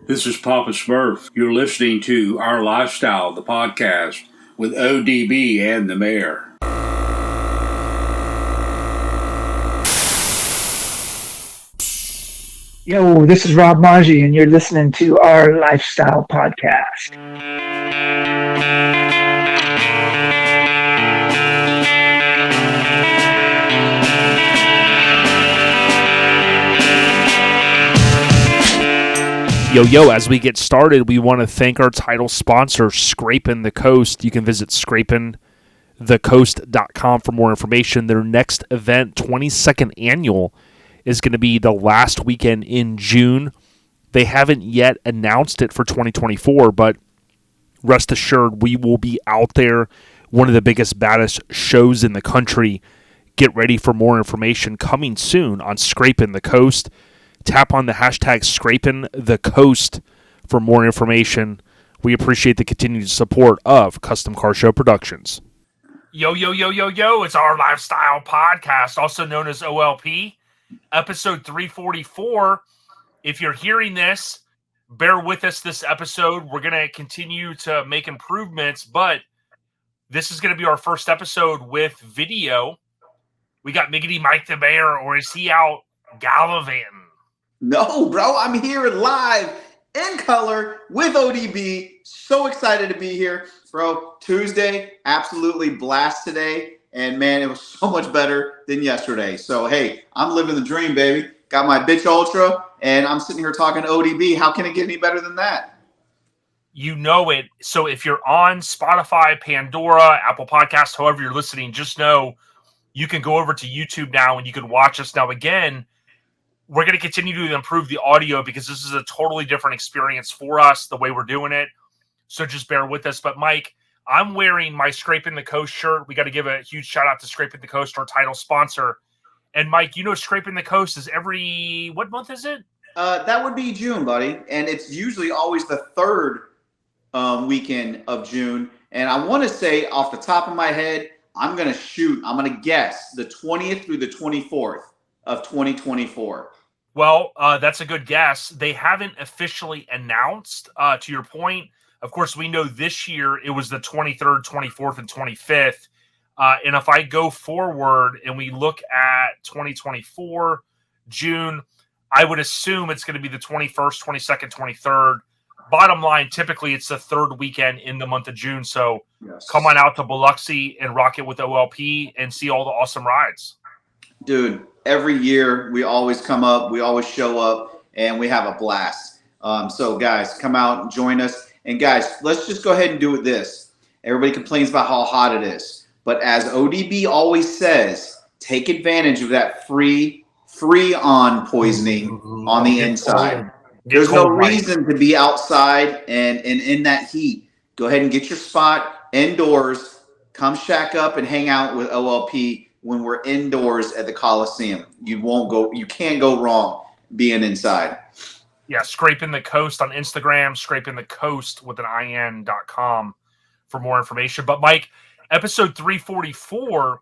This is Papa Smurf. You're listening to Our Lifestyle, the podcast, with ODB and the Mayor. Yo, this is Rob Margie, and you're listening to Our Lifestyle podcast. Yo, as we get started, we want to thank our title sponsor, Scrapin' the Coast. You can visit scrapinthecoast.com for more information. Their next event, 22nd annual, is going to be the last weekend in June. They haven't yet announced it for 2024, but rest assured we will be out there. One of the biggest, baddest shows in the country. Get ready for more information coming soon on Scrapin' the Coast. Tap on the hashtag #ScrapinTheCoast for more information. We appreciate the continued support of Custom Car Show Productions. Yo, it's Our Lifestyle Podcast, also known as OLP, episode 344. If you're hearing this, bear with us this episode. We're going to continue to make improvements, but this is going to be our first episode with video. We got Miggity Mike the Mayor, or is he out gallivanting? No, bro, I'm here live in color with ODB. So excited to be here, bro. Tuesday, absolutely blast today. And man, it was so much better than yesterday. So, hey, I'm living the dream, baby. Got my bitch ultra, and I'm sitting here talking to ODB. How can it get any better than that? You know it. So if you're on Spotify, Pandora, Apple Podcasts, however you're listening, just know you can go over to YouTube now and you can watch us. Now, again, we're going to continue to improve the audio because this is a totally different experience for us, the way we're doing it. So just bear with us. But, Mike, I'm wearing my Scrapin' the Coast shirt. We got to give a huge shout out to Scrapin' the Coast, our title sponsor. And, Mike, you know Scrapin' the Coast is every – what month is it? That would be June, buddy. And it's usually always the third weekend of June. And I want to say off the top of my head, I'm going to guess the 20th through the 24th of 2024. Well, that's a good guess. They haven't officially announced, to your point. Of course, we know this year it was the 23rd, 24th, and 25th. And if I go forward and we look at 2024, June, I would assume it's going to be the 21st, 22nd, 23rd. Bottom line, typically it's the third weekend in the month of June. So Come on out to Biloxi and rock it with OLP and see all the awesome rides. Dude, every year we always come up, we always show up, and we have a blast. So, guys, come out and join us. And, guys, let's just go ahead and do it this. Everybody complains about how hot it is. But as ODB always says, take advantage of that free on poisoning on the inside. There's no reason to be outside and in that heat. Go ahead and get your spot indoors. Come shack up and hang out with OLP when we're indoors at the Coliseum. You can't go wrong being inside. Yeah, Scrapin' the Coast on Instagram, Scrapin' the Coast with an IN.com for more information. But Mike, episode 344,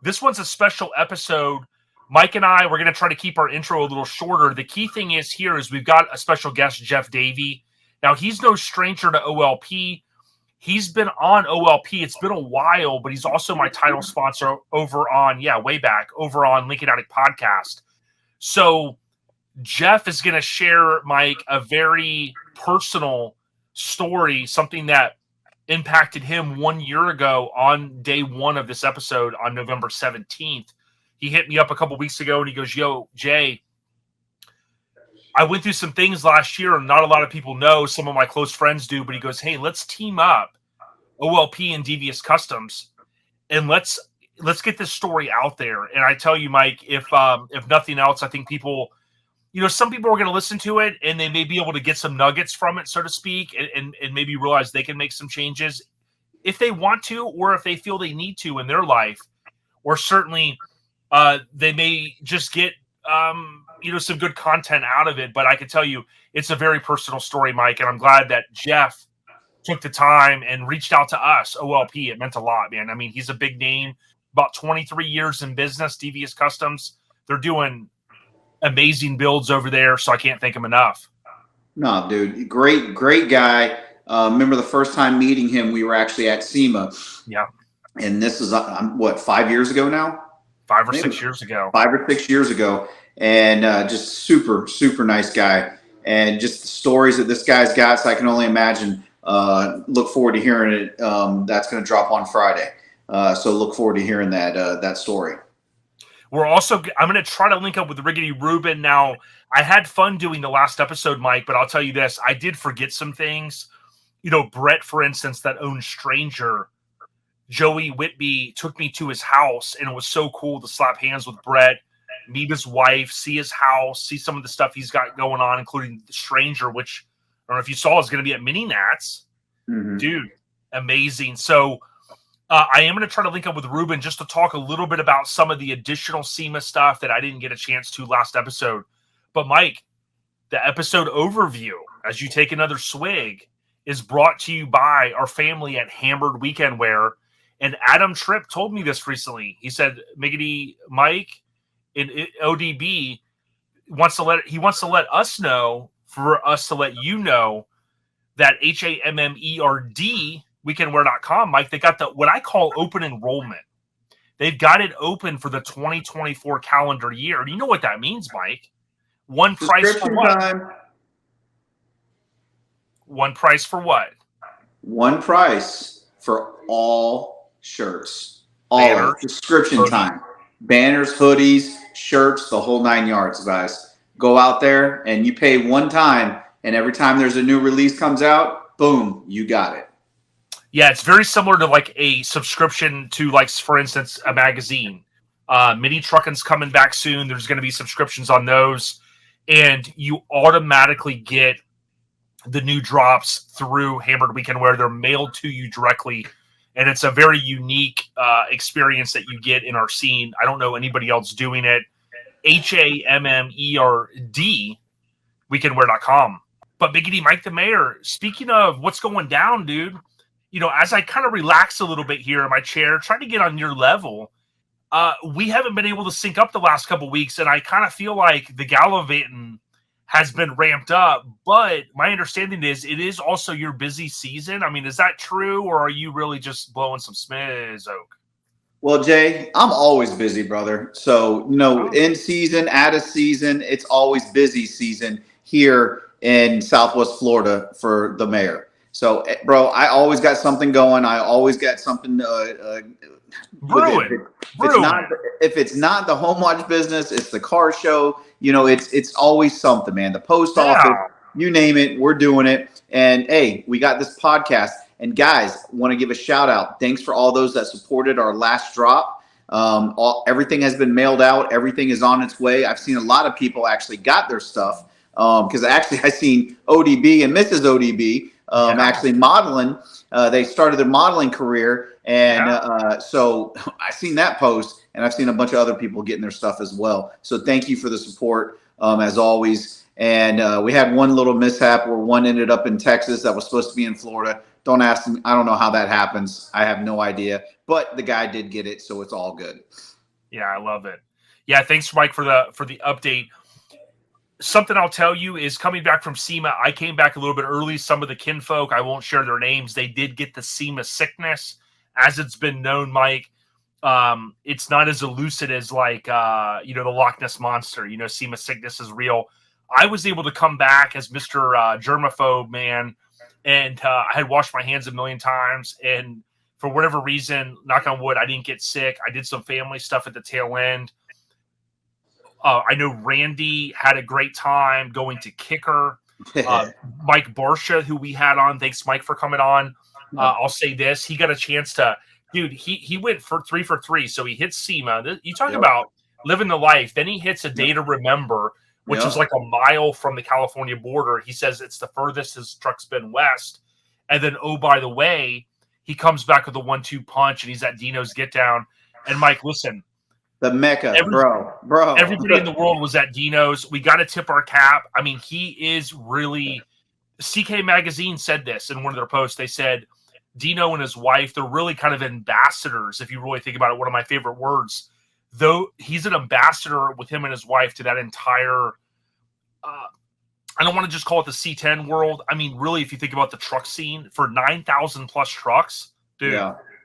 this one's a special episode. Mike and I, we're going to try to keep our intro a little shorter. The key thing is we've got a special guest, Jeff Davy. Now, he's no stranger to OLP. He's been on OLP. It's been a while, but he's also my title sponsor over on Lincoln Attic Podcast. So Jeff is going to share, Mike, a very personal story, something that impacted him 1 year ago on day one of this episode on November 17th. He hit me up a couple weeks ago and he goes, "Yo, Jay, I went through some things last year and not a lot of people know. Some of my close friends do, but he goes, hey, let's team up OLP and Devious Customs and let's get this story out there." And I tell you, Mike, if nothing else, I think people, some people are going to listen to it and they may be able to get some nuggets from it, so to speak, and maybe realize they can make some changes if they want to, or if they feel they need to in their life, or certainly they may just get, some good content out of it. But I can tell you, it's a very personal story, Mike, and I'm glad that Jeff took the time and reached out to us, OLP. It meant a lot, man. I mean, he's a big name, about 23 years in business, Devious Customs. They're doing amazing builds over there, so I can't thank him enough. No, dude, great guy. Remember the first time meeting him, we were actually at SEMA. Yeah. And this is what, 5 years ago now? 5 or 6 years ago. 5 or 6 years ago, and just super nice guy, and just the stories that this guy's got. So I can only imagine. Look forward to hearing it. That's going to drop on Friday. So look forward to hearing that story. I'm going to try to link up with Riggedy Ruben. Now, I had fun doing the last episode, Mike, but I'll tell you this. I did forget some things. Brett, for instance, that owns Stranger, Joey Whitby took me to his house, and it was so cool to slap hands with Brett, meet his wife, see his house, see some of the stuff he's got going on, including the Stranger, which I don't know if you saw is going to be at Mini Nats. Mm-hmm. Dude, amazing. So I am going to try to link up with Ruben just to talk a little bit about some of the additional SEMA stuff that I didn't get a chance to last episode. But Mike, the episode overview, as you take another swig, is brought to you by our family at Hammered Weekend Wear. And Adam Tripp told me this recently. He said, Miggity Mike in ODB wants to let us know, for us to let you know, that HAMMERD weekendwear.com, Mike, they got what I call open enrollment. They've got it open for the 2024 calendar year. Do you know what that means, Mike? One price for what? Time. One price for what? One price for all shirts. All subscription hoodies. Time. Banners, hoodies, shirts, the whole 9 yards, guys. Go out there and you pay one time, and every time there's a new release comes out, boom, you got it. Yeah, it's very similar to like a subscription to, like, for instance, a magazine. Mini Truckin's coming back soon. There's going to be subscriptions on those, and you automatically get the new drops through Hammered Weekend Wear. They're mailed to you directly, and it's a very unique experience that you get in our scene. I don't know anybody else doing it. HAMMERD weekendwear.com. But Biggity Mike the Mayor, speaking of what's going down, dude, as I kind of relax a little bit here in my chair, trying to get on your level, we haven't been able to sync up the last couple weeks, and I kind of feel like the gallivanting has been ramped up. But my understanding is it is also your busy season. I mean, is that true, or are you really just blowing some smoke? Well, Jay, I'm always busy, brother. So, in season, out of season, it's always busy season here in Southwest Florida for the Mayor. So, bro, I always got something going. I always got something. Brewing. If it's not the home watch business, it's the car show. It's always something, man. The post office, you name it, we're doing it. And hey, we got this podcast. And guys, want to give a shout out. Thanks for all those that supported our last drop. Everything has been mailed out. Everything is on its way. I've seen a lot of people actually got their stuff. Because I seen ODB and Mrs. ODB actually modeling. They started their modeling career. And so I seen that post, and I've seen a bunch of other people getting their stuff as well. So thank you for the support, as always. And we had one little mishap where one ended up in Texas that was supposed to be in Florida. Don't ask me. I don't know how that happens. I have no idea. But the guy did get it, so it's all good. Yeah, I love it. Yeah, thanks, Mike, for the update. Something I'll tell you is, coming back from SEMA, I came back a little bit early. Some of the kinfolk, I won't share their names, they did get the SEMA sickness. As it's been known, Mike, it's not as elusive as like, the Loch Ness Monster. SEMA sickness is real. I was able to come back as Mr. Germaphobe, man, and I had washed my hands a million times. And for whatever reason, knock on wood, I didn't get sick. I did some family stuff at the tail end. I know Randy had a great time going to Kicker. Mike Barsha, who we had on, thanks, Mike, for coming on. I'll say this. He got a chance to, dude, he went for 3 for 3. So he hits SEMA. You talk about living the life. Then he hits a Day to Remember, which is like a mile from the California border. He says it's the furthest his truck's been west. And then, oh, by the way, he comes back with a 1-2 punch, and he's at Dino's Get Down. And Mike, listen. The Mecca, bro. Everybody in the world was at Dino's. We got to tip our cap. I mean, he is really – CK Magazine said this in one of their posts. They said Dino and his wife, they're really kind of ambassadors, if you really think about it, one of my favorite words. Though he's an ambassador with him and his wife to that entire I don't want to just call it the C10 world. I mean, really, if you think about the truck scene for 9,000 plus trucks, dude,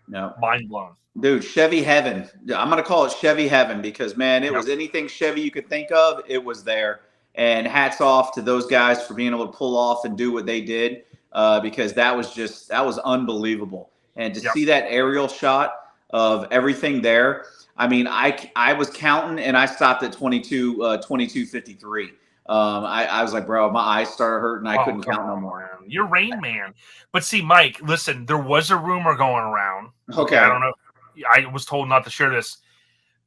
mind blown. Dude, Chevy heaven. I'm going to call it Chevy heaven because, man, it was anything Chevy you could think of, it was there. And hats off to those guys for being able to pull off and do what they did because that was unbelievable. And to see that aerial shot of everything there, I mean, I was counting and I stopped at 22:53. I was like, bro, my eyes started hurting. I couldn't count no more. Man. You're Rain Man. But see, Mike, listen, there was a rumor going around. Okay. I don't know. I was told not to share this,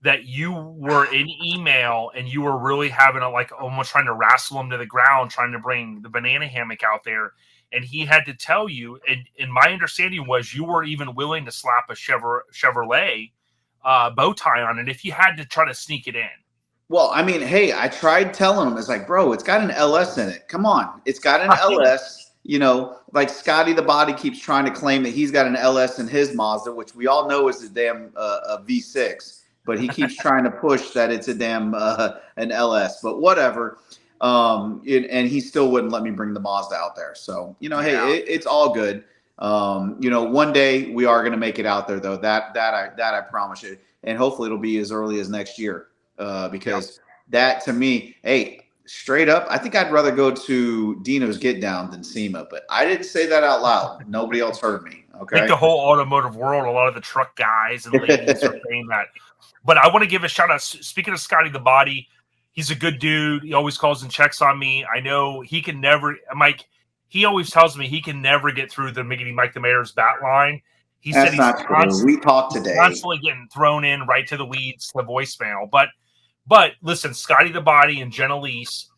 that you were in email and you were really having almost trying to wrestle him to the ground, trying to bring the banana hammock out there. And he had to tell you, and my understanding was you were even willing to slap a Chevrolet bow tie on it if you had to try to sneak it in. Well, I mean, hey, I tried telling him, it's like, bro, it's got an LS in it. Come on. It's got an LS, like Scotty the Body keeps trying to claim that he's got an LS in his Mazda, which we all know is a damn a V6, but he keeps trying to push that it's a damn an LS, but whatever. And he still wouldn't let me bring the Mazda out there. So, hey, it's all good. One day we are going to make it out there though. That I promise you. And hopefully it'll be as early as next year. Because that to me, hey, straight up, I think I'd rather go to Dino's Get Down than SEMA, but I didn't say that out loud. Nobody else heard me. Okay. I think the whole automotive world, a lot of the truck guys and ladies are saying that. But I want to give a shout out. Speaking of Scotty the Body, he's a good dude. He always calls and checks on me. I know he can never, Mike, he always tells me he can never get through the Mike the Mayor's bat line. He That's said not true. We talked today. Constantly getting thrown in right to the weeds, to the voicemail. But listen, Scotty the Body and Jenna Lease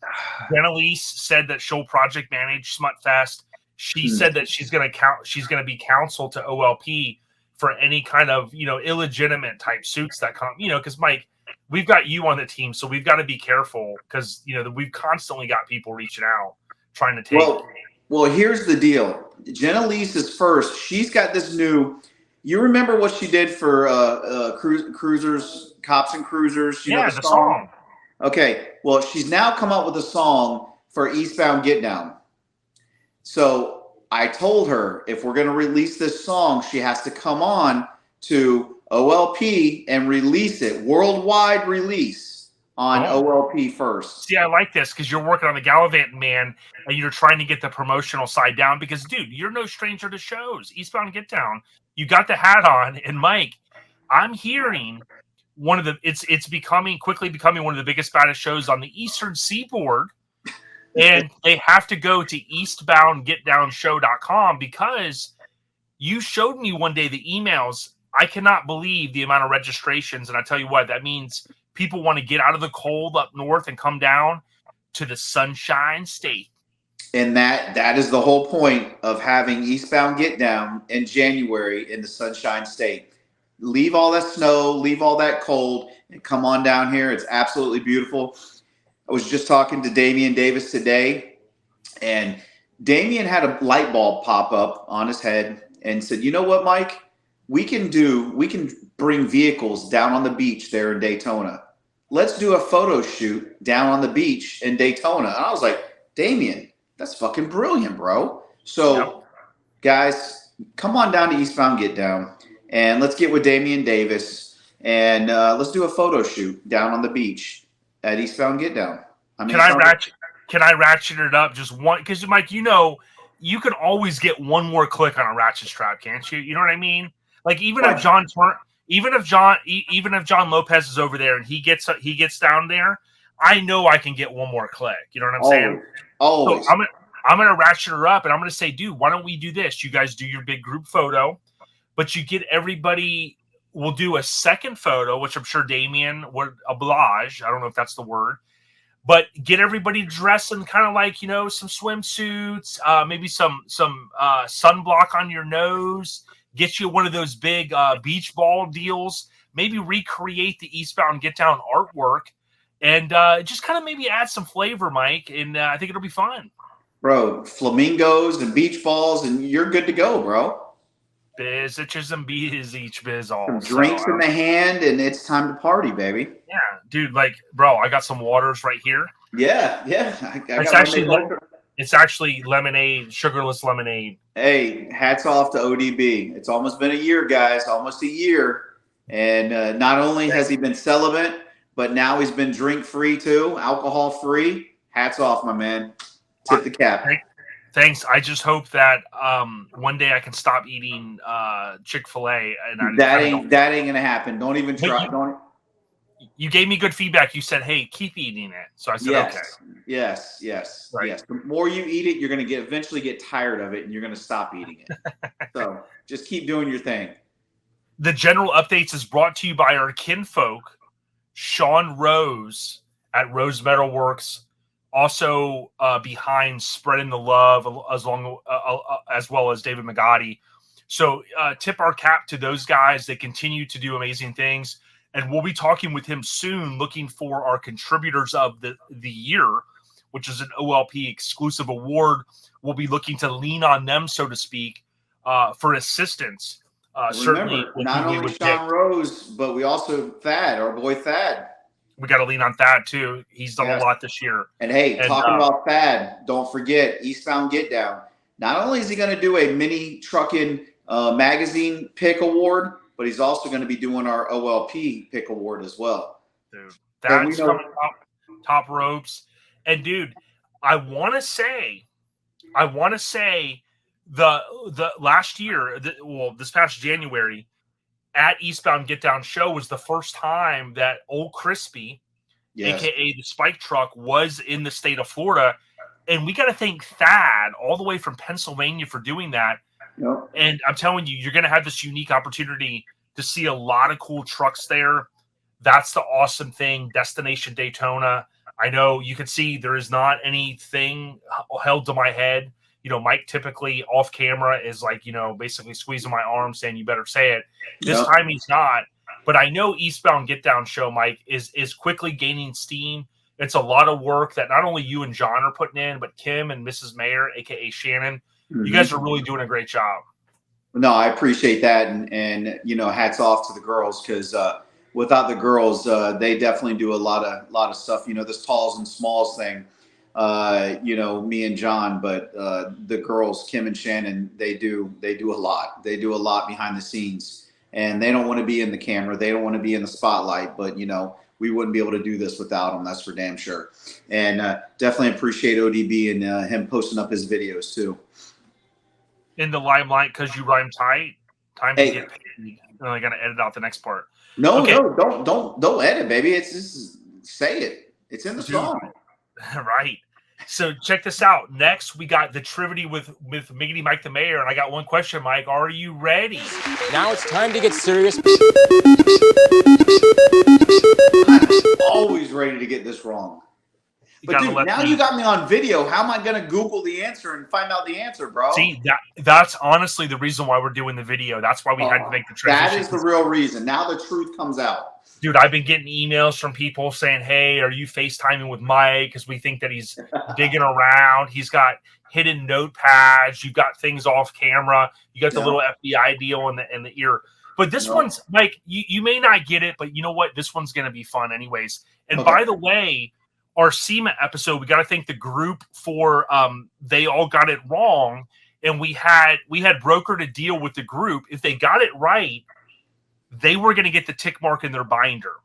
said that she'll project manage Smutfest. She said that she's going to be counsel to OLP for any kind of, illegitimate type suits that come, because Mike, we've got you on the team, so we've got to be careful because, we've constantly got people reaching out trying to take. Well, here's the deal. Jenna Lease is first. She's got this new. You remember what she did for cruisers, cops and cruisers? The song. Okay. Well, she's now come up with a song for Eastbound Get Down. So I told her if we're going to release this song, she has to come on to OLP and release it, worldwide release on OLP first. See, I like this because you're working on the Gallivant Man and you're trying to get the promotional side down because, dude, you're no stranger to shows. Eastbound Get Down. You got the hat on, and Mike, I'm hearing it's quickly becoming one of the biggest, baddest shows on the Eastern Seaboard, and they have to go to eastboundgetdownshow.com because you showed me one day the emails. I cannot believe the amount of registrations, and I tell you what, that means people want to get out of the cold up north and come down to the Sunshine State. And that is the whole point of having Eastbound Get Down in January in the Sunshine State. Leave all that snow, leave all that cold, and come on down here. It's absolutely beautiful. I was just talking to Damian Davis today, and Damian had a light bulb pop up on his head and said, you know what, Mike? We can bring vehicles down on the beach there in Daytona. Let's do a photo shoot down on the beach in Daytona. And I was like, Damian, that's fucking brilliant, bro. So, guys, come on down to Eastbound Get Down, and let's get with Damian Davis, and let's do a photo shoot down on the beach at Eastbound Get Down. Can I ratchet it up just one? Because, Mike, you can always get one more click on a ratchet strap, can't you? You know what I mean? Like even if John Lopez is over there and he gets down there, I know I can get one more click. You know what I'm saying? Always. So I'm gonna ratchet her up and I'm gonna say, dude, why don't we do this? You guys do your big group photo, but you get everybody. We'll do a second photo, which I'm sure Damien would oblige. I don't know if that's the word, but get everybody dressed in kind of like, some swimsuits, maybe some sunblock on your nose. Get you one of those big beach ball deals. Maybe recreate the Eastbound Get Down artwork. And just kind of maybe add some flavor, Mike, and I think it'll be fun. Bro, flamingos and beach balls, and you're good to go, bro. Biz itches and bees each biz all. Some drinks in the hand, and it's time to party, baby. Yeah, dude, bro, I got some waters right here. Yeah. It's actually lemonade, sugarless lemonade. Hey, hats off to ODB. It's almost been a year, guys. Almost a year. And not only has he been celibate, but now he's been drink-free too, alcohol-free. Hats off, my man. Tip the cap. Thanks. I just hope that one day I can stop eating Chick-fil-A. And that ain't gonna happen. Don't even try. You gave me good feedback. You said, "Hey, keep eating it." So I said, yes, "Okay." Yes. Right. Yes. The more you eat it, you're gonna eventually get tired of it, and you're gonna stop eating it. So just keep doing your thing. The general updates is brought to you by our kinfolk, Sean Rose at Rose Metalworks. Also behind Spreading the Love, as well as David Magotti. So tip our cap to those guys. They continue to do amazing things. And we'll be talking with him soon, looking for our contributors of the year, which is an OLP exclusive award. We'll be looking to lean on them, so to speak, for assistance. Certainly, not only Sean Rose, but we also Thad, our boy Thad. We got to lean on Thad too. He's done a lot this year. And hey, talking about Thad, don't forget Eastbound Get Down. Not only is he going to do a mini Truckin magazine pick award, but he's also going to be doing our OLP pick award as well. Dude, that's coming top ropes. And dude, I want to say the last year, this past January at Eastbound Get Down show was the first time that Old Crispy, aka the Spike Truck, was in the state of Florida. And we got to thank Thad all the way from Pennsylvania for doing that. Yep. And I'm telling you, you're going to have this unique opportunity to see a lot of cool trucks there. That's the awesome thing. Destination Daytona. I know you can see there is not anything held to my head. You know, Mike typically off camera is like, basically squeezing my arm saying, you better say it. This time he's not. But I know Eastbound Get Down show, Mike, is quickly gaining steam. It's a lot of work that not only you and John are putting in, but Kim and Mrs. Mayor, a.k.a. Shannon. You guys are really doing a great job. No, I appreciate that. And hats off to the girls, because without the girls, they definitely do a lot of stuff. This talls and smalls thing, me and John, but the girls, Kim and Shannon, they do a lot. They do a lot behind the scenes, and they don't want to be in the camera. They don't want to be in the spotlight, but we wouldn't be able to do this without them. That's for damn sure. And definitely appreciate ODB and him posting up his videos too. In the limelight because you rhyme tight. Time to get paid. I got to edit out the next part. No, don't edit, baby. It's just say it. It's in the song. Right. So check this out. Next, we got the Trivity with Miggity Mike the Mayor, and I got one question, Mike. Are you ready? Now it's time to get serious. I'm always ready to get this wrong. But dude, now you got me on video. How am I going to Google the answer and find out the answer, bro? See, that's honestly the reason why we're doing the video. That's why we had to make the transition. That is the real reason. Now the truth comes out. Dude, I've been getting emails from people saying, hey, are you FaceTiming with Mike? Because we think that he's digging around. He's got hidden notepads. You've got things off camera. You got the little FBI deal in the ear. But this one's, Mike, you may not get it, but you know what? This one's going to be fun anyways. And by the way, our SEMA episode, we got to thank the group for they all got it wrong, and we had brokered a deal with the group. If they got it right, they were going to get the tick mark in their binder.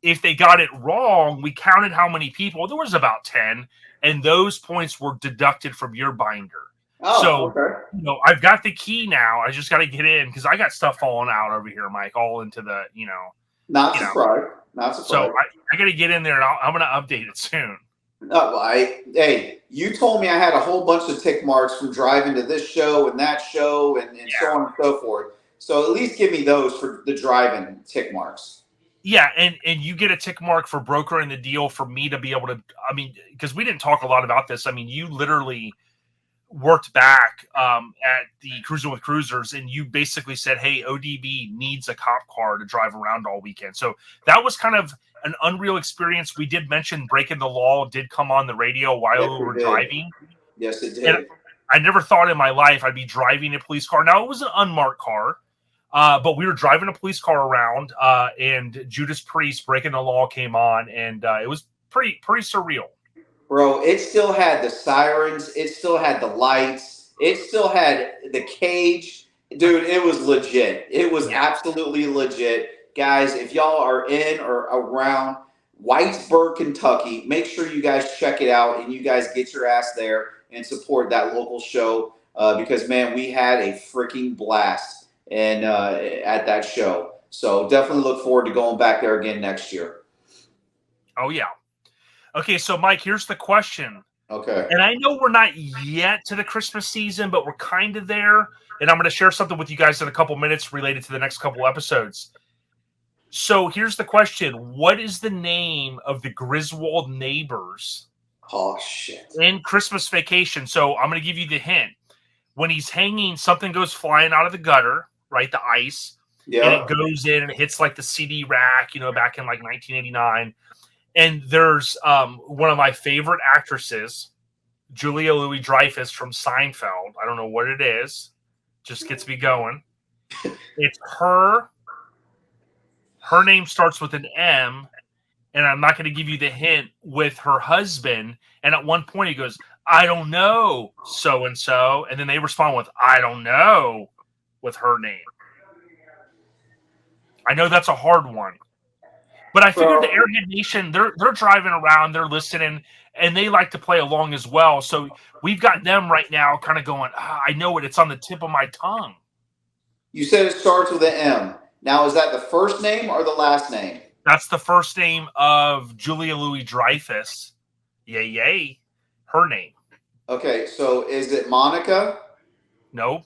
If they got it wrong, we counted how many people. There was about 10, and those points were deducted from your binder. I've got the key now. I just got to get in because I got stuff falling out over here, Mike, all into the Not surprised. So I got to get in there, and I'm going to update it soon. Hey, you told me I had a whole bunch of tick marks from driving to this show and that show and so on and so forth. So at least give me those for the driving tick marks. Yeah, and you get a tick mark for brokering the deal for me to be able to, because we didn't talk a lot about this. You literally worked back at the Cruising with Cruisers, and you basically said, hey, ODB needs a cop car to drive around all weekend. So that was kind of an unreal experience. We did mention Breaking the Law did come on the radio while we were driving. Yes, it did. And I never thought in my life I'd be driving a police car. Now, it was an unmarked car, but we were driving a police car around, and Judas Priest, Breaking the Law, came on, and it was pretty surreal. Bro, it still had the sirens. It still had the lights. It still had the cage. Dude, it was legit. It was absolutely legit. Guys, if y'all are in or around Whitesburg, Kentucky, make sure you guys check it out and you guys get your ass there and support that local show because, man, we had a freaking blast at that show. So definitely look forward to going back there again next year. Oh, yeah. Okay, so, Mike, here's the question. Okay. And I know we're not yet to the Christmas season, but we're kind of there. And I'm going to share something with you guys in a couple minutes related to the next couple episodes. So here's the question. What is the name of the Griswold neighbors Oh, shit. in Christmas Vacation? So I'm going to give you the hint. When he's hanging, something goes flying out of the gutter, right? The ice. Yeah. And it goes in and it hits like the CD rack, back in like 1989. And there's one of my favorite actresses, Julia Louis-Dreyfus from Seinfeld. I don't know what it is. Just gets me going. It's her. Her name starts with an M, and I'm not going to give you the hint, with her husband. And at one point he goes, I don't know, so-and-so. And then they respond with, I don't know, with her name. I know that's a hard one. But I figured the Airhead Nation, they're driving around, they're listening, and they like to play along as well. So we've got them right now kind of going, I know it. It's on the tip of my tongue. You said it starts with an M. Now, is that the first name or the last name? That's the first name of Julia Louis-Dreyfus. Yay. Her name. Okay, so is it Monica? No.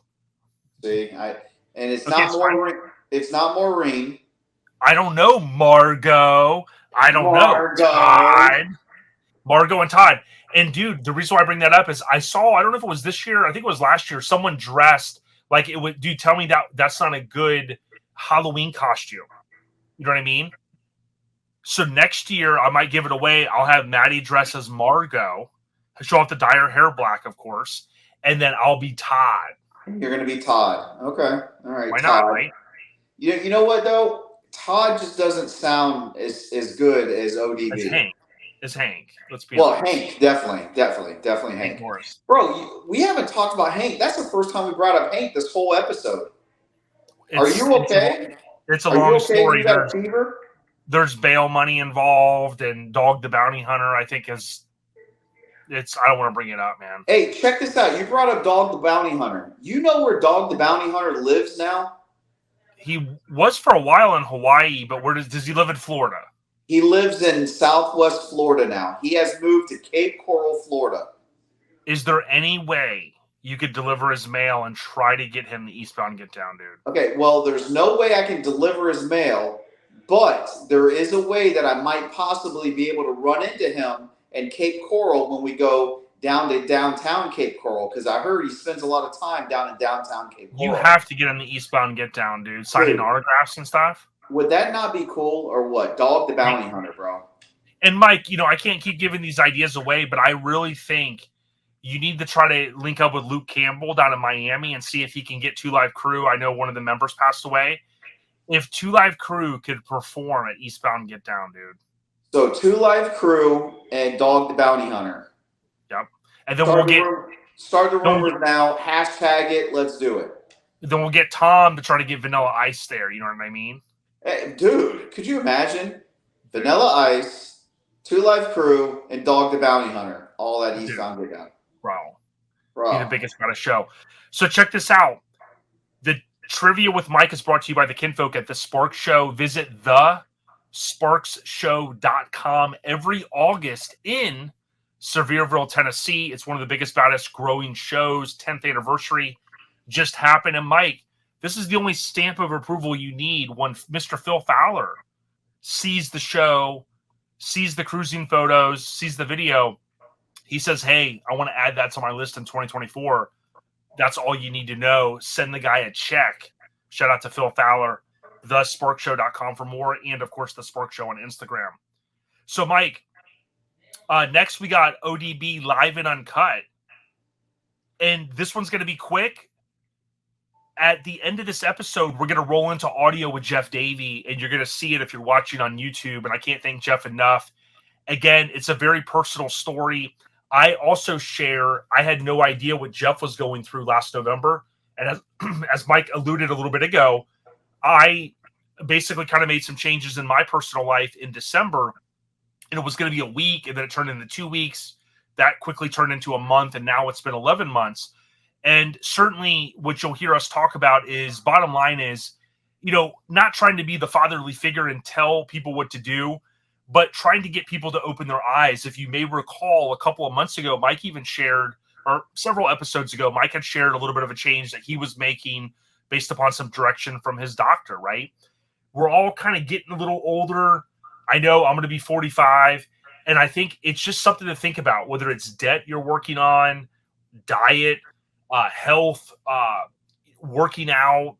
See, and it's not Maureen. It's not Maureen. I don't know, Margot. I don't know, Todd. Margot and Todd. And, dude, the reason why I bring that up is I don't know if it was this year, I think it was last year, someone dressed like it would. Dude, tell me that's not a good Halloween costume. You know what I mean? So next year, I might give it away. I'll have Maddie dress as Margot. She'll have to dye her hair black, of course. And then I'll be Todd. You're going to be Todd. Okay. All right. Why Todd. not, right? You know what, though? Todd just doesn't sound as good as ODB. As Hank. Let's be honest. Hank, definitely Hank. Morris. Bro, we haven't talked about Hank. That's the first time we brought up Hank this whole episode. Are you okay? It's a long story. You got a fever? There's bail money involved, and Dog the Bounty Hunter, I think, I don't want to bring it up, man. Hey, check this out. You brought up Dog the Bounty Hunter. You know where Dog the Bounty Hunter lives now? He was for a while in Hawaii, but where does he live in Florida? He lives in Southwest Florida now. He has moved to Cape Coral, Florida. Is there any way you could deliver his mail and try to get him the eastbound get down, dude? Okay, well, there's no way I can deliver his mail, but there is a way that I might possibly be able to run into him in Cape Coral when we go down to downtown Cape Coral, because I heard he spends a lot of time down in downtown Cape Coral. You have to get him the eastbound get down, dude. Signing autographs and stuff. Would that not be cool or what? Dog the Bounty Hunter, bro. And Mike, I can't keep giving these ideas away, but I really think you need to try to link up with Luke Campbell down in Miami and see if he can get 2 Live Crew. I know one of the members passed away. If 2 Live Crew could perform at eastbound get down, dude. So 2 Live Crew and Dog the Bounty Hunter. Yep. And then start the rumors now. Hashtag it. Let's do it. Then we'll get Tom to try to get Vanilla Ice there. You know what I mean? Hey, dude, could you imagine? Vanilla Ice, 2 Live Crew, and Dog the Bounty Hunter. All at eastbound get down. Bro. Bro. Be the biggest kind of show. So check this out. The Trivia with Mike is brought to you by the Kinfolk at The Sparks Show. Visit thesparksshow.com every August in Sevierville, Tennessee. It's one of the biggest, baddest growing shows. 10th anniversary just happened. And Mike, this is the only stamp of approval you need when Mr. Phil Fowler sees the show, sees the cruising photos, sees the video. He says, hey, I want to add that to my list in 2024. That's all you need to know. Send the guy a check. Shout out to Phil Fowler, thesparkshow.com for more, and, of course, The Spark Show on Instagram. So, Mike, next we got ODB Live and Uncut. And this one's going to be quick. At the end of this episode, we're going to roll into audio with Jeff Davy, and you're going to see it if you're watching on YouTube. And I can't thank Jeff enough. Again, it's a very personal story. I also share, I had no idea what Jeff was going through last November. And as Mike alluded a little bit ago, I basically kind of made some changes in my personal life in December. And it was going to be a week, and then it turned into 2 weeks. That quickly turned into a month, and now it's been 11 months. And certainly what you'll hear us talk about is, bottom line is, not trying to be the fatherly figure and tell people what to do, but trying to get people to open their eyes. If you may recall, a couple of months ago, Mike even shared, or several episodes ago, Mike had shared a little bit of a change that he was making based upon some direction from his doctor, right? We're all kind of getting a little older. I know I'm going to be 45, and I think it's just something to think about, whether it's debt you're working on, diet, health, working out,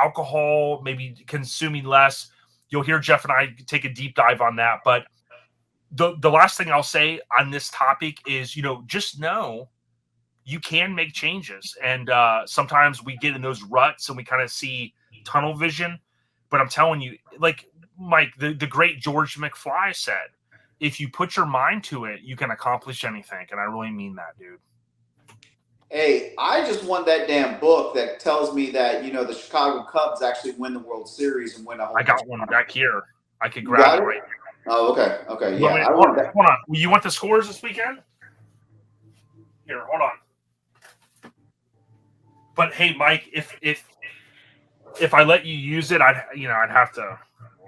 alcohol, maybe consuming less. You'll hear Jeff and I take a deep dive on that. But the last thing I'll say on this topic is, just know you can make changes. And sometimes we get in those ruts and we kind of see tunnel vision. But I'm telling you, like Mike, the great George McFly said, if you put your mind to it, you can accomplish anything. And I really mean that, dude. Hey, I just won that damn book that tells me that, the Chicago Cubs actually win the World Series and win a whole. I got one back here. I could grab it right now. Oh, okay. Okay. Yeah. Hold on. You want the scores this weekend? Here, hold on. But hey, Mike, if I let you use it, I'd have to.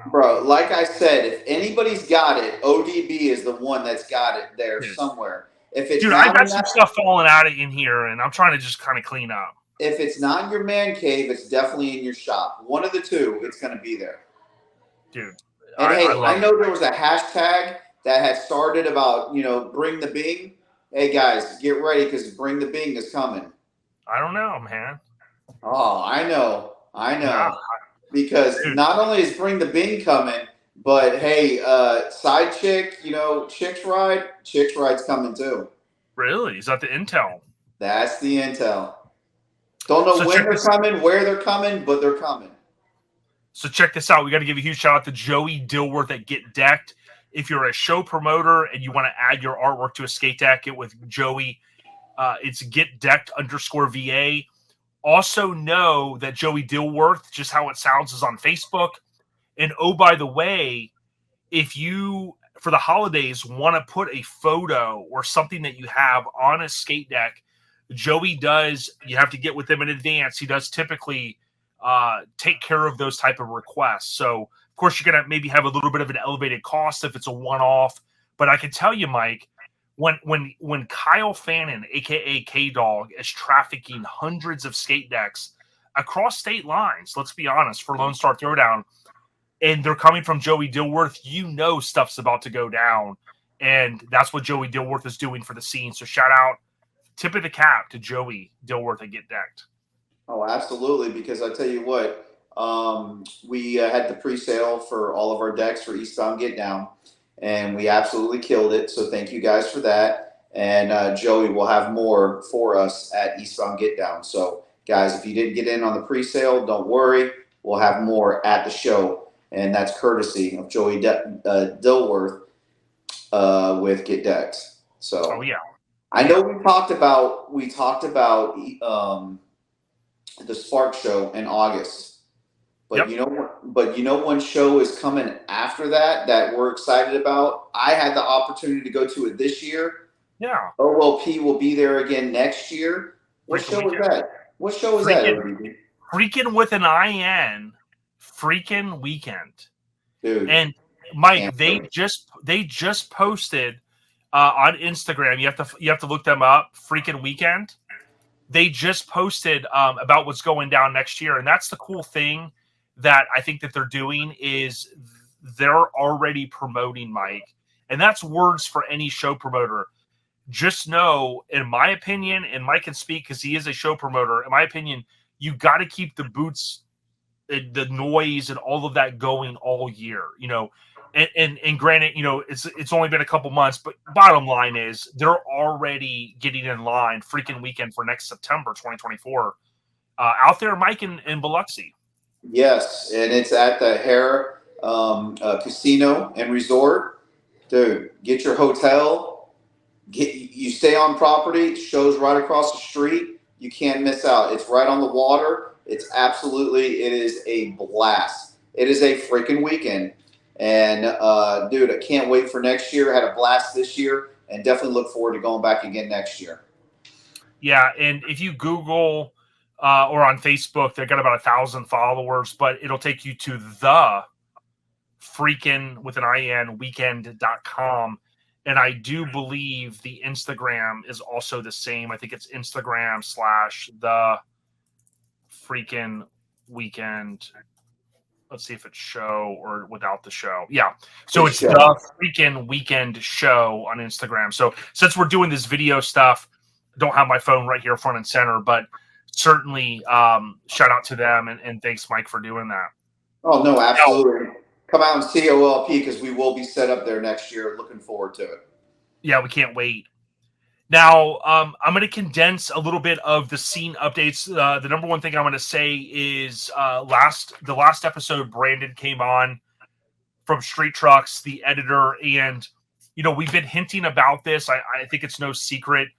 Bro, like I said, if anybody's got it, ODB is the one that's got it there somewhere. If it's I got some stuff falling out in here, and I'm trying to just kind of clean up. If it's not in your man cave, it's definitely in your shop. One of the two, it's going to be there. Dude. And I know there was a hashtag that had started about, bring the Bing. Hey, guys, get ready because bring the Bing is coming. I don't know, man. Oh, I know. Yeah. Because not only is bring the Bing coming, but hey, side chick, Chick's Ride's coming too. Really? Is that the intel? That's the intel. Don't know when they're coming, where they're coming, but they're coming. So check this out. We got to give a huge shout out to Joey Dilworth at Get Decked. If you're a show promoter and you want to add your artwork to a skate deck, get with Joey. It's GetDecked_VA. Also know that Joey Dilworth, just how it sounds, is on Facebook. And oh, by the way, if you, for the holidays, want to put a photo or something that you have on a skate deck, Joey does, you have to get with him in advance. He does typically take care of those type of requests. So, of course, you're going to maybe have a little bit of an elevated cost if it's a one-off. But I can tell you, Mike, when Kyle Fannin, a.k.a. K-Dog, is trafficking hundreds of skate decks across state lines, let's be honest, for Lone Star Throwdown, and they're coming from Joey Dilworth, stuff's about to go down. And that's what Joey Dilworth is doing for the scene. So shout out, tip of the cap to Joey Dilworth at Get Decked. Oh, absolutely. Because I tell you what, we had the pre-sale for all of our decks for Eastbound Get Down, and we absolutely killed it. So thank you guys for that. And Joey will have more for us at Eastbound Get Down. So guys, if you didn't get in on the pre-sale, don't worry. We'll have more at the show. And that's courtesy of Joey Dilworth with Get Decked. So, oh yeah, I know we talked about the Spark Show in August, but one show is coming after that we're excited about. I had the opportunity to go to it this year. Yeah, OLP will be there again next year. What show is that? What show is that? Freaking with an IN. Freaking Weekend, dude. And Mike, they just posted on Instagram. You have to look them up. Freaking Weekend. They just posted about what's going down next year, and that's the cool thing that I think that they're doing is they're already promoting, Mike, and that's words for any show promoter. Just know, in my opinion, and Mike can speak because he is a show promoter. In my opinion, you got to keep the boots, the noise and all of that going all year, and granted, it's only been a couple months, but bottom line is they're already getting in line. Freaking Weekend for next September 2024 out there, Mike, in Biloxi. Yes, and it's at the Hare Casino and Resort, Dude, get your hotel. You stay on property. Shows right across the street. You can't miss out. It's right on the water. It is a blast. It is a freaking weekend. And dude, I can't wait for next year. I had a blast this year, and definitely look forward to going back again next year. Yeah, and if you Google or on Facebook, they've got about 1,000 followers, but it'll take you to the freaking with an IN weekend.com. And I do believe the Instagram is also the same. I think it's Instagram / the freaking weekend. Let's see if it's show or without the show. Yeah. So it's the freaking weekend show on Instagram. So since we're doing this video stuff, don't have my phone right here front and center, but certainly shout out to them and thanks, Mike, for doing that. Oh, no, absolutely. Come out and see OLP because we will be set up there next year. Looking forward to it. Yeah, we can't wait. Now, I'm going to condense a little bit of the scene updates. The number one thing I'm going to say is the last episode, Brandon came on from Street Trucks, the editor, and, we've been hinting about this. I think it's no secret.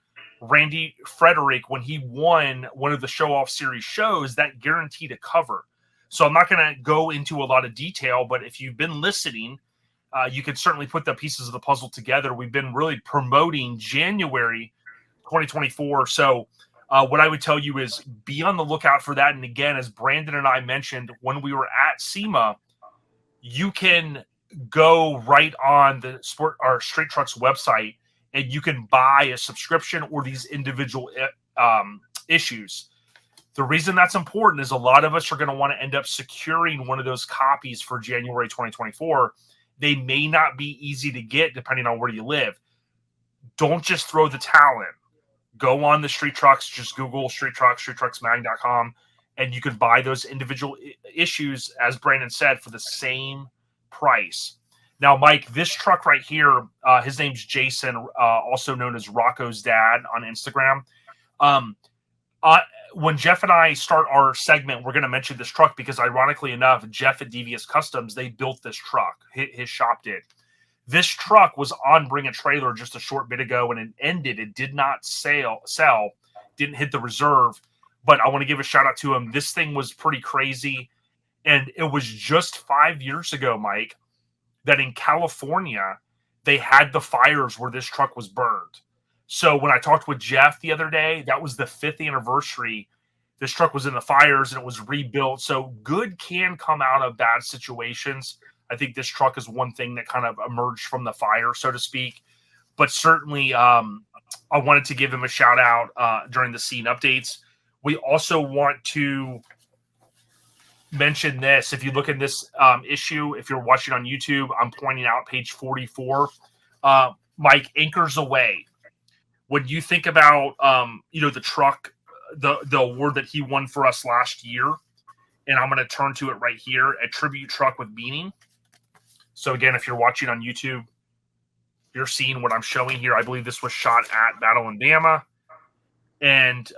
Randy Frederick, when he won one of the show-off series shows, that guaranteed a cover. So I'm not going to go into a lot of detail, but if you've been listening, you can certainly put the pieces of the puzzle together. We've been really promoting January 2024. So what I would tell you is be on the lookout for that. And again, as Brandon and I mentioned, when we were at SEMA, you can go right on the Street Trucks website and you can buy a subscription or these individual issues. The reason that's important is a lot of us are going to want to end up securing one of those copies for January 2024. They may not be easy to get depending on where you live. Don't just throw the towel in. Go on the Street Trucks, just Google Street Trucks, streettrucksmag.com, and you can buy those individual issues, as Brandon said, for the same price. Now, Mike, this truck right here, his name's Jason, also known as Rocco's dad on Instagram. When Jeff and I start our segment, we're going to mention this truck because, ironically enough, Jeff at Devious Customs, they built this truck. His shop did. This truck was on Bring a Trailer just a short bit ago, and it ended. It did not sell, didn't hit the reserve. But I want to give a shout out to him. This thing was pretty crazy, and it was just 5 years ago, Mike, that in California they had the fires where this truck was burned. So when I talked with Jeff the other day, that was the 5th anniversary. This truck was in the fires and it was rebuilt. So good can come out of bad situations. I think this truck is one thing that kind of emerged from the fire, so to speak. But certainly I wanted to give him a shout out during the scene updates. We also want to mention this. If you look at this issue, if you're watching on YouTube, I'm pointing out page 44. Mike, Anchors Away. When you think about, the truck, the award that he won for us last year, and I'm going to turn to it right here, a tribute truck with meaning. So again, if you're watching on YouTube, you're seeing what I'm showing here. I believe this was shot at Battle in Bama. And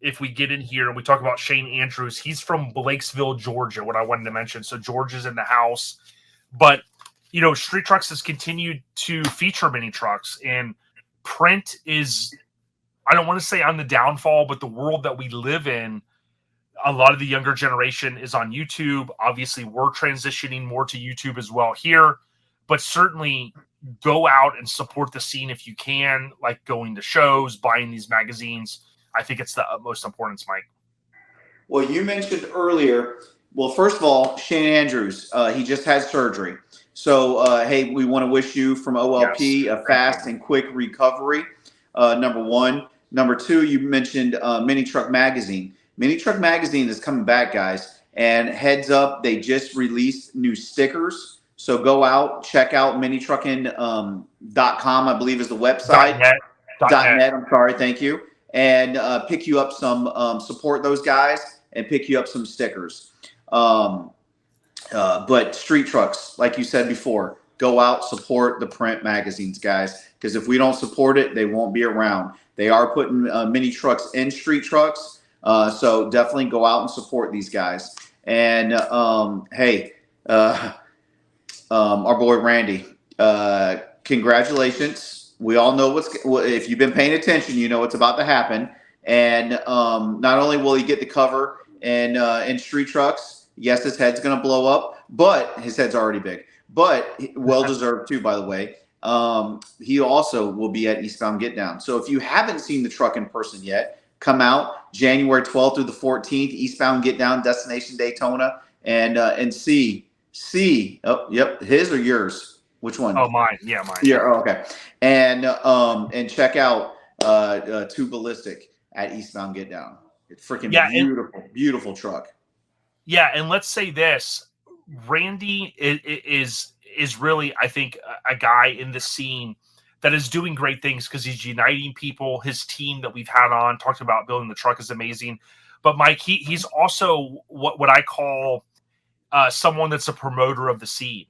if we get in here and we talk about Shane Andrews, he's from Blakesville, Georgia, what I wanted to mention. So Georgia's in the house. But, Street Trucks has continued to feature mini trucks, and print is, I don't want to say on the downfall, but the world that we live in, a lot of the younger generation is on YouTube. Obviously, we're transitioning more to YouTube as well here, but certainly go out and support the scene if you can, like going to shows, buying these magazines. I think it's the utmost importance, Mike. Well, you mentioned earlier, first of all, Shane Andrews, he just had surgery. So, hey, we want to wish you from OLP a fast and quick recovery, number one. Number two, you mentioned Mini Truck Magazine. Mini Truck Magazine is coming back, guys. And heads up, they just released new stickers. So go out, check out minitruckin.com, I believe is the website. .net, I'm sorry, thank you. And pick you up some, support those guys and pick you up some stickers. But Street Trucks, like you said before, go out, support the print magazines, guys, because if we don't support it, they won't be around. They are putting mini trucks in Street Trucks, so definitely go out and support these guys. And hey, our boy Randy, congratulations. We all know if you've been paying attention, you know what's about to happen. And not only will he get the cover in street trucks, yes, his head's going to blow up, but his head's already big, but well deserved too, by the way. He also will be at Eastbound Get Down. So if you haven't seen the truck in person yet, come out January 12th through the 14th, Eastbound Get Down, Destination Daytona, and see. Oh, yep, his or yours? Which one? Oh, mine. Yeah, mine. Yeah. Oh, okay. And check out Two Ballistic at Eastbound Get Down. It's freaking beautiful truck. Yeah, and let's say this: Randy is really, I think, a guy in the scene that is doing great things because he's uniting people. His team that we've had on talking about building the truck is amazing. But Mike, he's also what I call someone that's a promoter of the scene.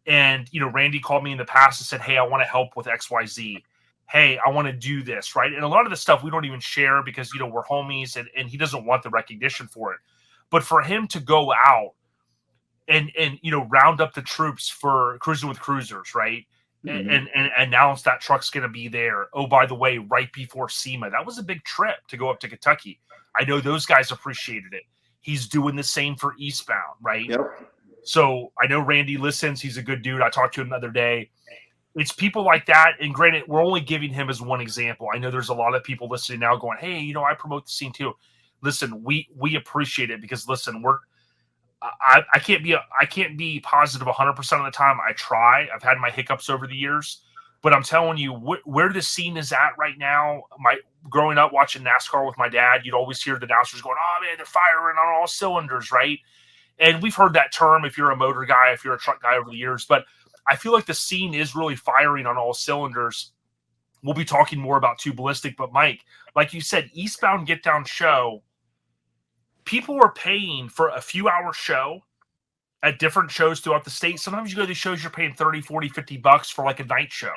And, Randy called me in the past and said, hey, I want to help with XYZ. Hey, I want to do this, right? And a lot of the stuff we don't even share because, we're homies and he doesn't want the recognition for it. But for him to go out and round up the troops for Cruising with Cruisers, right? Mm-hmm. And announce that truck's going to be there. Oh, by the way, right before SEMA. That was a big trip to go up to Kentucky. I know those guys appreciated it. He's doing the same for Eastbound, right? Yep. So I know Randy listens. He's a good dude. I talked to him the other day. It's people like that. And granted, we're only giving him as one example. I know there's a lot of people listening now going, hey, I promote the scene too. Listen, we appreciate it because listen, I can't be positive 100% of the time. I try. I've had my hiccups over the years, but I'm telling you where the scene is at right now. Growing up watching NASCAR with my dad, you'd always hear the announcers going, "Oh man, they're firing on all cylinders," right? And we've heard that term if you're a motor guy, if you're a truck guy over the years. But I feel like the scene is really firing on all cylinders. We'll be talking more about Two Ballistic, but Mike, like you said, Eastbound Get Down show. People are paying for a few hour show at different shows throughout the state. Sometimes you go to these shows, you're paying 30, 40, 50 bucks for like a night show.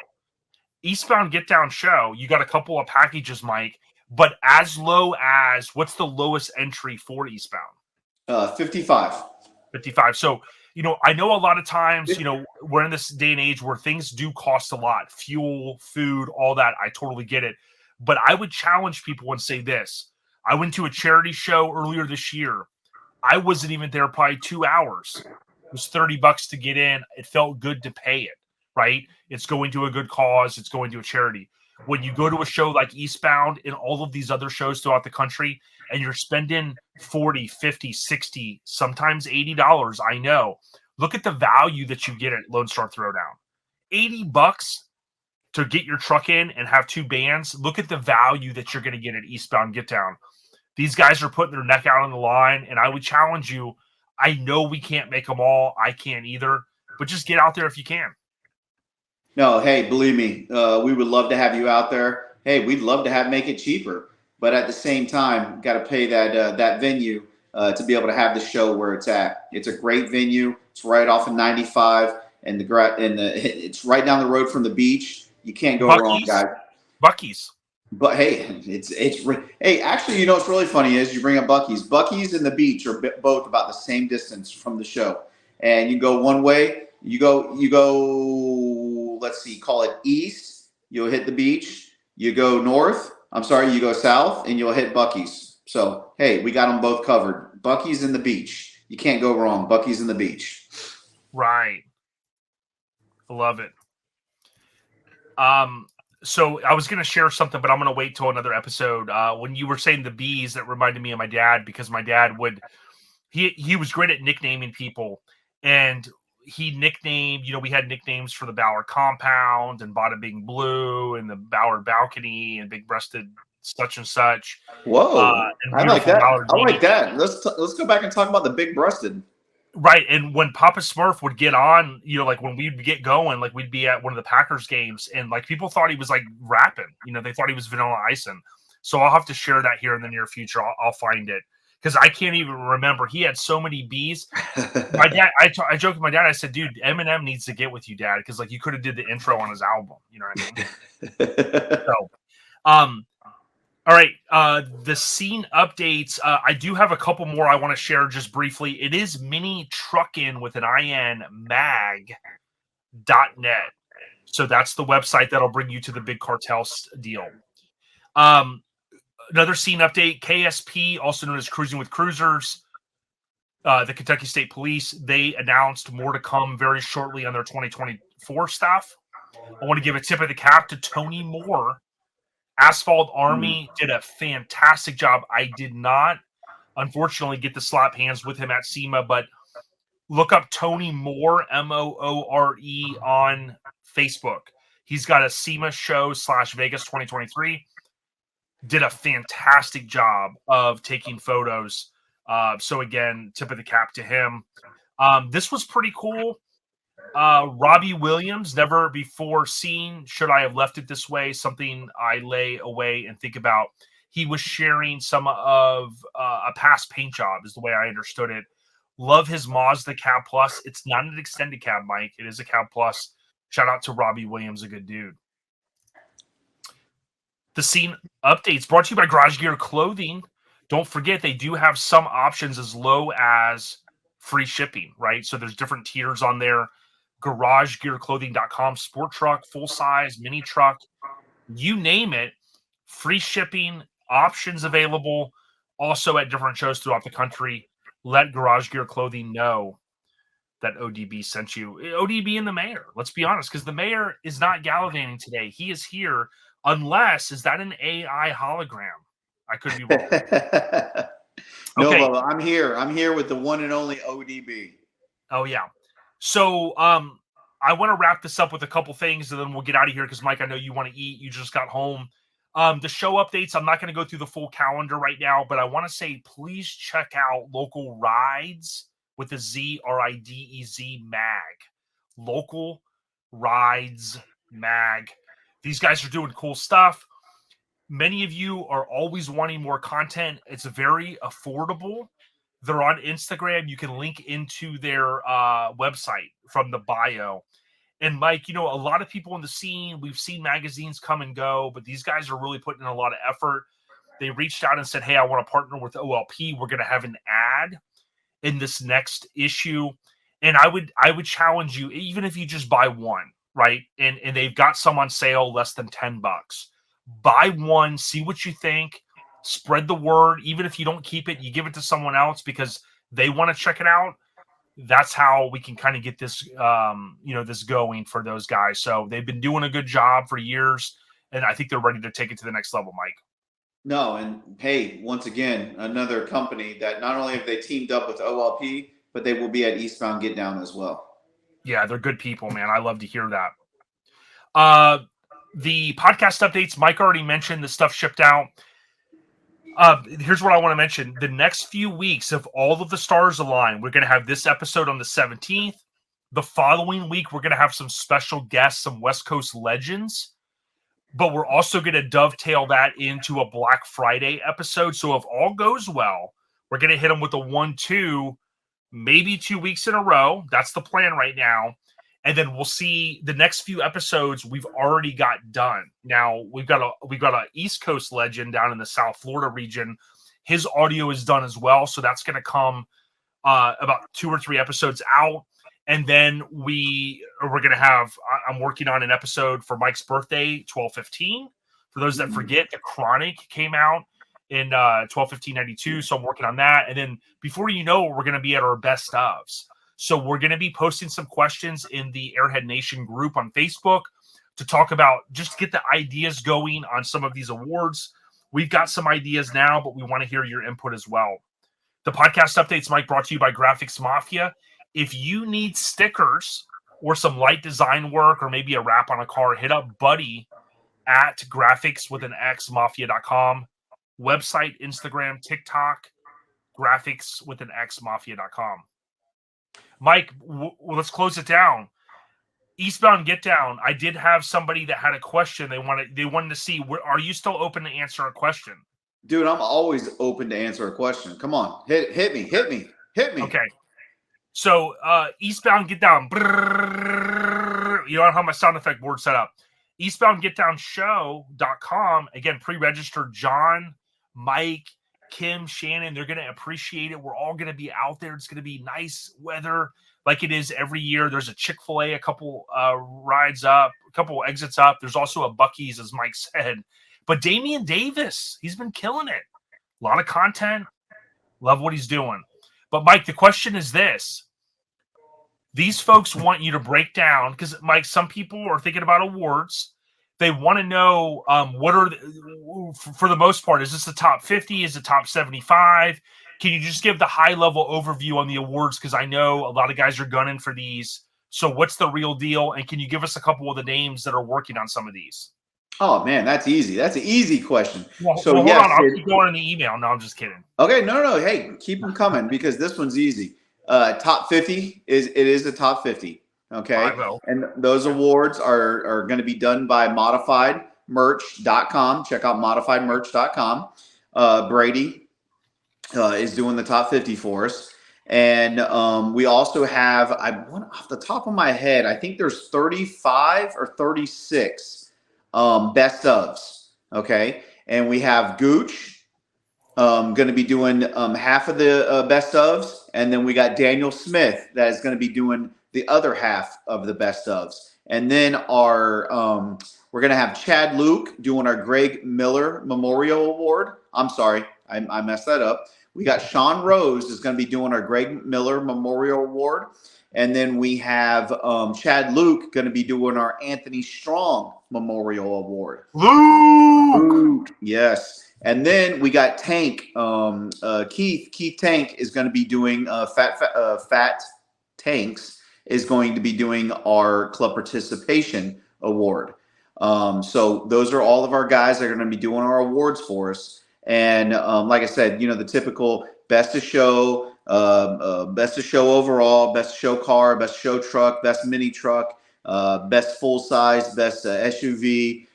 Eastbound Get Down show, you got a couple of packages, Mike, but as low as, what's the lowest entry for Eastbound? 55. 55. So, I know a lot of times, we're in this day and age where things do cost a lot. Fuel, food, all that. I totally get it. But I would challenge people and say this. I went to a charity show earlier this year. I wasn't even there probably 2 hours. It was $30 to get in. It felt good to pay it, right? It's going to a good cause. It's going to a charity. When you go to a show like Eastbound and all of these other shows throughout the country and you're spending $40, $50, $60, sometimes $80, I know. Look at the value that you get at Lone Star Throwdown. $80 to get your truck in and have two bands. Look at the value that you're going to get at Eastbound Get Down. These guys are putting their neck out on the line, and I would challenge you. I know we can't make them all. I can't either. But just get out there if you can. No, hey, believe me, we would love to have you out there. Hey, we'd love to make it cheaper. But at the same time, got to pay that venue to be able to have the show where it's at. It's a great venue. It's right off of 95, and it's right down the road from the beach. You can't go wrong, guys. Buc-ee's. But hey, hey, actually, what's really funny is you bring up Buc-ee's. Buc-ee's and the beach are both about the same distance from the show. And you go one way, you go, let's see, call it east, you'll hit the beach. You go you go south, and you'll hit Buc-ee's. So, hey, we got them both covered. Buc-ee's and the beach. You can't go wrong. Buc-ee's and the beach. Right. I love it. So I was going to share something, but I'm going to wait till another episode. When you were saying the bees, that reminded me of my dad, because my dad he was great at nicknaming people, and he nicknamed, we had nicknames for the Ballard compound and Bada Bing Blue and the Ballard balcony and big breasted such and such. Whoa. I like that. I like that. Let's go back and talk about the big breasted. Right. And when Papa Smurf would get on, like when we'd get going, like we'd be at one of the Packers games, and like people thought he was like rapping, they thought he was Vanilla Icing. So I'll have to share that here in the near future. I'll find it, because I can't even remember. He had so many B's. My dad, I joked with my dad. I said, dude, Eminem needs to get with you, Dad, because like you could have did the intro on his album. You know what I mean? So, all right, the scene updates. I do have a couple more I want to share just briefly. It is mini Truckin with an IN mag.net. So that's the website that'll bring you to the big cartel deal. Another scene update, KSP, also known as Cruising with Cruisers, the Kentucky State Police, they announced more to come very shortly on their 2024 stuff. I want to give a tip of the cap to Tony Moore. Asphalt Army did a fantastic job. I did not, unfortunately, get to slap hands with him at SEMA, but look up Tony Moore, Moore, on Facebook. He's got a SEMA show / Vegas 2023. Did a fantastic job of taking photos. So again, tip of the cap to him. This was pretty cool. Robbie Williams, never before seen. Should I have left it this way? Something I lay away and think about. He was sharing some of a past paint job, is the way I understood it. Love his Mazda Cab Plus. It's not an extended cab, Mike. It is a Cab Plus. Shout out to Robbie Williams, a good dude. The scene updates brought to you by Garage Gear Clothing. Don't forget, they do have some options as low as free shipping, right? So there's different tiers on there. GarageGearClothing.com, sport truck, full size, mini truck, you name it, free shipping, options available, also at different shows throughout the country. Let Garage Gear Clothing know that ODB sent you. ODB and the mayor, let's be honest, because the mayor is not gallivanting today. He is here, unless, is that an AI hologram? I could be wrong. No, Okay. Bubba, I'm here. I'm here with the one and only ODB. Oh, yeah. So I want to wrap this up with a couple things, and then we'll get out of here because, Mike, I know you want to eat. You just got home. The show updates, I'm not going to go through the full calendar right now, but I want to say please check out Local Rides with a Z, RIDEZ mag. Local Rides mag. These guys are doing cool stuff. Many of you are always wanting more content. It's very affordable. They're on Instagram. You can link into their website from the bio. And Mike, you know, a lot of people in the scene, we've seen magazines come and go, but these guys are really putting in a lot of effort. They reached out and said, hey, I want to partner with OLP. We're going to have an ad in this next issue. And I would challenge you, even if you just buy one, right? And they've got some on sale less than $10. Buy one, see what you think. Spread the word. Even if you don't keep it, you give it to someone else because they want to check it out. That's how we can kind of get this, this going for those guys. So they've been doing a good job for years, and I think they're ready to take it to the next level, Mike. No, and hey, once again, another company that not only have they teamed up with OLP, but they will be at Eastbound Get Down as well. Yeah, they're good people, man. I love to hear that. The podcast updates, Mike already mentioned the stuff shipped out. Here's what I want to mention. The next few weeks, if all of the stars align, we're going to have this episode on the 17th. The following week, we're going to have some special guests, some West Coast legends. But we're also going to dovetail that into a Black Friday episode. So if all goes well, we're going to hit them with a 1-2, maybe 2 weeks in a row. That's the plan right now. And then we'll see the next few episodes we've already got done. Now we've got a East Coast legend down in the South Florida region. His audio is done as well, so that's going to come about 2 or 3 episodes out. And then we're going to have. I'm working on an episode for Mike's birthday, 12/15. For those that forget, the Chronic came out in 12/15/92, so I'm working on that. And then before you know it, we're going to be at our best ofs. So we're going to be posting some questions in the Airhead Nation group on Facebook to talk about, just to get the ideas going on some of these awards. We've got some ideas now, but we want to hear your input as well. The podcast updates, Mike, brought to you by Graphics Mafia. If you need stickers or some light design work or maybe a wrap on a car, hit up Buddy at graphicswithanxmafia.com. Website, Instagram, TikTok, graphicswithanxmafia.com. Mike, let's close it down. Eastbound Get Down. I did have somebody that had a question. They wanted to see. Are you still open to answer a question? Dude, I'm always open to answer a question. Come on, hit me. Okay. So Eastbound Get Down. Brrr, you don't have my sound effect board set up. EastboundGetDownShow.com. Again, pre-registered. John, Mike, Kim, Shannon, they're going to appreciate it. We're all going to be out there. It's going to be nice weather, like it is every year. There's a Chick-fil-A, a couple rides up, a couple exits up. There's also a Buc-ee's, as Mike said. But Damian Davis, he's been killing it. A lot of content. Love what he's doing. But, Mike, the question is this. These folks want you to break down, because, Mike, some people are thinking about awards. They want to know what are, for the most part, is this the top 50? Is it top 75? Can you just give the high-level overview on the awards? Because I know a lot of guys are gunning for these. So what's the real deal? And can you give us a couple of the names that are working on some of these? Oh, man, that's easy. That's an easy question. Well, So, hold yes, on. I'll keep going in the email. No, I'm just kidding. Okay, no. Hey, keep them coming because this one's easy. Top 50 is the top 50. Okay. And those awards are going to be done by modifiedmerch.com. Check out modifiedmerch.com. Brady is doing the top 50 for us. And we also have, off the top of my head, I think there's 35 or 36 best ofs. Okay. And we have Gooch going to be doing half of the best ofs. And then we got Daniel Smith that is going to be doing the other half of the best ofs. And then we're going to have Chad Luke doing our Greg Miller Memorial Award. I'm sorry, I messed that up. We got Sean Rose is going to be doing our Greg Miller Memorial Award. And then we have Chad Luke going to be doing our Anthony Strong Memorial Award. Luke! Yes. And then we got Tank. Keith Tank is going to be doing Fat Tanks is going to be doing our Club Participation Award. So those are all of our guys that are going to be doing our awards for us. And like I said, the typical best of show overall, best show car, best show truck, best mini truck, best full size, best SUV,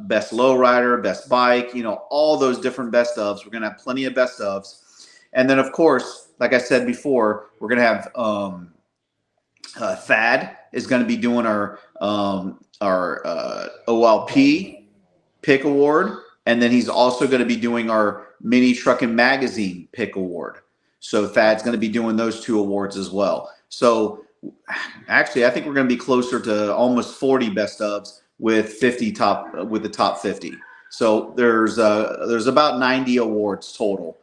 best lowrider, best bike, all those different best ofs. We're going to have plenty of best ofs. And then, of course, like I said before, we're going to have Thad is going to be doing our OLP pick award. And then he's also going to be doing our Mini Truckin Magazine pick award. So Thad's going to be doing those two awards as well. So actually, I think we're going to be closer to almost 40 best ofs with the top 50. So there's about 90 awards total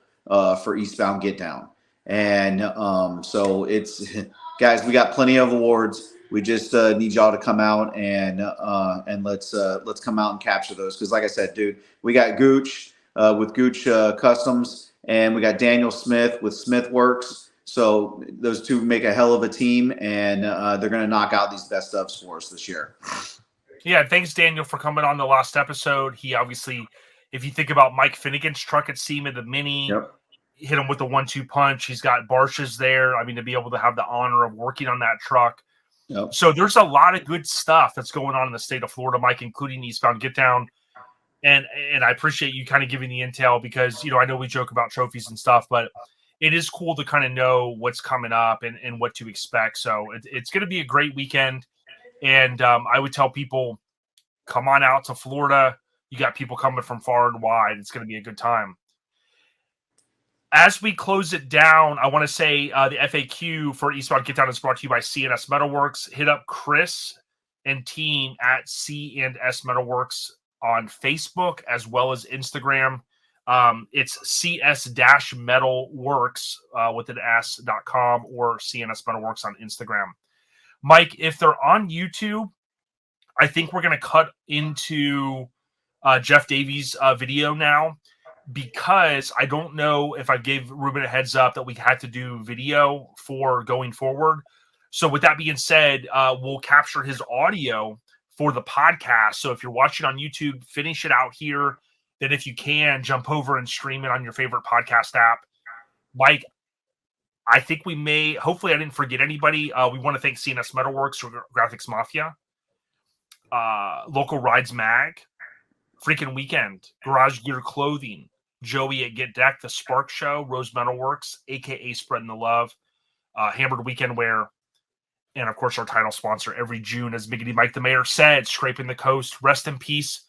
for Eastbound Get Down. And so it's guys, we got plenty of awards. We just need y'all to come out and let's come out and capture those. Because like I said, dude, we got Gooch with Gooch Customs, and we got Daniel Smith with Smith Works. So those two make a hell of a team, and they're going to knock out these best ofs for us this year. Yeah, thanks, Daniel, for coming on the last episode. He obviously, if you think about Mike Finnegan's truck at SEMA, the Mini, hit him with the 1-2 punch. He's got Barshes there. I mean, to be able to have the honor of working on that truck. Yep. So there's a lot of good stuff that's going on in the state of Florida, Mike, including Eastbound Get Down. And I appreciate you kind of giving the intel because, I know we joke about trophies and stuff, but it is cool to kind of know what's coming up and what to expect. So it's going to be a great weekend. And I would tell people, come on out to Florida. You got people coming from far and wide. It's going to be a good time. As we close it down, I want to say the FAQ for Eastbound Get Down is brought to you by C&S Metalworks. Hit up Chris and team at C&S Metalworks on Facebook as well as Instagram. It's CS-Metalworks with an S.com or C&S Metalworks on Instagram. Mike, if they're on YouTube, I think we're going to cut into Jeff Davies' video now. Because I don't know if I gave Ruben a heads up that we had to do video for going forward. So with that being said, we'll capture his audio for the podcast. So if you're watching on YouTube, finish it out here. Then if you can, jump over and stream it on your favorite podcast app. Mike, I think we may, hopefully I didn't forget anybody. We want to thank C&S Metalworks for Graphics Mafia, Local Rides Mag, Freaking Weekend, Garage Gear Clothing, Joey at Get Deck, The Spark Show, Rose Metalworks, a.k.a. Spreading the Love, Hammered Weekend Wear, and, of course, our title sponsor every June, as Biggity Mike the Mayor said, Scraping the Coast. Rest in peace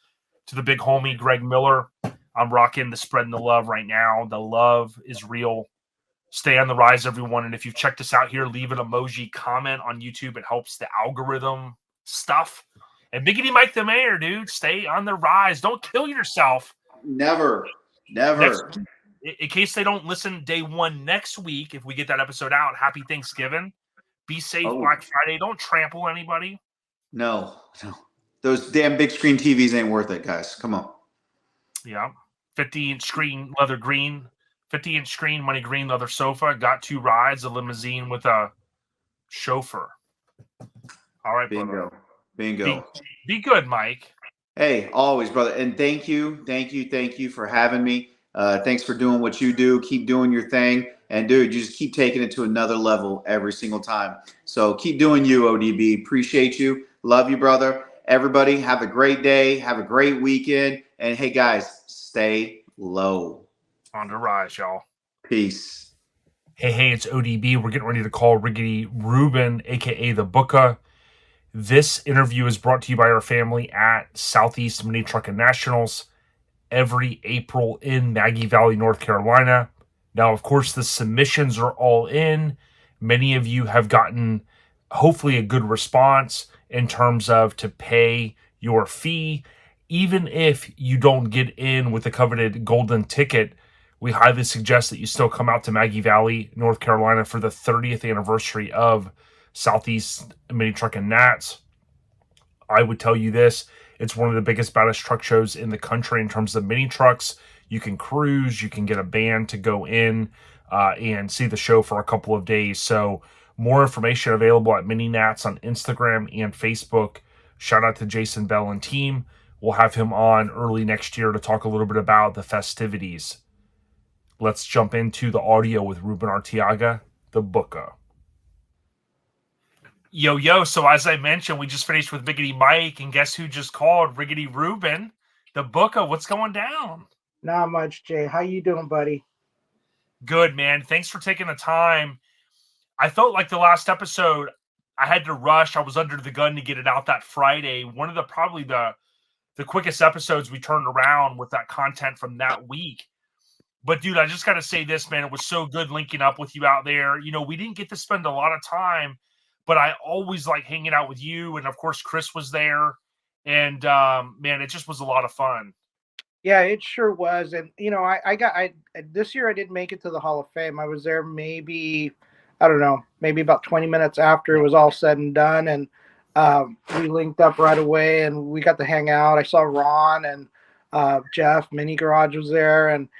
to the big homie, Greg Miller. I'm rocking the Spreading the Love right now. The love is real. Stay on the rise, everyone. And if you've checked us out here, leave an emoji comment on YouTube. It helps the algorithm stuff. And Biggity Mike the Mayor, dude, stay on the rise. Don't kill yourself. Never. In case they don't listen day one next week, if we get that episode out, happy Thanksgiving. Be safe, Black Friday. Don't trample anybody. No. Those damn big screen TVs ain't worth it, guys. Come on. Yeah. 50-inch screen, leather green. 50-inch screen, money green, leather sofa. Got 2 rides, a limousine with a chauffeur. All right, Bingo. brother. Bingo. Be good, Mike. Hey, always, brother. And thank you for having me. Thanks for doing what you do. Keep doing your thing. And, dude, you just keep taking it to another level every single time. So keep doing you, ODB. Appreciate you. Love you, brother. Everybody, have a great day. Have a great weekend. And, hey, guys, stay low. On the rise, y'all. Peace. Hey, it's ODB. We're getting ready to call Riggedy Ruben, a.k.a. the Booka. This interview is brought to you by our family at Southeast Mini Truckin Nationals every April in Maggie Valley, North Carolina. Now, of course, the submissions are all in. Many of you have gotten, hopefully, a good response in terms of to pay your fee. Even if you don't get in with the coveted golden ticket, we highly suggest that you still come out to Maggie Valley, North Carolina for the 30th anniversary of Southeast Mini Truckin Nats. I would tell you this, it's one of the biggest, baddest truck shows in the country in terms of mini trucks. You can cruise, you can get a band to go in and see the show for a couple of days. So more information available at Mini Nats on Instagram and Facebook. Shout out to Jason Bell and team. We'll have him on early next year to talk a little bit about the festivities. Let's jump into the audio with Ruben Arteaga, the Booka. Yo, so as I mentioned, we just finished with Biggity Mike, and guess who just called? Riggedy Ruben, the Booka. What's going down? Not much, Jay. How you doing, buddy? Good, man. Thanks for taking the time. I felt like the last episode, I had to rush. I was under the gun to get it out that Friday. One of probably the quickest episodes we turned around with that content from that week. But, dude, I just got to say this, man. It was so good linking up with you out there. You know, we didn't get to spend a lot of time, but I always like hanging out with you. And, of course, Chris was there. And, man, it just was a lot of fun. Yeah, it sure was. And, you know, I this year I didn't make it to the Hall of Fame. I was there maybe about 20 minutes after it was all said and done. And we linked up right away and we got to hang out. I saw Ron and Jeff, Mini Garage was there. And,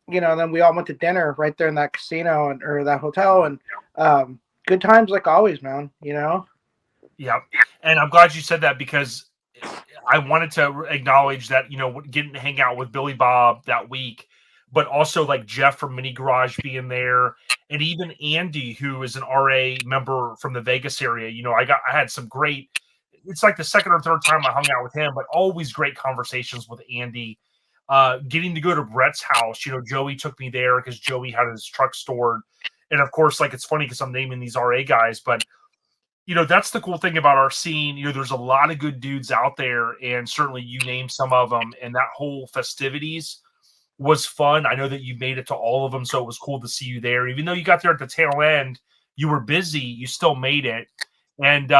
you know, then we all went to dinner right there in that casino or that hotel. And good times like always, man, you know? Yeah. And I'm glad you said that because I wanted to acknowledge that, you know, getting to hang out with Billy Bob that week, but also like Jeff from Mini Garage being there, and even Andy, who is an RA member from the Vegas area. You know, I had some great, it's like the second or third time I hung out with him, but always great conversations with Andy. Getting to go to Brett's house, you know, Joey took me there because Joey had his truck stored. And of course, like, it's funny because I'm naming these RA guys, but you know, that's the cool thing about our scene. You know, there's a lot of good dudes out there, and certainly you named some of them, and that whole festivities was fun. I know that you made it to all of them, so it was cool to see you there. Even though you got there at the tail end, you were busy, you still made it. And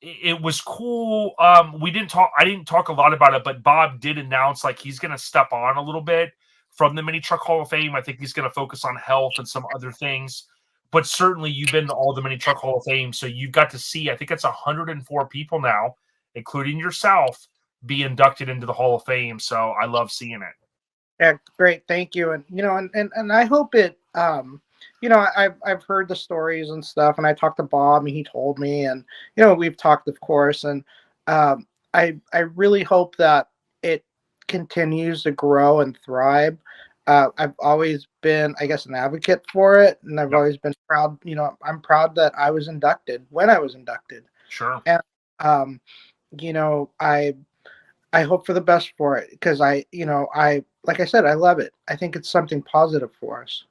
it was cool. I didn't talk a lot about it, but Bob did announce like he's going to step on a little bit from the Mini Truck Hall of Fame. I think he's going to focus on health and some other things. But certainly you've been to all the Mini Truck Hall of Fame, so you've got to see, I think it's 104 people now, including yourself, be inducted into the Hall of Fame. So I love seeing it. Yeah, great. Thank you. And, you know, and I hope it, you know, I've heard the stories and stuff, and I talked to Bob, and he told me, and, you know, we've talked, of course, and I really hope that it continues to grow and thrive. I've always been, I guess, an advocate for it, and I've always been proud. You know, I'm proud that I was inducted when I was inducted. Sure. And you know, I hope for the best for it because like I said, I love it. I think it's something positive for us.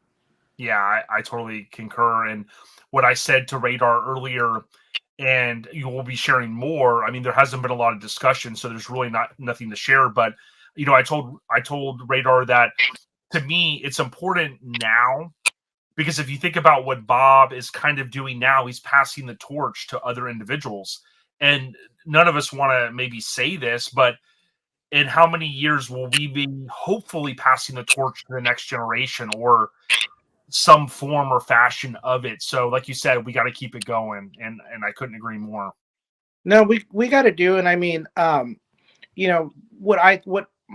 Yeah, I totally concur. And what I said to Radar earlier, and you will be sharing more. I mean, there hasn't been a lot of discussion, so there's really nothing to share. But you know, I told Radar that to me, it's important now because if you think about what Bob is kind of doing now, he's passing the torch to other individuals. And none of us want to maybe say this, but in how many years will we be hopefully passing the torch to the next generation or some form or fashion of it? So like you said, we got to keep it going. And I couldn't agree more. No, we got to do. And I mean, you know,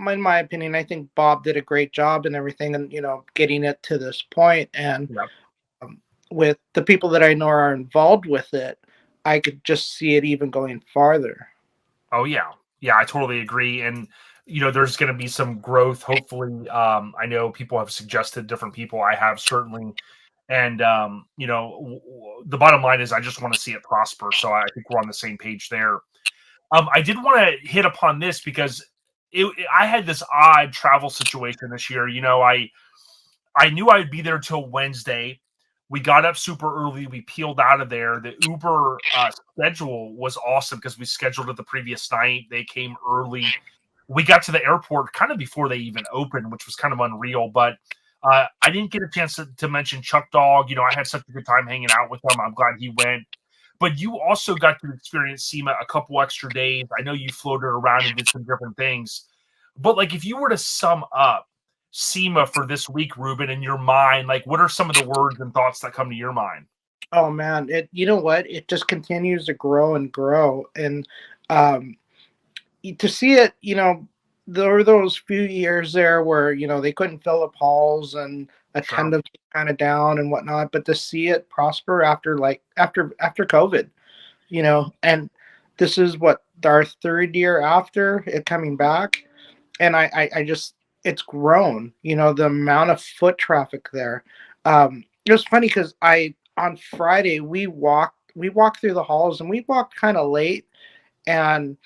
in my opinion, I think Bob did a great job and everything, and you know, getting it to this point. And with the people that I know are involved with it, I could just see it even going farther. Oh yeah, I totally agree. And you know, there's going to be some growth. Hopefully, I know people have suggested different people. I have certainly, and you know, the bottom line is I just want to see it prosper. So I think we're on the same page there. I did want to hit upon this because I had this odd travel situation this year. You know, I knew I'd be there till Wednesday. We got up super early. We peeled out of there. The Uber schedule was awesome because we scheduled it the previous night. They came early. We got to the airport kind of before they even opened, which was kind of unreal. But I didn't get a chance to mention Chuck Dog. You know, I had such a good time hanging out with him. I'm glad he went. But you also got to experience SEMA a couple extra days. I know you floated around and did some different things. But, like, if you were to sum up SEMA for this week, Ruben, in your mind, like, what are some of the words and thoughts that come to your mind? Oh, man. You know what? It just continues to grow and grow. And to see it, you know, there were those few years there where, you know, they couldn't fill up halls and attendance was kind of down and whatnot, but to see it prosper after COVID, you know, and this is what our third year after it coming back. And I just, it's grown, you know, the amount of foot traffic there. It was funny because on Friday, we walked through the halls and we walked kind of late, and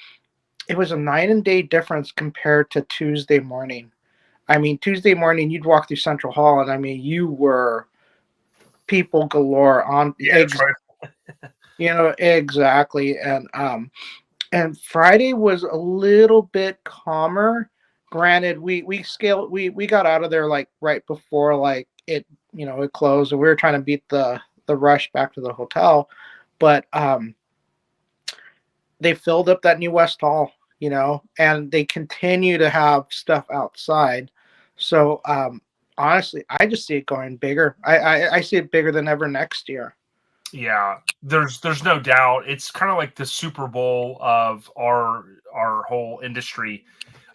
it was a night and day difference compared to Tuesday morning. I mean, Tuesday morning, you'd walk through Central Hall, and I mean, you were people galore on, you know, exactly. And Friday was a little bit calmer. Granted, we got out of there like right before like it, you know, it closed, and we were trying to beat the rush back to the hotel. But they filled up that new West Hall, you know, and they continue to have stuff outside. So honestly, I just see it going bigger. I see it bigger than ever next year. Yeah, there's no doubt. It's kind of like the Super Bowl of our whole industry.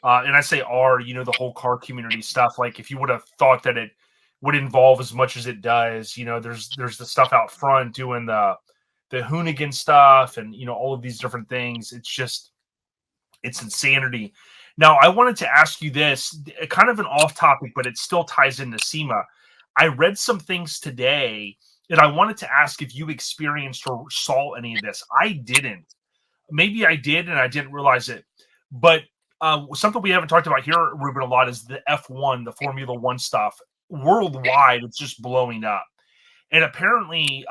And I say our, you know, the whole car community stuff. Like, if you would have thought that it would involve as much as it does, you know, there's the stuff out front doing the Hoonigan stuff and, you know, all of these different things. It's insanity. Now, I wanted to ask you this, kind of an off topic, but it still ties into SEMA. I read some things today, and I wanted to ask if you experienced or saw any of this. I didn't. Maybe I did, and I didn't realize it. But something we haven't talked about here, Ruben, a lot is the F1, the Formula One stuff. Worldwide, it's just blowing up. And apparently,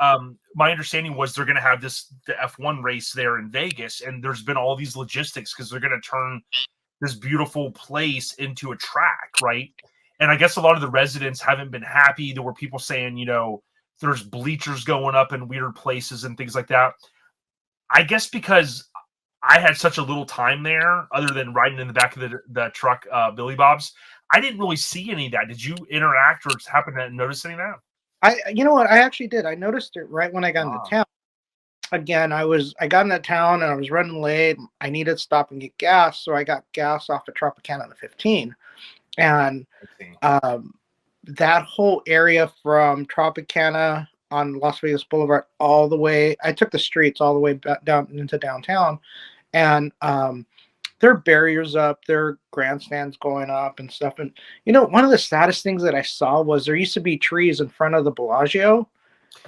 my understanding was they're going to have the F1 race there in Vegas, and there's been all these logistics because they're going to turn this beautiful place into a track, right? And I guess a lot of the residents haven't been happy. There were people saying, you know, there's bleachers going up in weird places and things like that. I guess because I had such a little time there, other than riding in the back of the truck, Billy Bob's, I didn't really see any of that. Did you interact or happen to notice any of that? You know what? I actually did. I noticed it right when I got into town. Again, I got into town and I was running late. I needed to stop and get gas, so I got gas off of Tropicana the 15. And that whole area from Tropicana on Las Vegas Boulevard all the way, I took the streets all the way back down into downtown, and there are barriers up, there are grandstands going up and stuff. And you know, one of the saddest things that I saw was there used to be trees in front of the Bellagio,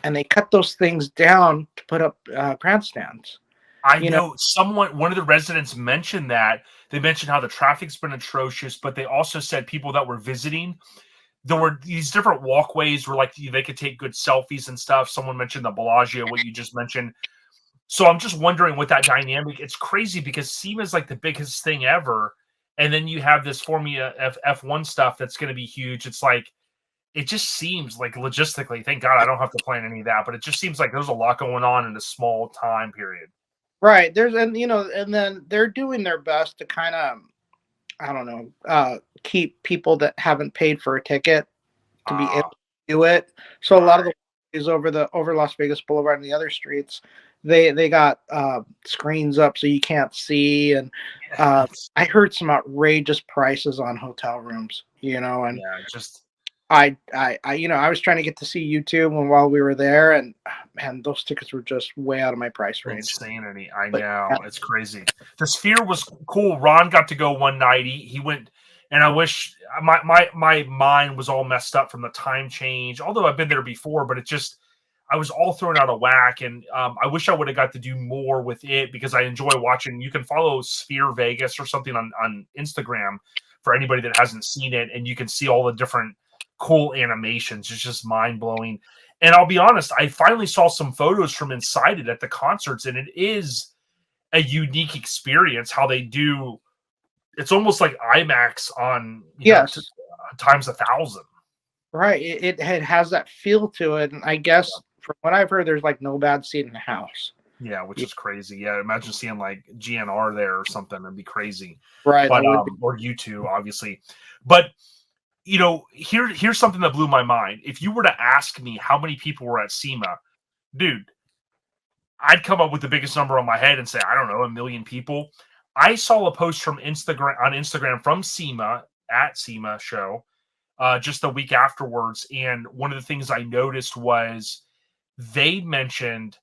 and they cut those things down to put up grandstands. I know one of the residents mentioned that. They mentioned how the traffic's been atrocious, but they also said people that were visiting, there were these different walkways where like they could take good selfies and stuff. Someone mentioned the Bellagio, what you just mentioned. So I'm just wondering with that dynamic, it's crazy because SEMA is like the biggest thing ever. and then you have this Formula F1 stuff that's going to be huge. It's like, it just seems like logistically, thank God I don't have to plan any of that, but it just seems like there's a lot going on in a small time period. Right. And then they're doing their best to kind of, I don't know, keep people that haven't paid for a ticket to be able to do it. So a lot of the is over Las Vegas Boulevard and the other streets, they got screens up so you can't see, and I heard some outrageous prices on hotel rooms, and I was trying to get to see YouTube while we were there, and man, those tickets were just way out of my price range. Insanity. I know. It's crazy. The Sphere was cool. Ron got to go one night. He went, and I wish my mind was all messed up from the time change. Although I've been there before, but I was all thrown out of whack, and I wish I would have got to do more with it because I enjoy watching. You can follow Sphere Vegas or something on Instagram for anybody that hasn't seen it, and you can see all the different cool animations. It's just mind-blowing. And I'll be honest, I finally saw some photos from inside it at the concerts, and it is a unique experience how they do. It's almost like IMAX on times 1,000. Right. It has that feel to it, and I guess from what I've heard, there's like no bad seat in the house. Yeah, which is crazy. Yeah, imagine seeing like GNR there or something. It'd be crazy. Right. But or U2, obviously. But here's something that blew my mind. If you were to ask me how many people were at SEMA, dude, I'd come up with the biggest number on my head and say, I don't know, 1 million people. I saw a post from Instagram from SEMA at SEMA show just a week afterwards. And one of the things I noticed was they mentioned,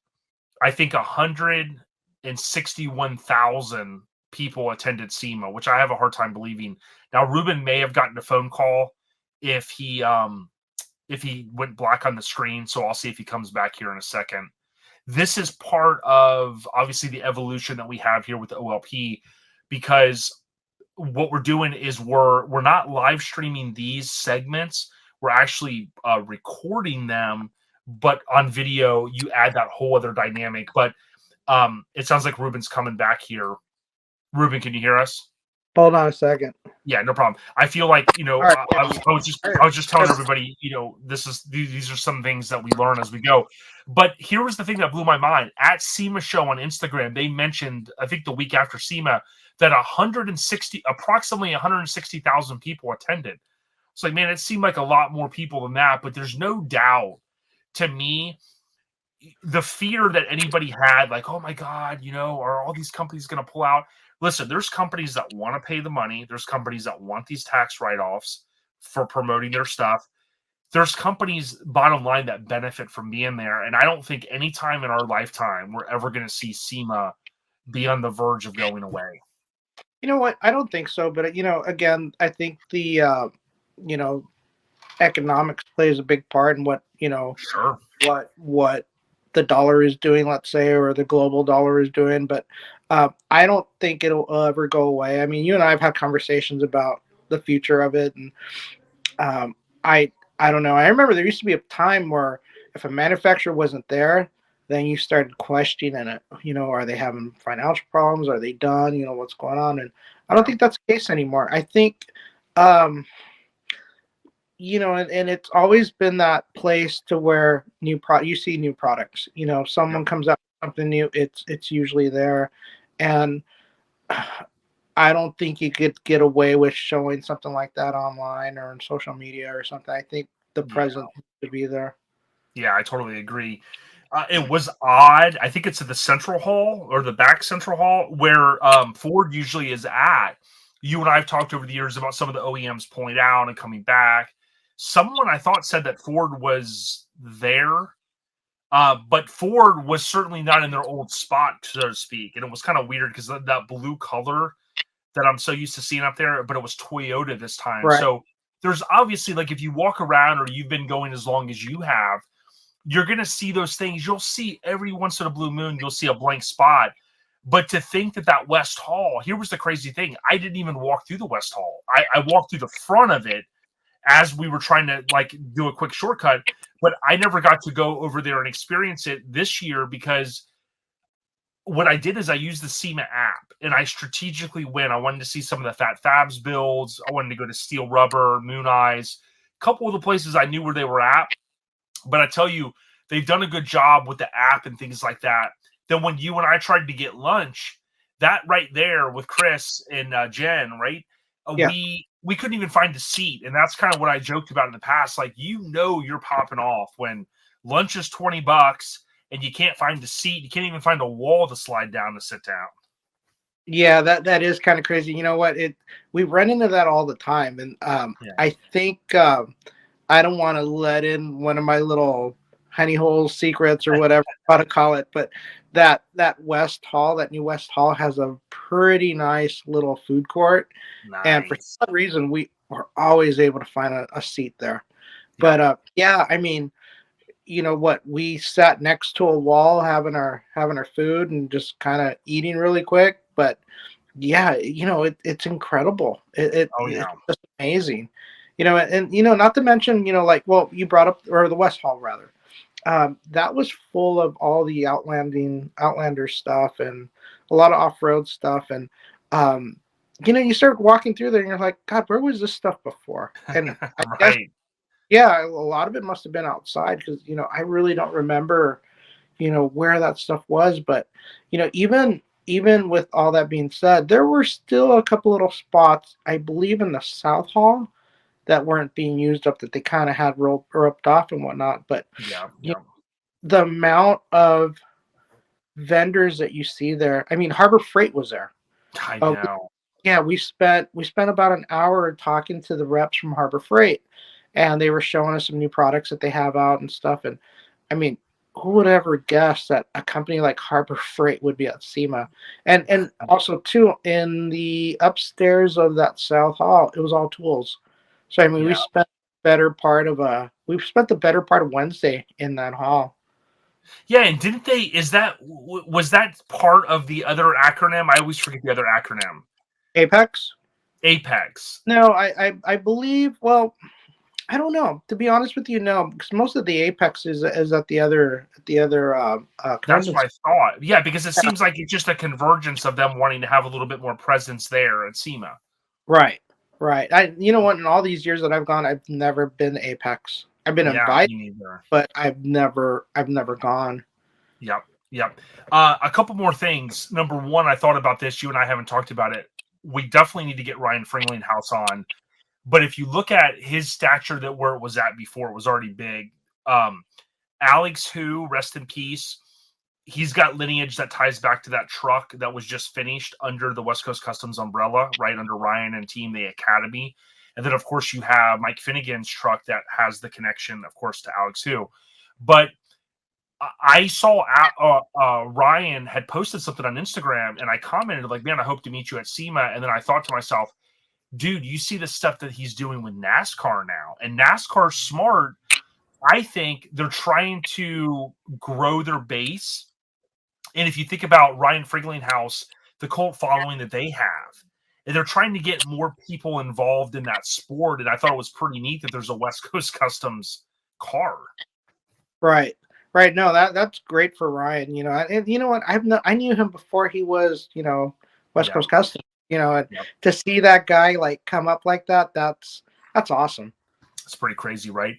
I think 161,000 people attended SEMA, which I have a hard time believing. Now, Ruben may have gotten a phone call if he went black on the screen, so I'll see if he comes back here in a second. This is part of, obviously, the evolution that we have here with the OLP, because what we're doing is we're not live streaming these segments. We're actually recording them, but on video, you add that whole other dynamic. But it sounds like Ruben's coming back here. Ruben, can you hear us? Hold on a second. Yeah, no problem. I feel like, right. I was just telling everybody, these are some things that we learn as we go. But here was the thing that blew my mind. At SEMA Show on Instagram, they mentioned, I think the week after SEMA, that approximately 160,000 people attended. It's like, man, it seemed like a lot more people than that, but there's no doubt to me, the fear that anybody had, like, oh my God, are all these companies going to pull out? Listen, there's companies that want to pay the money. There's companies that want these tax write-offs for promoting their stuff. There's companies, bottom line, that benefit from being there. And I don't think any time in our lifetime we're ever going to see SEMA be on the verge of going away. You know what? I don't think so. But, again, I think the, economics plays a big part in what, sure, what the dollar is doing, let's say, or the global dollar is doing. But I don't think it'll ever go away. I mean, you and I have had conversations about the future of it. And I don't know. I remember there used to be a time where if a manufacturer wasn't there, then you started questioning it. Are they having financial problems? Are they done? What's going on? And I don't think that's the case anymore. I think, and it's always been that place to where you see new products. Someone comes out with something new, it's usually there. And I don't think you could get away with showing something like that online or on social media or something. I think the presence should be there. Yeah, I totally agree. It was odd. I think it's at the central hall or the back central hall where Ford usually is at. You and I have talked over the years about some of the OEMs pulling out and coming back. Someone I thought said that Ford was there, but Ford was certainly not in their old spot, so to speak. And it was kind of weird because that blue color that I'm so used to seeing up there, but it was Toyota this time. Right. So there's obviously, like, if you walk around or you've been going as long as you have, you're going to see those things. You'll see every once in a blue moon, you'll see a blank spot. But to think that West Hall, here was the crazy thing. I didn't even walk through the West Hall. I walked through the front of it as we were trying to do a quick shortcut, but I never got to go over there and experience it this year because what I did is I used the SEMA app, and I strategically went. I wanted to see some of the Fat Fabs builds. I wanted to go to Steel Rubber, Moon Eyes, a couple of the places I knew where they were at. But I tell you, they've done a good job with the app and things like that. Then when you and I tried to get lunch, that right there with Chris and Jen, right? Yeah. We couldn't even find a seat, and that's kind of what I joked about in the past. Like, you're popping off when lunch is $20 and you can't find a seat. You can't even find a wall to slide down to sit down. Yeah, that is kind of crazy. You know what? We run into that all the time, and I think I don't want to let in one of my little honey hole secrets or whatever you want to call it, but that West Hall, that new West Hall, has a pretty nice little food court, and for some reason we are always able to find a seat there. Yeah. But yeah, I mean, you know what? We sat next to a wall having our food and just kind of eating really quick. But yeah, you know, it's incredible. It's just amazing. You know, and you know, not to mention, you know, like, well, you brought up, or the West Hall rather. That was full of all the Outlander stuff and a lot of off-road stuff. And you know, you start walking through there and you're like, God, where was this stuff before? And I guess, yeah, a lot of it must have been outside, because, you know, I really don't remember, you know, where that stuff was. But, you know, even with all that being said, there were still a couple little spots, I believe, in the South Hall that weren't being used up, that they kind of had roped off and whatnot. But you know, the amount of vendors that you see there, I mean, Harbor Freight was there. I know. Yeah, we spent about an hour talking to the reps from Harbor Freight, and they were showing us some new products that they have out and stuff. And I mean, who would ever guess that a company like Harbor Freight would be at SEMA? And also too, in the upstairs of that South Hall, it was all tools. So I mean, we spent the better part of Wednesday in that hall. Yeah, and didn't they? Was that part of the other acronym? I always forget the other acronym. Apex. No, I believe. Well, I don't know. To be honest with you, no, because most of the Apex is at the other. That's what I thought. Yeah, because it seems like it's just a convergence of them wanting to have a little bit more presence there at SEMA. Right. You know what? In all these years that I've gone, I've never been to Apex. I've been invited, but I've never gone. Yep. A couple more things. Number one, I thought about this. You and I haven't talked about it. We definitely need to get Ryan Fringlinghouse on. But if you look at his stature, that where it was at before, it was already big. Alex, who, rest in peace, he's got lineage that ties back to that truck that was just finished under the West Coast Customs umbrella, right under Ryan and team, the Academy. And then, of course, you have Mike Finnegan's truck that has the connection, of course, to Alex, who. But I saw Ryan had posted something on Instagram, and I commented, like, man, I hope to meet you at SEMA. And then I thought to myself, dude, you see the stuff that he's doing with NASCAR now, and NASCAR's smart. I think they're trying to grow their base. And if you think about Ryan Fringlinghouse, the cult following that they have, and they're trying to get more people involved in that sport. And I thought it was pretty neat that there's a West Coast Customs car. Right. No, that's great for Ryan. You know, and you know what? I knew him before he was, you know, West Coast Customs. You know, and to see that guy like come up like that, that's awesome. It's pretty crazy, right?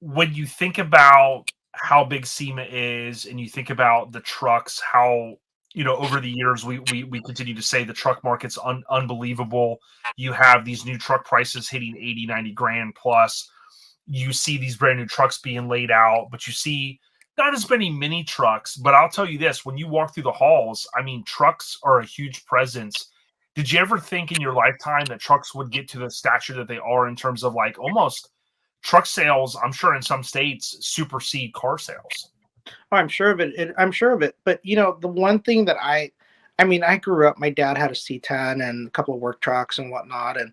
When you think about how big SEMA is, and you think about the trucks, how, you know, over the years we continue to say the truck market's unbelievable. You have these new truck prices hitting 80, 90 grand plus. You see these brand new trucks being laid out, but you see not as many mini trucks. But I'll tell you this, when you walk through the halls, I mean, trucks are a huge presence. Did you ever think in your lifetime that trucks would get to the stature that they are in terms of like almost truck sales? I'm sure in some states supersede car sales. Oh, I'm sure of it. But you know, the one thing that I grew up, my dad had a C10 and a couple of work trucks and whatnot. And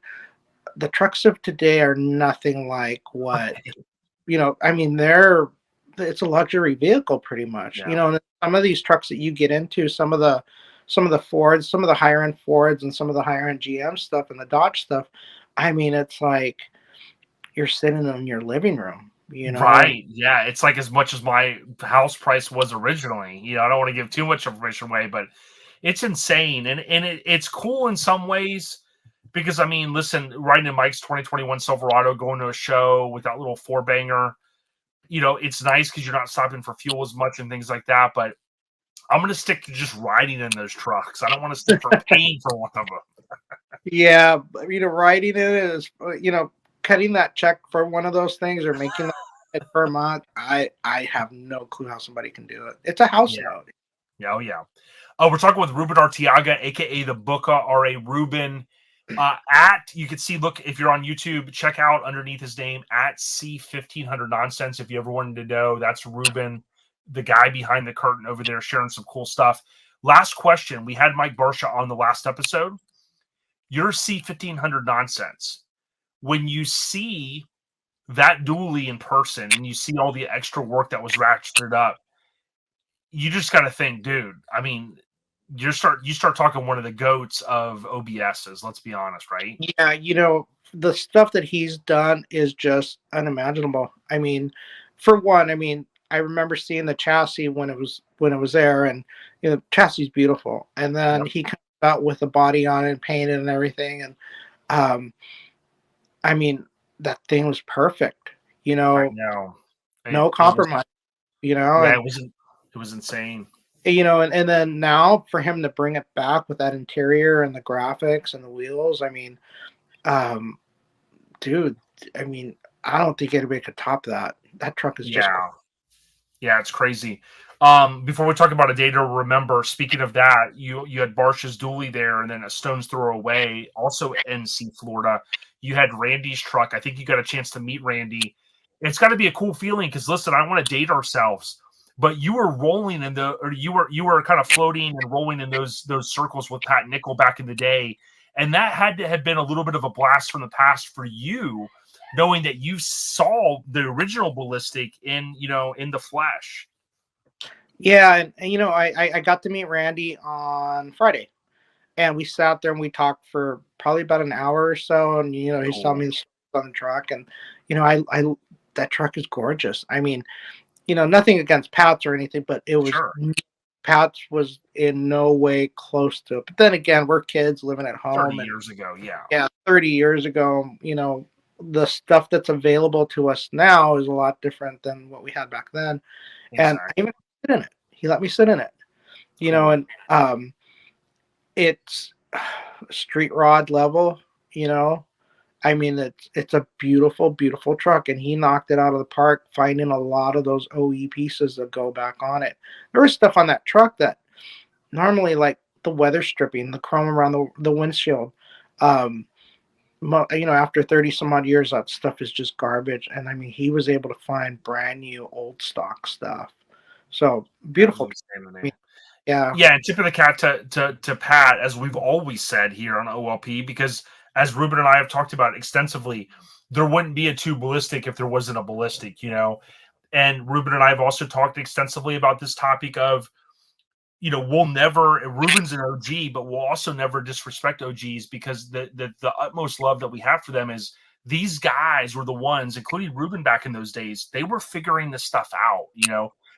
the trucks of today are nothing like what, you know, I mean, it's a luxury vehicle pretty much, you know, and some of these trucks that you get into, some of the Fords, some of the higher end Fords and some of the higher end GM stuff and the Dodge stuff. I mean, it's like you're sitting in your living room, Right. Yeah. It's like as much as my house price was originally. I don't want to give too much information away, but it's insane. And it's cool in some ways because, I mean, listen, riding in Mike's 2021 Silverado, going to a show with that little 4-banger, it's nice because you're not stopping for fuel as much and things like that. But I'm going to stick to just riding in those trucks. I don't want to stick for paying for one of them. Yeah. Riding it is, cutting that check for one of those things or making that per month. I have no clue how somebody can do it. It's a house note. Yeah. Oh, yeah. We're talking with Ruben Arteaga, aka the Booka, R.A. Ruben. You can see, look, if you're on YouTube, check out underneath his name at C1500 Nonsense. If you ever wanted to know, that's Ruben, the guy behind the curtain over there sharing some cool stuff. Last question. We had Mike Barsha on the last episode. Your C1500 Nonsense. When you see that dually in person and you see all the extra work that was ratcheted up, you just got to think, dude, I mean, you start talking one of the goats of OBSs, let's be honest, right? Yeah, the stuff that he's done is just unimaginable. I mean, for one, I remember seeing the chassis when it was there, and the chassis is beautiful. And then he comes out with the body on it and painted and everything, and that thing was perfect. I know. No compromise. Yeah, it was insane. And then now for him to bring it back with that interior and the graphics and the wheels, dude, I don't think anybody could top that. That truck is just cool. Yeah, it's crazy. Before we talk about a day to remember, speaking of that, you had Barsha's dually there, and then a stone's throw away, also NC Florida. You had Randy's truck. I think you got a chance to meet Randy. It's got to be a cool feeling because, listen, I don't want to date ourselves, but you were rolling you were kind of floating and rolling in those circles with Pat Nickel back in the day, and that had to have been a little bit of a blast from the past for you, knowing that you saw the original Ballistic in the flesh. Yeah, and I got to meet Randy on Friday, and we sat there and we talked for probably about an hour or so, and he's telling me the story on the truck, and I that truck is gorgeous. Nothing against Pat's or anything, but it was Pat's was in no way close to it. But then again, we're kids living at home. 30 years ago, yeah. Yeah, 30 years ago, the stuff that's available to us now is a lot different than what we had back then. Exactly. And I even sit in it. He let me sit in it. And it's street rod level, it's a beautiful, beautiful truck, and he knocked it out of the park, finding a lot of those OE pieces that go back on it. There was stuff on that truck that normally, like the weather stripping, the chrome around the windshield, after 30 some odd years, that stuff is just garbage. And he was able to find brand new old stock stuff. So beautiful. Yeah. And tip of the cap to Pat, as we've always said here on OLP, because as Ruben and I have talked about extensively, there wouldn't be a 2 Ballistic if there wasn't a Ballistic, And Ruben and I have also talked extensively about this topic of, we'll never, Ruben's an OG, but we'll also never disrespect OGs, because the utmost love that we have for them is these guys were the ones, including Ruben back in those days, they were figuring this stuff out,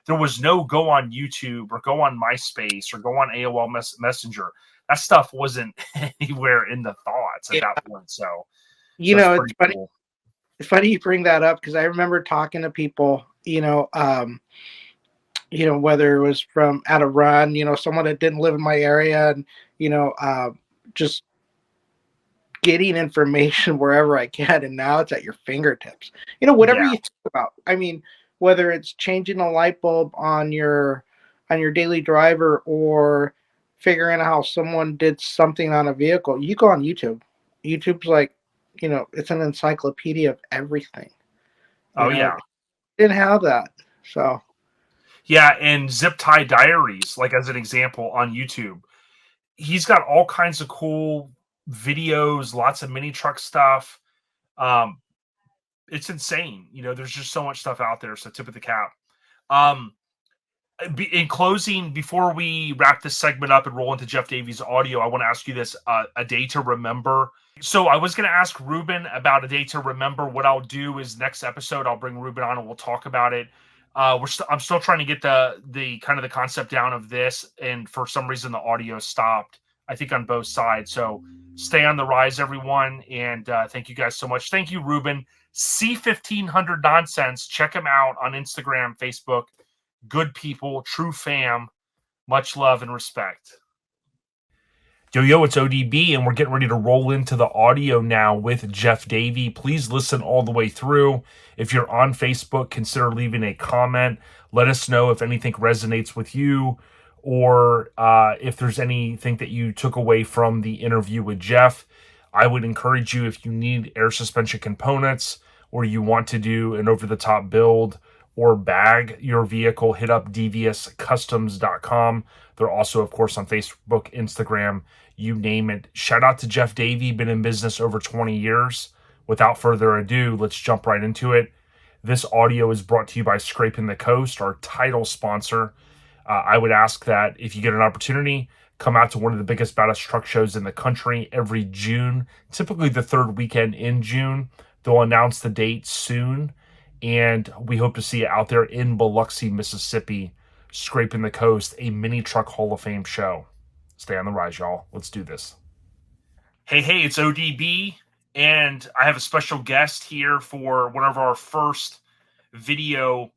There was no go on YouTube or go on MySpace or go on AOL Messenger. That stuff wasn't anywhere in the thoughts at that point. So, it's funny. Cool. It's funny you bring that up, because I remember talking to people, whether it was from at a run, someone that didn't live in my area, and just getting information wherever I can, and now it's at your fingertips. Whatever you think about. Whether it's changing a light bulb on your daily driver or figuring out how someone did something on a vehicle, you go on YouTube. YouTube's like, it's an encyclopedia of everything. Didn't have that. So. Yeah, and Zip Tie Diaries, like as an example on YouTube, he's got all kinds of cool videos, lots of mini truck stuff. It's insane. There's just so much stuff out there. So tip of the cap. In closing, before we wrap this segment up and roll into Jeff Davies' audio, I want to ask you this: a day to remember. So I was going to ask Ruben about a day to remember. What I'll do is next episode I'll bring Ruben on and we'll talk about it. I'm still trying to get the kind of the concept down of this, and for some reason the audio stopped, I think, on both sides. So stay on the rise, everyone, and thank you guys so much. Thank you, Ruben. C1500 Nonsense. Check him out on Instagram, Facebook. Good people, true fam. Much love and respect. Yo, it's ODB, and we're getting ready to roll into the audio now with Jeff Davy. Please listen all the way through. If you're on Facebook, consider leaving a comment. Let us know if anything resonates with you, or if there's anything that you took away from the interview with Jeff. I would encourage you, if you need air suspension components or you want to do an over-the-top build or bag your vehicle, hit up deviouscustoms.com. They're also, of course, on Facebook, Instagram, you name it. Shout out to Jeff Davy, been in business over 20 years. Without further ado, let's jump right into it. This audio is brought to you by Scraping the Coast, our title sponsor. I would ask that if you get an opportunity, come out to one of the biggest, baddest truck shows in the country every June, typically the third weekend in June. They'll announce the date soon, and we hope to see you out there in Biloxi, Mississippi, Scraping the Coast, a mini truck Hall of Fame show. Stay on the rise, y'all. Let's do this. Hey, it's ODB, and I have a special guest here for one of our first video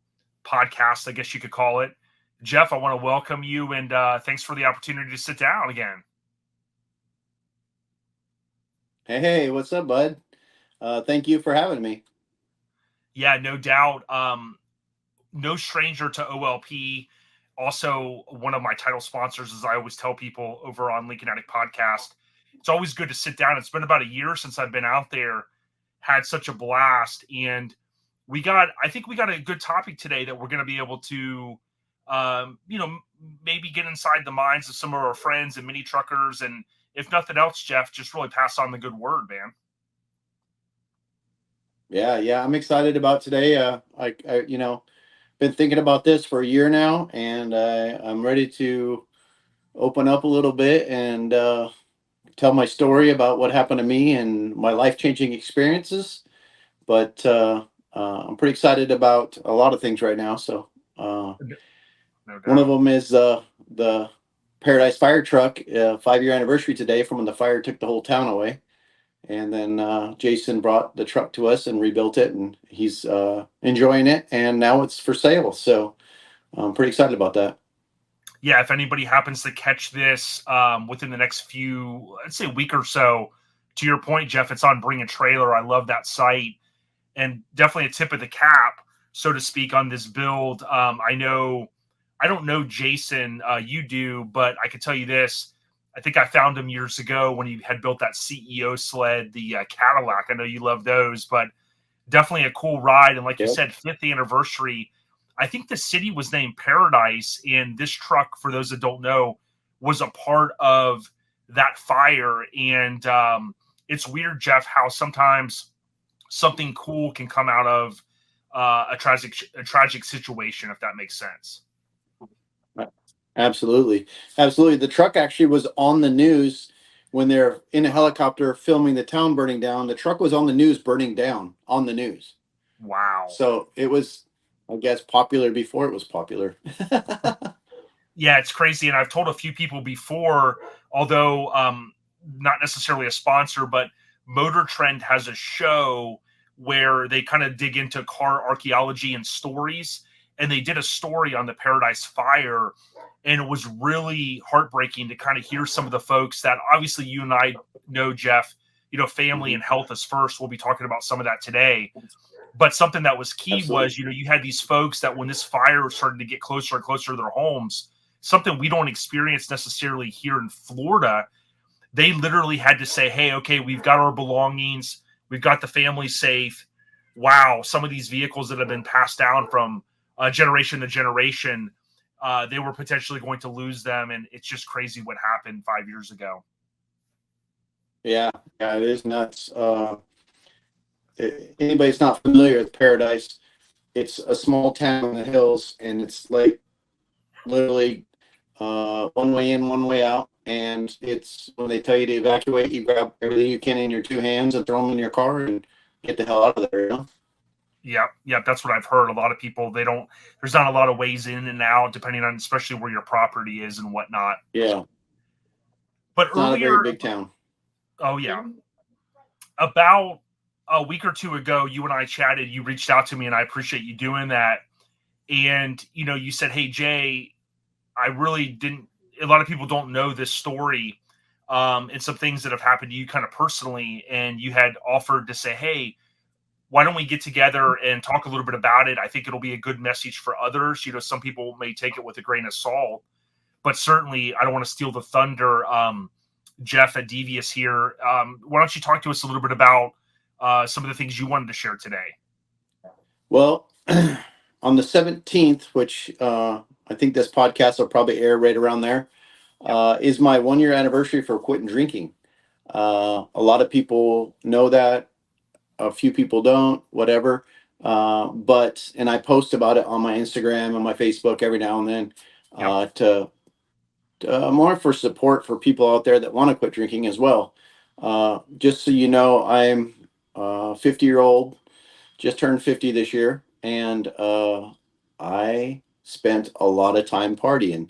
podcasts, I guess you could call it. Jeff, I want to welcome you, and thanks for the opportunity to sit down again. Hey, what's up, bud? Thank you for having me. Yeah, no doubt. No stranger to OLP. Also, one of my title sponsors, as I always tell people over on Lincoln Attic Podcast. It's always good to sit down. It's been about a year since I've been out there. Had such a blast. And I think we got a good topic today that we're going to be able to, maybe get inside the minds of some of our friends and mini truckers. And if nothing else, Jeff, just really pass on the good word, man. Yeah, I'm excited about today. I been thinking about this for a year now, and I'm ready to open up a little bit and tell my story about what happened to me and my life-changing experiences. But I'm pretty excited about a lot of things right now. So one of them is the Paradise Fire Truck 5-year anniversary today from when the fire took the whole town away. And then Jason brought the truck to us and rebuilt it, and he's enjoying it. And now it's for sale. So I'm pretty excited about that. Yeah, if anybody happens to catch this within the next few, let's say, week or so, to your point, Jeff, it's on Bring a Trailer. I love that site, and definitely a tip of the cap, so to speak, on this build. I don't know Jason, you do, but I can tell you this. I think I found him years ago when he had built that CEO sled, the Cadillac. I know you love those, but definitely a cool ride. And like you said, 5th anniversary. I think the city was named Paradise, and this truck, for those that don't know, was a part of that fire. And it's weird, Jeff, how sometimes something cool can come out of a tragic situation, if that makes sense. Absolutely. The truck actually was on the news when they're in a helicopter filming the town burning down. The truck was on the news burning down on the news. Wow. So it was, I guess, popular before it was popular. Yeah, it's crazy. And I've told a few people before, although not necessarily a sponsor, but Motor Trend has a show where they kind of dig into car archaeology and stories. And they did a story on the Paradise Fire. And it was really heartbreaking to kind of hear some of the folks that obviously you and I know, Jeff, family and health is first. We'll be talking about some of that today. But something that was key was, you had these folks that when this fire started to get closer and closer to their homes, something we don't experience necessarily here in Florida, they literally had to say, hey, okay, we've got our belongings. We've got the family safe. Wow, some of these vehicles that have been passed down from generation to generation, they were potentially going to lose them. And it's just crazy what happened 5 years ago. Yeah, it is nuts. Anybody's not familiar with Paradise, it's a small town in the hills, and it's like literally one way in, one way out. and it's when they tell you to evacuate, you grab everything you can in your two hands and throw them in your car and get the hell out of there. You know? Yep. That's what I've heard. A lot of people, there's not a lot of ways in and out, depending on especially where your property is and whatnot. Yeah. But It's not a very big town. Oh, yeah. About a week or two ago, you and I chatted. You reached out to me, and I appreciate you doing that. And, you said, hey, Jay, I really didn't. A lot of people don't know this story and some things that have happened to you kind of personally. And you had offered to say, hey, why don't we get together and talk a little bit about it? I think it'll be a good message for others. Some people may take it with a grain of salt, but certainly I don't want to steal the thunder. Jeff at Devious here. Why don't you talk to us a little bit about some of the things you wanted to share today? Well, on the 17th, which I think this podcast will probably air right around there, is my 1 year anniversary for quitting drinking. A lot of people know that. A few people don't, whatever. And I post about it on my Instagram and my Facebook every now and then to more for support for people out there that want to quit drinking as well. Just so you know, I'm 50-year-old, just turned 50 this year, and I spent a lot of time partying.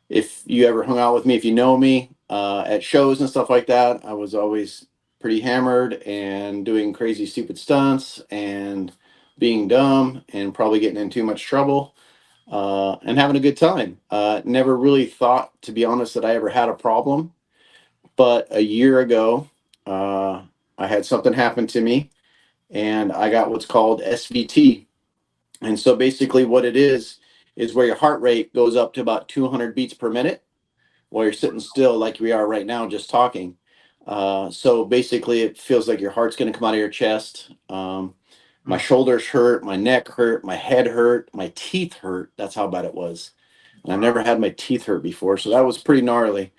If you ever hung out with me, if you know me, at shows and stuff like that, I was always pretty hammered and doing crazy stupid stunts and being dumb and probably getting in too much trouble and having a good time. Never really thought, to be honest, that I ever had a problem. But a year ago, I had something happen to me and I got what's called SVT. And so basically what it is where your heart rate goes up to about 200 beats per minute while you're sitting still like we are right now, just talking. So basically it feels like your heart's going to come out of your chest. My shoulders hurt, my neck hurt, my head hurt, my teeth hurt. That's how bad it was. And I've never had my teeth hurt before, so that was pretty gnarly.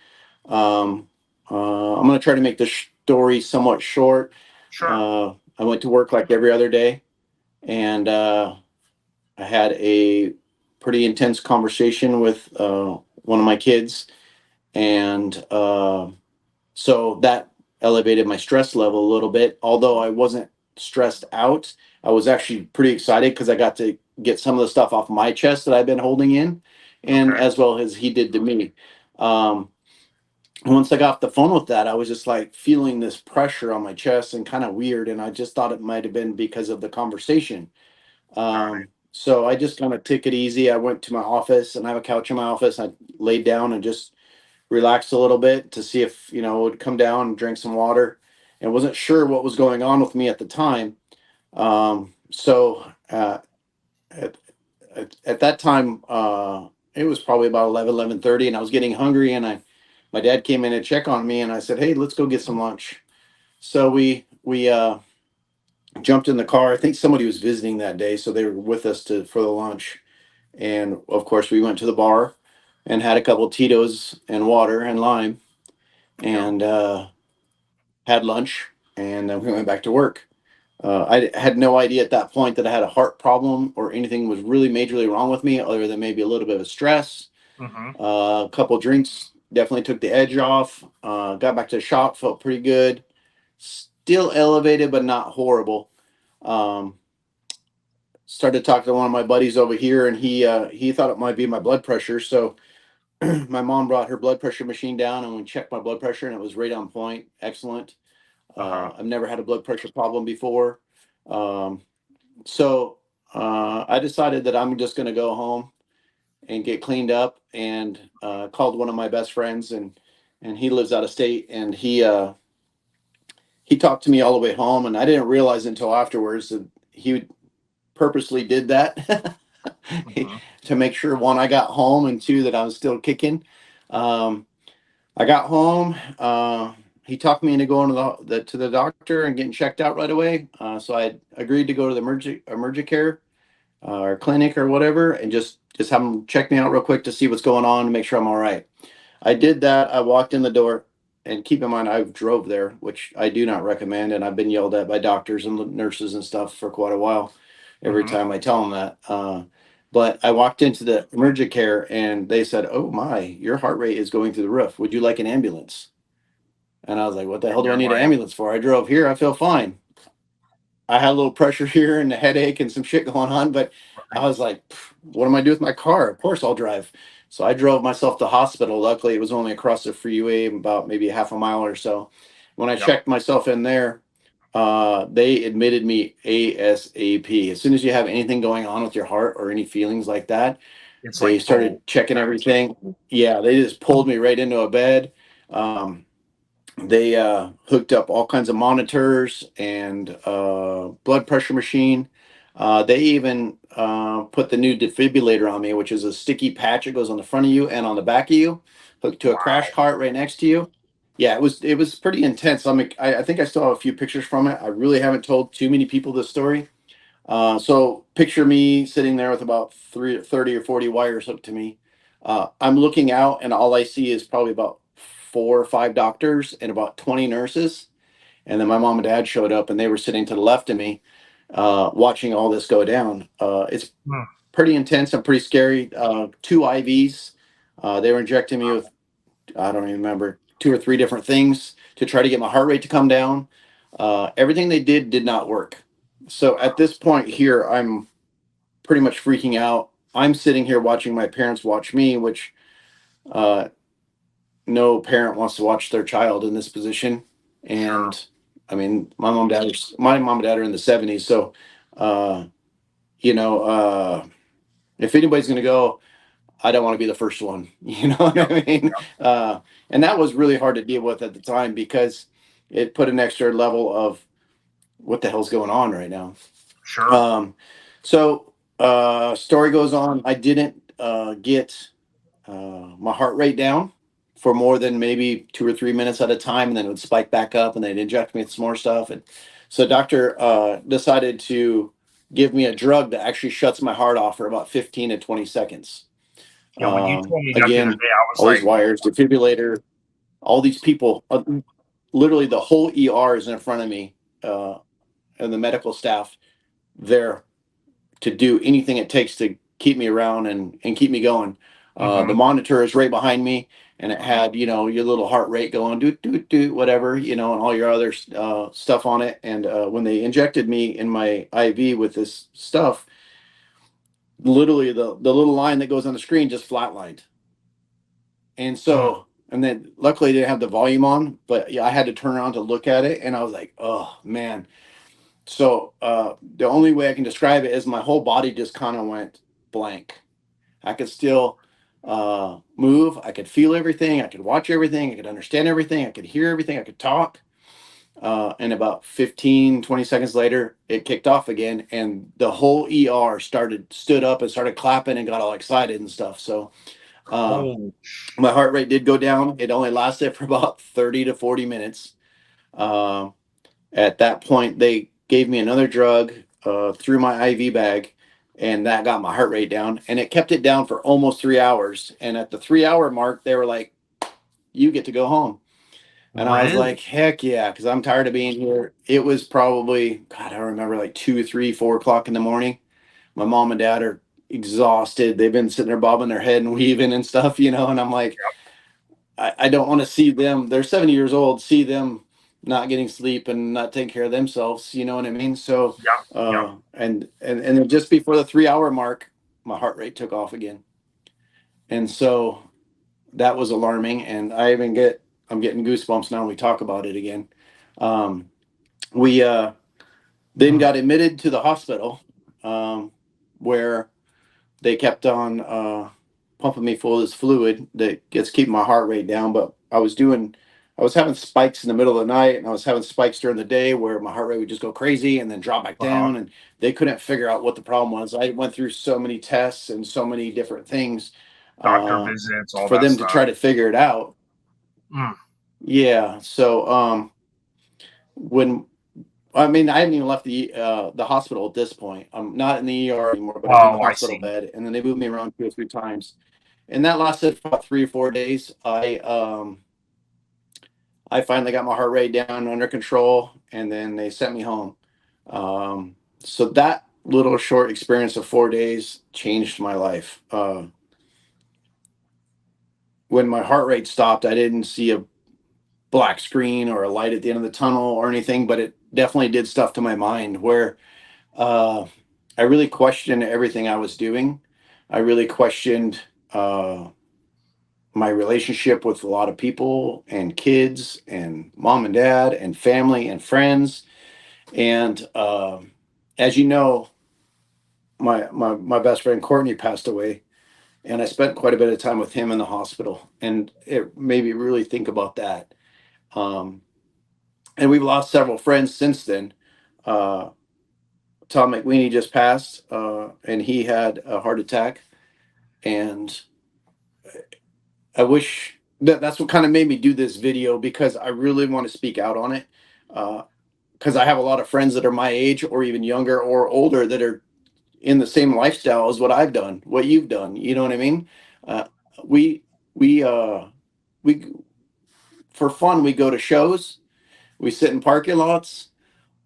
I'm going to try to make this story somewhat short. Sure. I went to work like every other day, and I had a pretty intense conversation with one of my kids, and so that elevated my stress level a little bit. Although I wasn't stressed out, I was actually pretty excited because I got to get some of the stuff off my chest that I've been holding in, and as well as he did to me. Once I got off the phone with that, I was just like feeling this pressure on my chest and kind of weird, and I just thought it might have been because of the conversation. So I just kind of took it easy. I went to my office, and I have a couch in my office. I laid down and just relaxed a little bit to see if, it would come down and drink some water, and wasn't sure what was going on with me at the time. At that time, it was probably about 11:30, and I was getting hungry, and my dad came in to check on me, and I said, hey, let's go get some lunch. So we jumped in the car. I think somebody was visiting that day, so they were with us for the lunch. And of course we went to the bar and had a couple of Tito's and water and lime, and had lunch, and then we went back to work. I had no idea at that point that I had a heart problem or anything was really majorly wrong with me, other than maybe a little bit of stress. A couple of drinks definitely took the edge off. Got back to the shop, felt pretty good. Still elevated, but not horrible. Started talking to one of my buddies over here, and he thought it might be my blood pressure. So my mom brought her blood pressure machine down, and we checked my blood pressure, and it was right on point. Excellent. I've never had a blood pressure problem before. So I decided that I'm just going to go home and get cleaned up, and called one of my best friends, and he lives out of state, and he talked to me all the way home, and I didn't realize until afterwards that he purposely did that to make sure, one, I got home, and two, that I was still kicking. I got home. He talked me into going to the doctor and getting checked out right away. So I agreed to go to the emergency care or clinic or whatever, and just have them check me out real quick to see what's going on and make sure I'm all right. I did that. I walked in the door, and keep in mind, I drove there, which I do not recommend, and I've been yelled at by doctors and nurses and stuff for quite a while every time I tell them that. But I walked into the emergent care and they said, "Oh my, your heart rate is going through the roof. Would you like an ambulance?" And I was like, "What the hell do I need an ambulance for? I drove here. I feel fine." I had a little pressure here and a headache and some shit going on, but I was like, "What am I doing with my car? Of course I'll drive." So I drove myself to the hospital. Luckily, it was only across the freeway, about maybe half a mile or so. When I checked myself in there, they admitted me ASAP. As soon as you have anything going on with your heart or any feelings like that, It's they like started checking everything. Yeah, they just pulled me right into a bed. They hooked up all kinds of monitors and blood pressure machine. They even put the new defibrillator on me, which is a sticky patch that goes on the front of you and on the back of you, hooked to a crash cart right next to you. Yeah, it was pretty intense. I think I still have a few pictures from it. I really haven't told too many people this story. So picture me sitting there with about 30 or 40 wires hooked to me. I'm looking out and all I see is probably about 4 or 5 doctors and about 20 nurses. And then my mom and dad showed up and they were sitting to the left of me, watching all this go down. It's pretty intense and pretty scary. 2 IVs. They were injecting me with, I don't even remember, 2 or 3 different things to try to get my heart rate to come down. Everything they did not work. So at this point here, I'm pretty much freaking out. I'm sitting here watching my parents watch me, which uh, no parent wants to watch their child in this position. And I mean, my mom and dad are in the 70s, so uh, you know, if anybody's going to go, I don't want to be the first one. You know what I mean? And that was really hard to deal with at the time because it put an extra level of what the hell's going on right now. Sure. So story goes on. I didn't get my heart rate down for more than maybe 2 or 3 minutes at a time, and then it would spike back up, and they'd inject me with some more stuff. And so doctor decided to give me a drug that actually shuts my heart off for about 15 to 20 seconds. Yeah, when you told me that the other Again, day, I was all like, these wires, defibrillator, all these people, literally the whole ER is in front of me, and the medical staff there to do anything it takes to keep me around and keep me going. The monitor is right behind me, and it had, you know, your little heart rate going, do do do whatever, you know, and all your other stuff on it. And when they injected me in my IV with this stuff, literally the little line that goes on the screen just flatlined. And so, and then luckily they didn't have the volume on, but yeah, I had to turn around to look at it, and I was like, oh man. So the only way I can describe it is my whole body just kind of went blank. I could still move. I could feel everything. I could watch everything. I could understand everything. I could hear everything. I could talk. And about 15, 20 seconds later, it kicked off again. And the whole ER stood up and started clapping and got all excited and stuff. So my heart rate did go down. It only lasted for about 30 to 40 minutes. At that point, they gave me another drug through my IV bag, and that got my heart rate down. And it kept it down for almost 3 hours. And at the 3 hour mark, they were like, "You get to go home." And I was like, "Heck yeah," because I'm tired of being here. It was probably, God, I remember like 2, 3, 4 o'clock in the morning. My mom and dad are exhausted. They've been sitting there bobbing their head and weaving and stuff, you know. And I'm like, I don't want to see them. They're 70 years old. See them not getting sleep and not taking care of themselves. You know what I mean? So, and then just before the 3 hour mark, my heart rate took off again, and so that was alarming. And I'm getting goosebumps now when we talk about it again. We then got admitted to the hospital, where they kept on pumping me full of this fluid that gets keeping my heart rate down. But I was having spikes in the middle of the night, and I was having spikes during the day where my heart rate would just go crazy and then drop back down. And they couldn't figure out what the problem was. I went through so many tests and so many different things, doctor visits, all for that them stuff. to try to figure it out. Yeah. So when I mean, I hadn't even left the hospital at this point. I'm not in the ER anymore, but I'm in the hospital bed. And then they moved me around 2 or 3 times, and that lasted for about 3 or 4 days. I finally got my heart rate down under control, and then they sent me home. So that little short experience of 4 days changed my life. When my heart rate stopped, I didn't see a black screen or a light at the end of the tunnel or anything, but it definitely did stuff to my mind where I really questioned everything I was doing. I really questioned my relationship with a lot of people and kids and mom and dad and family and friends. And as you know, my best friend Courtney passed away, and I spent quite a bit of time with him in the hospital, and it made me really think about that. Um, and we've lost several friends since then. Uh, Tom McWeeny just passed, and he had a heart attack, and I wish that's what kind of made me do this video, because I really want to speak out on it. Because I have a lot of friends that are my age or even younger or older that are in the same lifestyle as what I've done, what you've done. You know what I mean? Uh, we we we for fun we go to shows, we sit in parking lots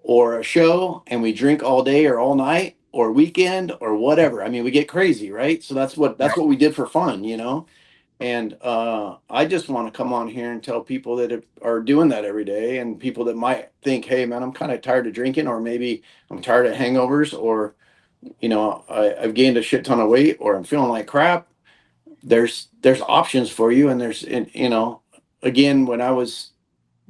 or a show, and we drink all day or all night or weekend or whatever. I mean, we get crazy, right? So that's what we did for fun, you know. And I just want to come on here and tell people that are doing that every day, and people that might think, hey, man, I'm kind of tired of drinking, or maybe I'm tired of hangovers, or, I've gained a shit ton of weight, or I'm feeling like crap. There's options for you. And again, when I was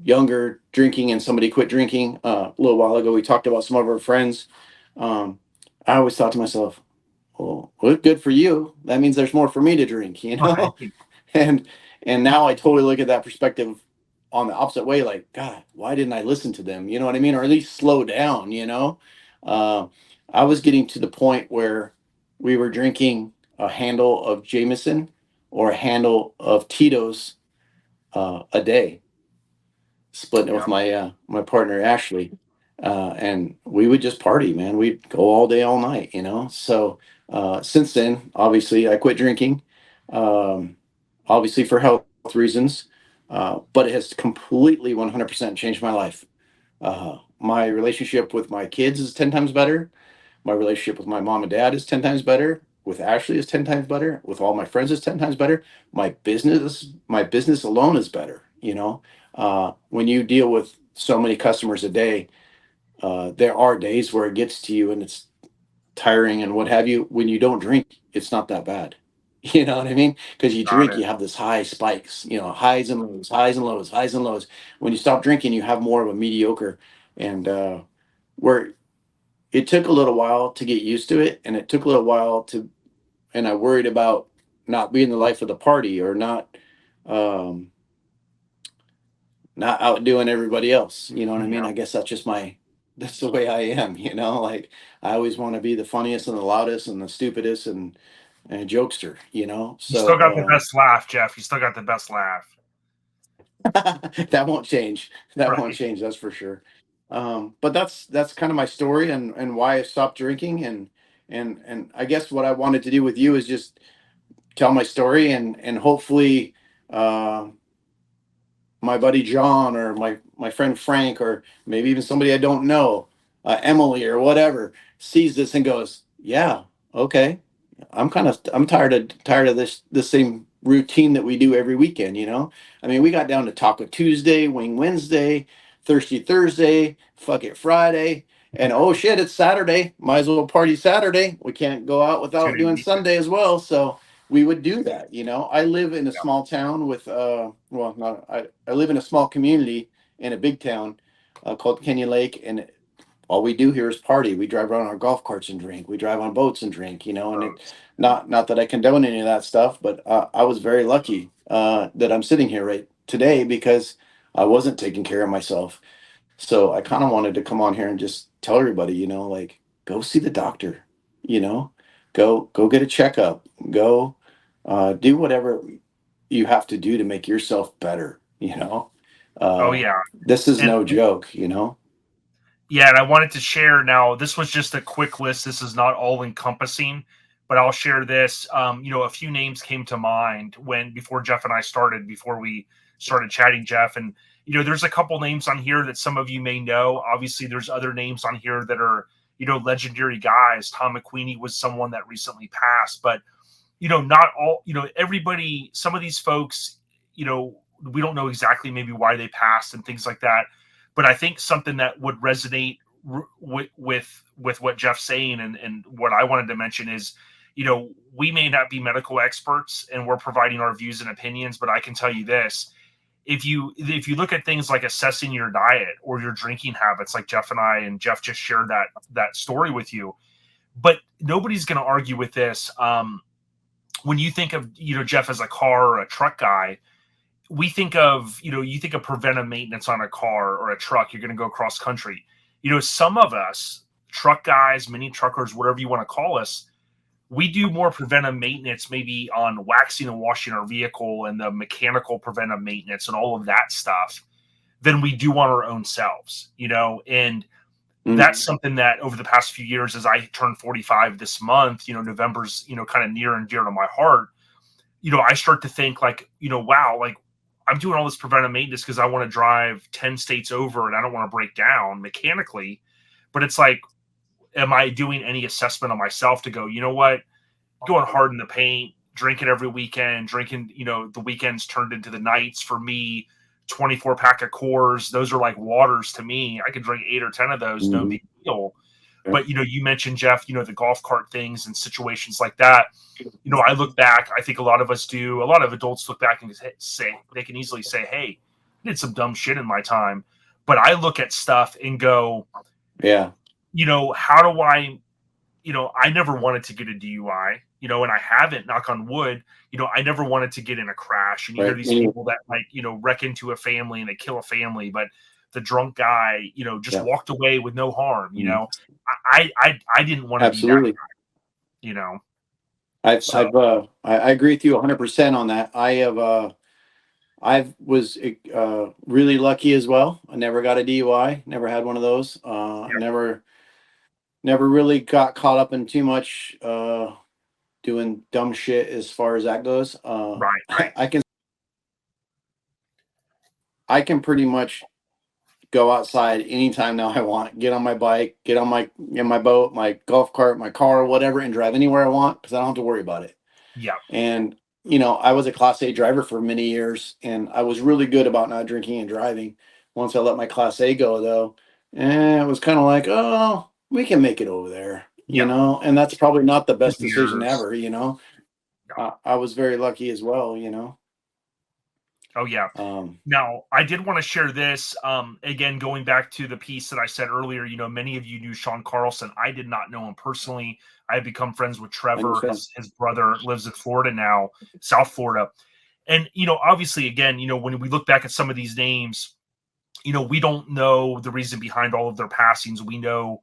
younger drinking and somebody quit drinking a little while ago, we talked about some of our friends. Um, I always thought to myself, well, good for you. That means there's more for me to drink, you know? and and now I totally look at that perspective on the opposite way, like, God, why didn't I listen to them? You know what I mean? Or at least slow down, you know? Uh, I was getting to the point where we were drinking a handle of Jameson or a handle of Tito's a day, splitting it with my partner Ashley, and we would just party, man. We'd go all day, all night, you know. So since then, obviously, I quit drinking, um, obviously for health reasons, but it has completely 100% changed my life. My relationship with my kids is 10 times better. My relationship with my mom and dad is 10 times better. With Ashley is 10 times better. With all my friends is 10 times better. My business alone is better. You know, when you deal with so many customers a day, there are days where it gets to you and it's tiring and what have you. When you don't drink, it's not that bad. You know what I mean? Because you drink, you have this high spikes, highs and lows, highs and lows, highs and lows. When you stop drinking, you have more of a mediocre. And where it took a little while to get used to it, and it took a little while and I worried about not being the life of the party, or um, not outdoing everybody else. You know what I mean? I guess that's the way I am, like I always want to be the funniest and the loudest and the stupidest and jokester, You still got the So best laugh, Jeff. You still got the best laugh. that won't change. That Right. won't change. That's for sure. But that's kind of my story and why I stopped drinking, and I guess what I wanted to do with you is just tell my story, and hopefully uh, my buddy John, or my friend Frank, or maybe even somebody I don't know, Emily or whatever, sees this and goes, yeah, okay, I'm tired of this same routine that we do every weekend. I mean, we got down to Taco Tuesday, Wing Wednesday, Thirsty Thursday, Fuck It Friday, and oh shit, it's Saturday. Might as well party Saturday. We can't go out without doing Sunday as well. So we would do that. I live in a small town with well, not I live in a small community in a big town called Kenyon Lake, and all we do here is party. We drive around our golf carts and drink. We drive on boats and drink, and not that I condone any of that stuff, but I was very lucky that I'm sitting here right today because I wasn't taking care of myself. So I kind of wanted to come on here and just tell everybody, like, go see the doctor, you know, go get a checkup, go do whatever you have to do to make yourself better. Oh yeah. This is And no joke. yeah, and I wanted to share now. This was just a quick list. This is not all encompassing, but I'll share this. A few names came to mind before Jeff and I started, before we started chatting, Jeff. And there's a couple names on here that some of you may know. Obviously, there's other names on here that are legendary guys. Tom McQueenie was someone that recently passed, but not all, everybody, some of these folks, we don't know exactly maybe why they passed and things like that. But I think something that would resonate with what Jeff's saying and what I wanted to mention is, we may not be medical experts and we're providing our views and opinions, but I can tell you this. If you look at things like assessing your diet or your drinking habits, like Jeff just shared that story with you, but nobody's going to argue with this. When you think of, Jeff as a car or a truck guy, we think of, you think of preventive maintenance on a car or a truck, you're going to go cross country. Some of us, truck guys, mini truckers, whatever you want to call us, we do more preventive maintenance maybe on waxing and washing our vehicle and the mechanical preventive maintenance and all of that stuff than we do on our own selves, and that's something that over the past few years, as I turned 45 this month, November's, kind of near and dear to my heart, I start to think like, wow, like I'm doing all this preventive maintenance because I want to drive 10 states over and I don't want to break down mechanically. But it's like, am I doing any assessment on myself to go, you know what, going hard in the paint, drinking every weekend, the weekends turned into the nights for me, 24 pack of Coors. Those are like waters to me. I could drink 8 or 10 of those, no big deal. But, you mentioned, Jeff, the golf cart things and situations like that. I look back, I think a lot of us do. A lot of adults look back and say, they can easily say, hey, I did some dumb shit in my time. But I look at stuff and go, yeah, how do I, I never wanted to get a DUI, and I haven't, knock on wood, I never wanted to get in a crash. And you hear these people that like, wreck into a family and they kill a family, but the drunk guy, just walked away with no harm. I didn't want to be that guy, I agree with you 100% on that. I was really lucky as well. I never got a DUI, never had one of those. Never really got caught up in too much doing dumb shit as far as that goes. Right. I can pretty much go outside anytime now I want. Get on my bike, get on my boat, my golf cart, my car, whatever, and drive anywhere I want because I don't have to worry about it. Yeah. And I was a Class A driver for many years, and I was really good about not drinking and driving. Once I let my Class A go, though, it was kind of like, oh, we can make it over there, and that's probably not the best decision ever, I was very lucky as well, Oh, yeah. Now, I did want to share this. Again, going back to the piece that I said earlier, many of you knew Sean Carlson. I did not know him personally. I have become friends with Trevor. His brother lives in Florida now, South Florida. And, obviously, again, when we look back at some of these names, we don't know the reason behind all of their passings. We know,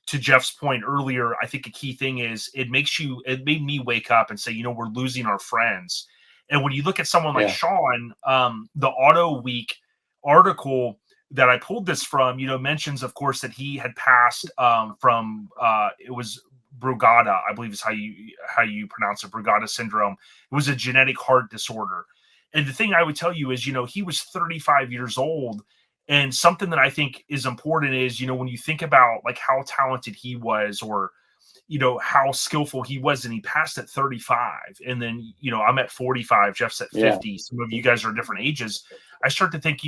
to Jeff's point earlier, I think a key thing is it made me wake up and say, we're losing our friends. And when you look at someone like Sean, the Auto Week article that I pulled this from, mentions, of course, that he had passed from it was Brugada, I believe is how you pronounce it, Brugada syndrome. It was a genetic heart disorder. And the thing I would tell you is, he was 35 years old. And something that I think is important is, when you think about like how talented he was, or how skillful he was, and he passed at 35. And then, I'm at 45, Jeff's at 50. Yeah. Some of you guys are different ages. I start to think,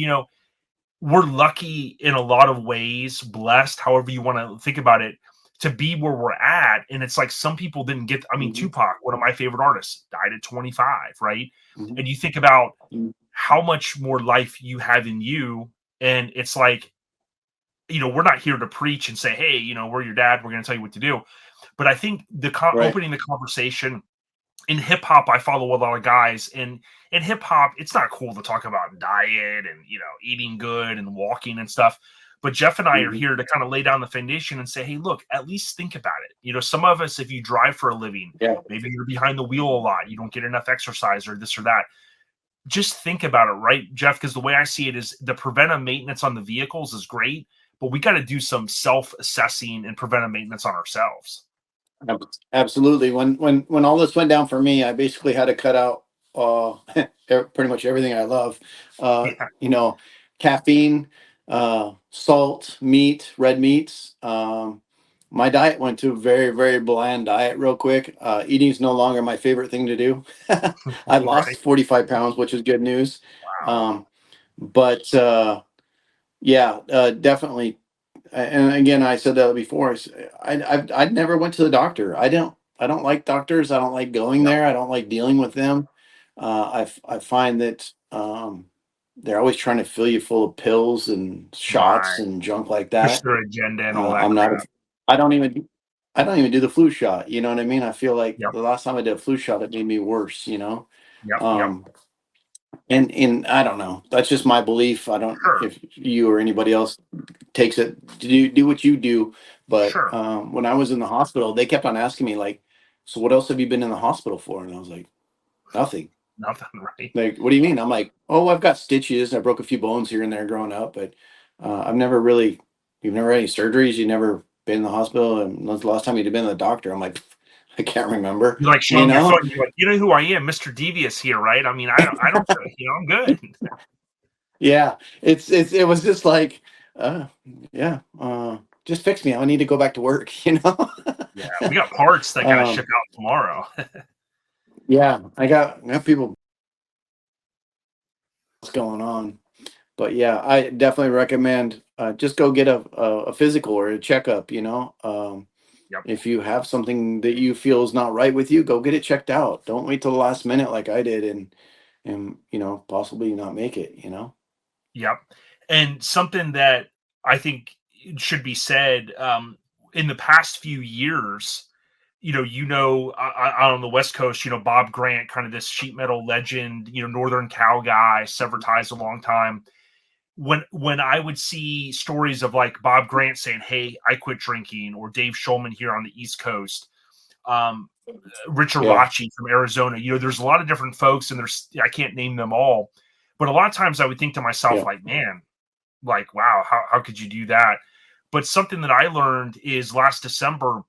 we're lucky in a lot of ways, blessed, however you want to think about it, to be where we're at. And it's like some people didn't get, Tupac, one of my favorite artists, died at 25, right? And you think about how much more life you have in you. And it's like, we're not here to preach and say, hey, we're your dad, we're going to tell you what to do. But I think opening the conversation in hip hop, I follow a lot of guys, and in hip hop, it's not cool to talk about diet and, eating good and walking and stuff. But Jeff and I are here to kind of lay down the foundation and say, hey, look, at least think about it. Some of us, if you drive for a living, maybe you're behind the wheel a lot, you don't get enough exercise or this or that. Just think about it, right, Jeff? Because the way I see it is the preventive maintenance on the vehicles is great, but we got to do some self-assessing and preventive maintenance on ourselves. Absolutely. When all this went down for me, I basically had to cut out pretty much everything I love. Caffeine, salt, meat, red meats. my diet went to a very, very bland diet real quick. Eating is no longer my favorite thing to do. I Right. lost 45 pounds, which is good news. Wow. But yeah, definitely. And again, I said that before. I never went to the doctor. I don't like doctors. I don't like going there. I don't like dealing with them. I find that they're always trying to fill you full of pills and shots Right. and junk like Push that. their agenda and all that I'm not. crap. I don't even. I don't even do the flu shot. You know what I mean? I feel like Yep. the last time I did a flu shot, it made me worse. You know. Yep. And I don't know. That's just my belief. I don't Sure. if you or anybody else takes it. Do what you do. But Sure. when I was in the hospital, they kept on asking me like, "So what else have you been in the hospital for?" And I was like, "Nothing." Nothing, right? Like, what do you mean? I'm like, "Oh, I've got stitches. I broke a few bones here and there growing up, but I've never really. You've never had any surgeries. You've never been in the hospital. And when's the last time you'd been to the doctor?" I'm like, I can't remember. You like show You them your know? foot and you're like, you know who I am, Mr. Devious here, right? I mean, I don't I'm good. Yeah, it was just like, uh, yeah, just fix me. I need to go back to work, you know? Yeah, we got parts that gotta ship um, out tomorrow. yeah, I got people what's going on, but yeah, I definitely recommend just go get a physical or a checkup, you know? Yep. If you have something that you feel is not right with you, go get it checked out. Don't wait till the last minute like I did and you know, possibly not make it, you know? Yep. And something that I think should be said, in the past few years, on the West Coast, Bob Grant, kind of this sheet metal legend, Northern Cal guy, severed ties a long time. When I would see stories of like Bob Grant saying, "Hey, I quit drinking," or Dave Schulman here on the East Coast, um, Richard Yeah, Rachi from Arizona, there's a lot of different folks, and I can't name them all, but a lot of times I would think to myself, yeah, like, man, like, wow, how could you do that? But something that I learned is last December,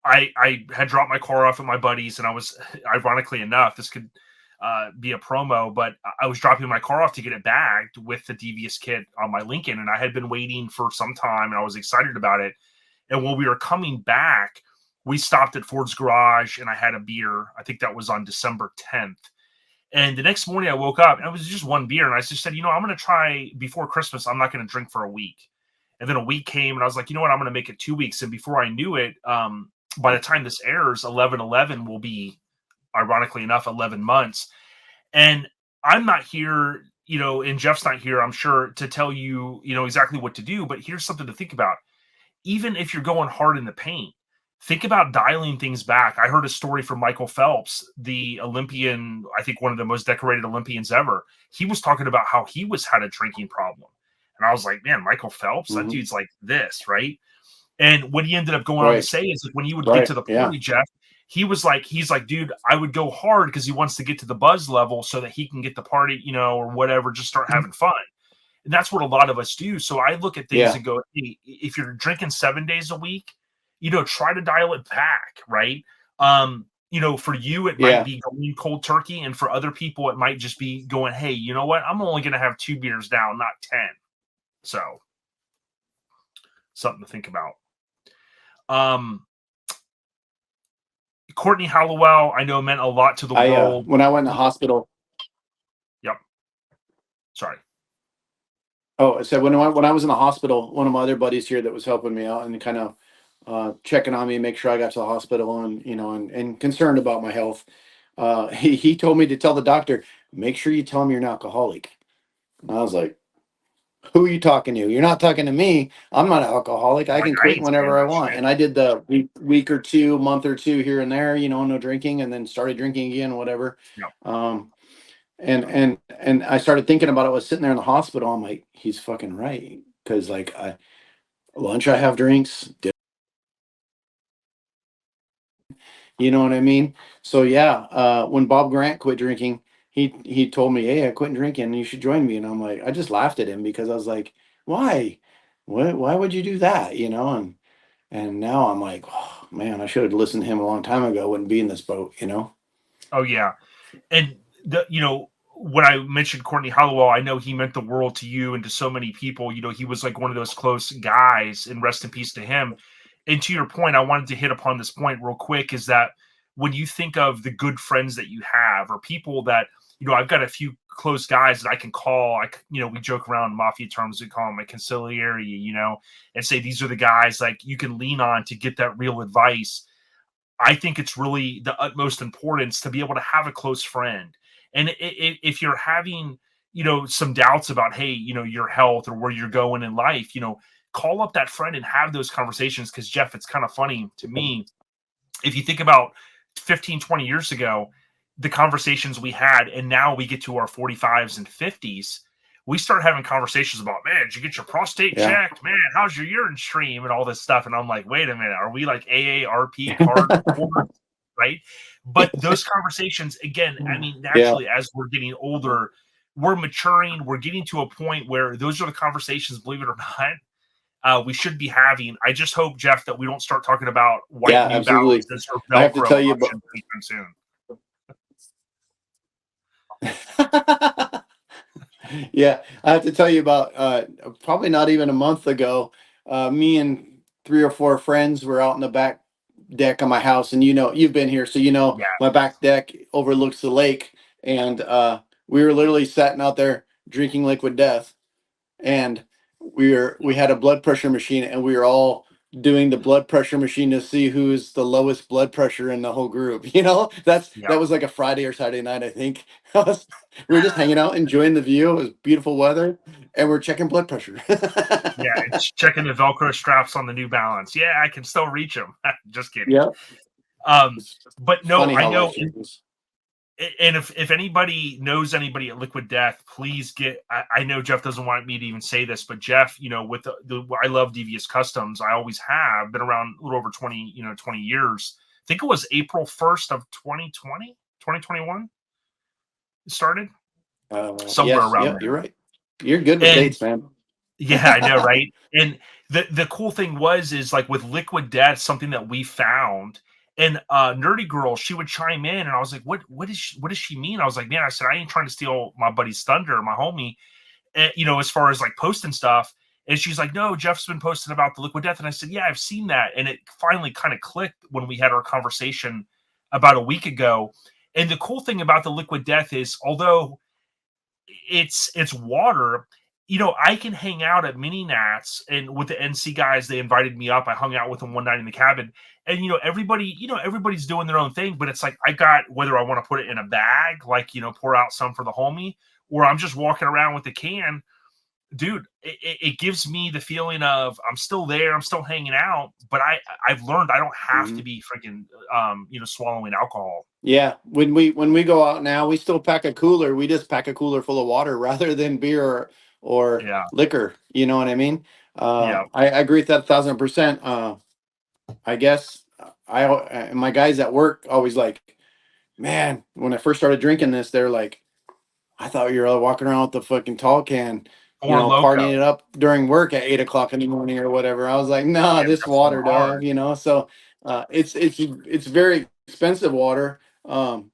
I had dropped my car off at my buddy's, and I was, ironically enough, this could be a promo, but I was dropping my car off to get it bagged with the Devious kit on my Lincoln, and I had been waiting for some time, and I was excited about it. And when we were coming back, we stopped at Ford's Garage, and I had a beer. I think that was on December 10th. And the next morning I woke up, and it was just one beer, and I just said, I'm going to try before Christmas. I'm not going to drink for a week. And then a week came, and I was like, you know what? I'm going to make it 2 weeks. And before I knew it, by the time this airs, 11/11 will be, ironically enough, 11 months. And I'm not here, and Jeff's not here, I'm sure, to tell you, exactly what to do. But here's something to think about. Even if you're going hard in the paint, think about dialing things back. I heard a story from Michael Phelps, the Olympian, I think one of the most decorated Olympians ever. He was talking about how he had a drinking problem. And I was like, man, Michael Phelps, that hmm dude's like this, right? And what he ended up going on to right, say is, like, when he would get right, to the yeah, party, Jeff, he's like, dude, I would go hard because he wants to get to the buzz level so that he can get the party, or whatever, just start having fun. And that's what a lot of us do. So I look at things yeah, and go, hey, if you're drinking 7 days a week, try to dial it back, right? For you, it might yeah. be going cold turkey. And for other people, it might just be going, hey, you know what? I'm only going to have 2 beers down, not 10. So something to think about. Courtney Hallowell, I know, meant a lot to the world. When I went in the hospital. Yep. Sorry. Oh, so when I was in the hospital, one of my other buddies here that was helping me out and kind of checking on me, make sure I got to the hospital, and and concerned about my health. He told me to tell the doctor, make sure you tell him you're an alcoholic. And I was like, who are you talking to? You're not talking to me. I'm not an alcoholic. I Like, can I quit ain't saying whenever I that want. shit. And I did the week or two, month or two here and there, no drinking, and then started drinking again, whatever. Yep. And I started thinking about it. I was sitting there in the hospital. I'm like, he's fucking right. Cause like lunch, I have drinks. You know what I mean? So yeah, when Bob Grant quit drinking, he told me, "Hey, I quit drinking. You should join me." And I'm like, I just laughed at him because I was like, "Why? Why would you do that?" And now I'm like, oh, man, I should have listened to him a long time ago. Wouldn't be in this boat. Oh, yeah. And when I mentioned Courtney Hollowell, I know he meant the world to you and to so many people. He was like one of those close guys, and rest in peace to him. And to your point, I wanted to hit upon this point real quick, is that when you think of the good friends that you have, or people that, I've got a few close guys that I can call, we joke around mafia terms, we call them a consigliere, and say, these are the guys like you can lean on to get that real advice. I think it's really the utmost importance to be able to have a close friend. And if you're having, some doubts about, hey, your health or where you're going in life, call up that friend and have those conversations. Because Jeff, it's kind of funny to me, if you think about 15, 20 years ago, the conversations we had, and now we get to our 45s and 50s, we start having conversations about, man, did you get your prostate checked? Man, how's your urine stream and all this stuff? And I'm like, wait a minute, are we like AARP card holders, right? But those conversations, again, I mean, naturally, as we're getting older, we're maturing, we're getting to a point where those are the conversations, believe it or not, we should be having. I just hope, Jeff, that we don't start talking about white New Balances or Velcro I have to tell you about soon. Yeah, I have to tell you about probably not even a month ago, me and 3 or 4 friends were out in the back deck of my house, and you've been here, so my back deck overlooks the lake, and we were literally sitting out there drinking liquid death, and we had a blood pressure machine, and we were all doing the blood pressure machine to see who's the lowest blood pressure in the whole group. That was like a Friday or Saturday night, I think. We were just hanging out, enjoying the view. It was beautiful weather, and we're checking blood pressure. It's checking the Velcro straps on the New Balance. Yeah, I can still reach them. Just kidding. Yeah. But no, I know. And if anybody knows anybody at Liquid Death, please get. I know Jeff doesn't want me to even say this, but Jeff, with I love Devious Customs. I always have been around a little over 20 years. I think it was April 1st of 2020, 2021. It started somewhere around there. You're right. You're good with dates, man. Yeah, I know, right? And the cool thing is like with Liquid Death, something that we found. And Nerdy Girl, she would chime in, and I was like, what does she mean? I was like, man, I said, I ain't trying to steal my buddy's thunder, my homie, as far as like posting stuff. And she's like, no, Jeff's been posting about the Liquid Death. And I said, yeah, I've seen that. And it finally kind of clicked when we had our conversation about a week ago. And the cool thing about the Liquid Death is, although it's water, I can hang out at Mini Nats, and with the NC guys, they invited me up. I hung out with them one night in the cabin, and everybody's doing their own thing, but it's like, I got, whether I want to put it in a bag, like, pour out some for the homie, or I'm just walking around with the can, dude, it gives me the feeling of I'm still there, I'm still hanging out, but I've learned I don't have to be freaking, swallowing alcohol. Yeah. When we go out now, we still pack a cooler. We just pack a cooler full of water rather than beer or liquor. You know what I mean? I agree with that 1,000%. I guess my guys at work always like, man, when I first started drinking this, they're like, I thought you were walking around with the fucking tall can, partying it up during work at 8 o'clock in the morning or whatever. I was like, no, this water, dog, so it's very expensive water. And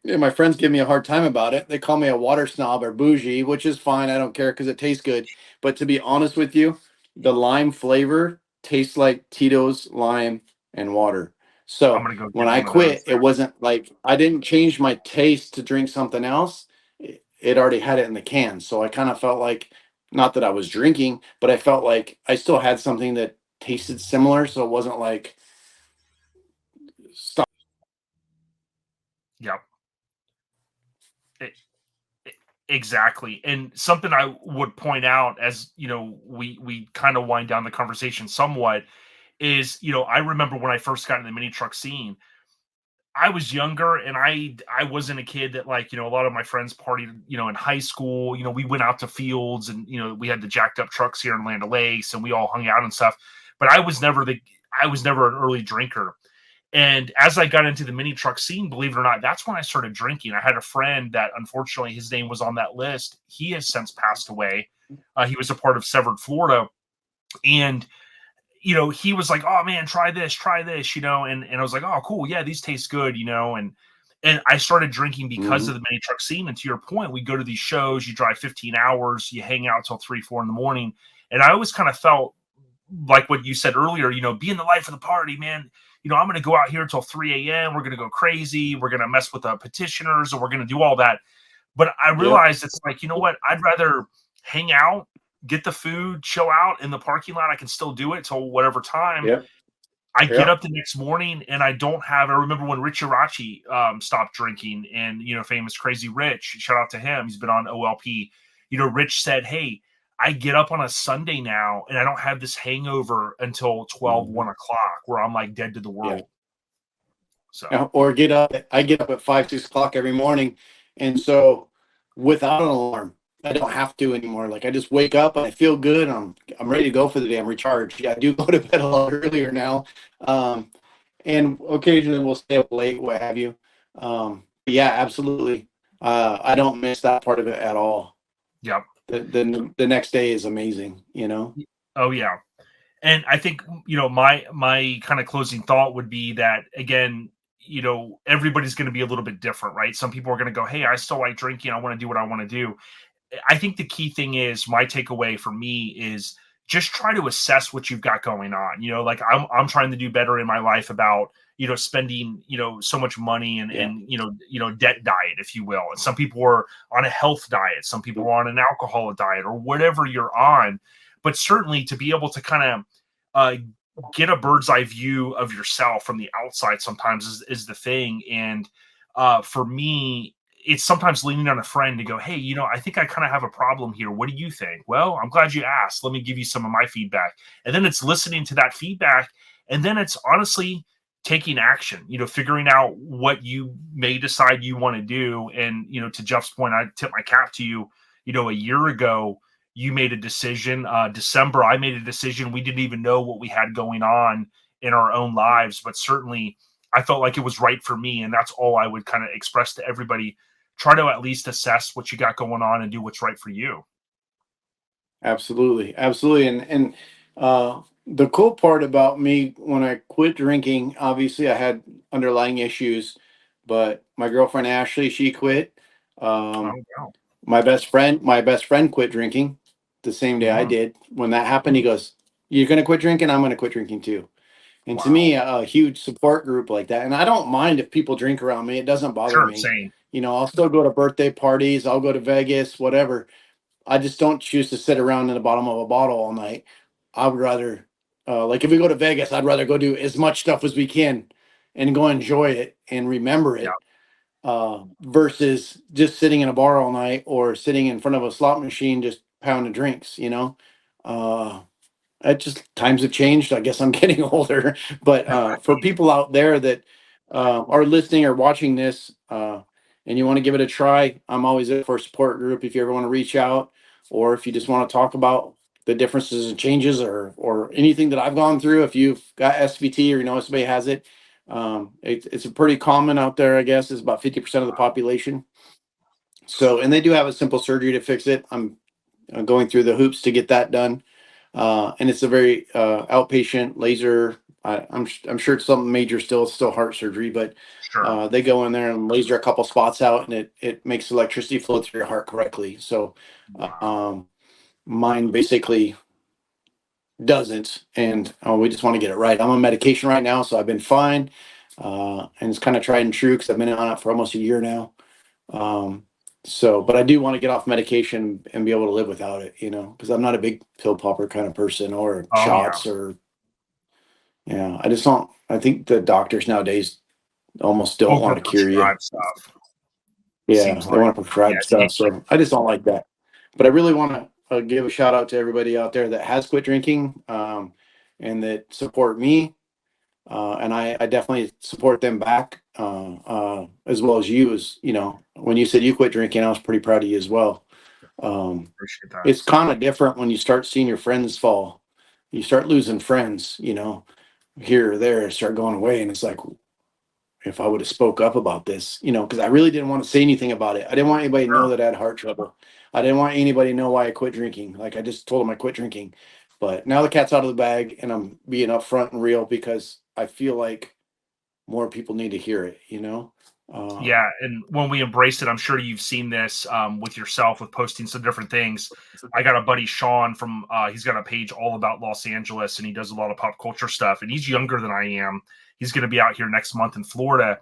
my friends give me a hard time about it. They call me a water snob or bougie, which is fine. I don't care because it tastes good. But to be honest with you, the lime flavor tastes like Tito's lime and water. So when I quit, it wasn't like I didn't change my taste to drink something else. It already had it in the can. So I kind of felt like, not that I was drinking, but I felt like I still had something that tasted similar. So it wasn't like stop. Yep. Exactly. And something I would point out as, we kind of wind down the conversation somewhat is, I remember when I first got in the mini truck scene, I was younger, and I wasn't a kid that, like, a lot of my friends partied, in high school. We went out to fields, and, we had the jacked up trucks here in Land O'Lakes, and we all hung out and stuff. But I was never an early drinker. And as I got into the mini truck scene, believe it or not, that's when I started drinking. I had a friend that, unfortunately, his name was on that list. He has since passed away. He was a part of Severed Florida. And, he was like, oh, man, try this, and I was like, oh, cool. Yeah, these taste good, and I started drinking because of the mini truck scene. And to your point, we go to these shows, you drive 15 hours, you hang out till 3, 4 in the morning. And I always kind of felt like what you said earlier, being the life of the party, man. I'm going to go out here until 3 a.m. We're going to go crazy. We're going to mess with the petitioners, and we're going to do all that. But I realized it's like, you know what? I'd rather hang out, get the food, chill out in the parking lot. I can still do it till whatever time. Yep. I get up the next morning and I remember when Rich Irachi stopped drinking, and, famous Crazy Rich, shout out to him. He's been on OLP. Rich said, hey, I get up on a Sunday now and I don't have this hangover until 12, 1 o'clock where I'm like dead to the world. Yeah. So, or I get up at 5, 6 o'clock every morning. And so without an alarm, I don't have to anymore. Like I just wake up and I feel good. I'm ready to go for the day. I'm recharged. Yeah, I do go to bed a lot earlier now. And occasionally we'll stay up late, what have you. Yeah, absolutely. I don't miss that part of it at all. Yep. The next day is amazing, Oh yeah. And I think, my kind of closing thought would be that, again, everybody's going to be a little bit different, right? Some people are going to go, hey, I still like drinking. I want to do what I want to do. I think the key thing is, my takeaway for me is just try to assess what you've got going on. Like I'm trying to do better in my life about, spending, so much money and debt diet, if you will. And some people are on a health diet. Some people are on an alcohol diet, or whatever you're on. But certainly to be able to kind of get a bird's eye view of yourself from the outside sometimes is the thing. And for me, it's sometimes leaning on a friend to go, hey, I think I kind of have a problem here. What do you think? Well, I'm glad you asked. Let me give you some of my feedback. And then it's listening to that feedback. And then it's honestly taking action, figuring out what you may decide you want to do. And, to Jeff's point, I tip my cap to you. A year ago, you made a decision. December, I made a decision. We didn't even know what we had going on in our own lives, but certainly I felt like it was right for me. And that's all I would kind of express to everybody. Try to at least assess what you got going on and do what's right for you. Absolutely. And the cool part about me, when I quit drinking, obviously I had underlying issues, but my girlfriend Ashley, she quit. Wow. My best friend quit drinking the same day I did. When that happened, he goes, "You're gonna quit drinking? I'm gonna quit drinking too." And to me, a huge support group like that, and I don't mind if people drink around me. It doesn't bother me. Same. I'll still go to birthday parties. I'll go to Vegas, whatever. I just don't choose to sit around in the bottom of a bottle all night. I would rather, like if we go to Vegas, I'd rather go do as much stuff as we can and go enjoy it and remember it, versus just sitting in a bar all night or sitting in front of a slot machine just pounding drinks. It just, times have changed. I guess I'm getting older, but for people out there that are listening or watching this, and you want to give it a try, I'm always there for a support group if you ever want to reach out, or if you just want to talk about the differences and changes, or anything that I've gone through. If you've got SVT or somebody has it, it's a pretty common out there. I guess it's about 50% of the population. So, and they do have a simple surgery to fix it. I'm going through the hoops to get that done. And it's a very outpatient laser. I'm sure it's something major still. It's still heart surgery, but they go in there and laser a couple spots out, and it makes electricity flow through your heart correctly. So mine basically doesn't, and we just want to get it right. I'm on medication right now, so I've been fine, and it's kind of tried and true because I've been on it for almost a year now. But I do want to get off medication and be able to live without it, because I'm not a big pill popper kind of person, or shots, or I just don't. I think the doctors nowadays almost don't want to cure you. Stuff. Yeah, they want to prescribe stuff. So I just don't like that. But I really want to give a shout out to everybody out there that has quit drinking, and that support me. And I definitely support them back, as well as you. As when you said you quit drinking, I was pretty proud of you as well. Appreciate that. It's kind of different when you start seeing your friends fall. You start losing friends, here or there, start going away, and it's like, if I would have spoke up about this, because I really didn't want to say anything about it. I didn't want anybody to know that I had heart trouble. I didn't want anybody to know why I quit drinking. Like, I just told them I quit drinking. But now the cat's out of the bag, and I'm being upfront and real because I feel like more people need to hear it, Yeah, and when we embraced it, I'm sure you've seen this with yourself with posting some different things. I got a buddy Sean from he's got a page all about Los Angeles, and he does a lot of pop culture stuff. And he's younger than I am. He's going to be out here next month in Florida.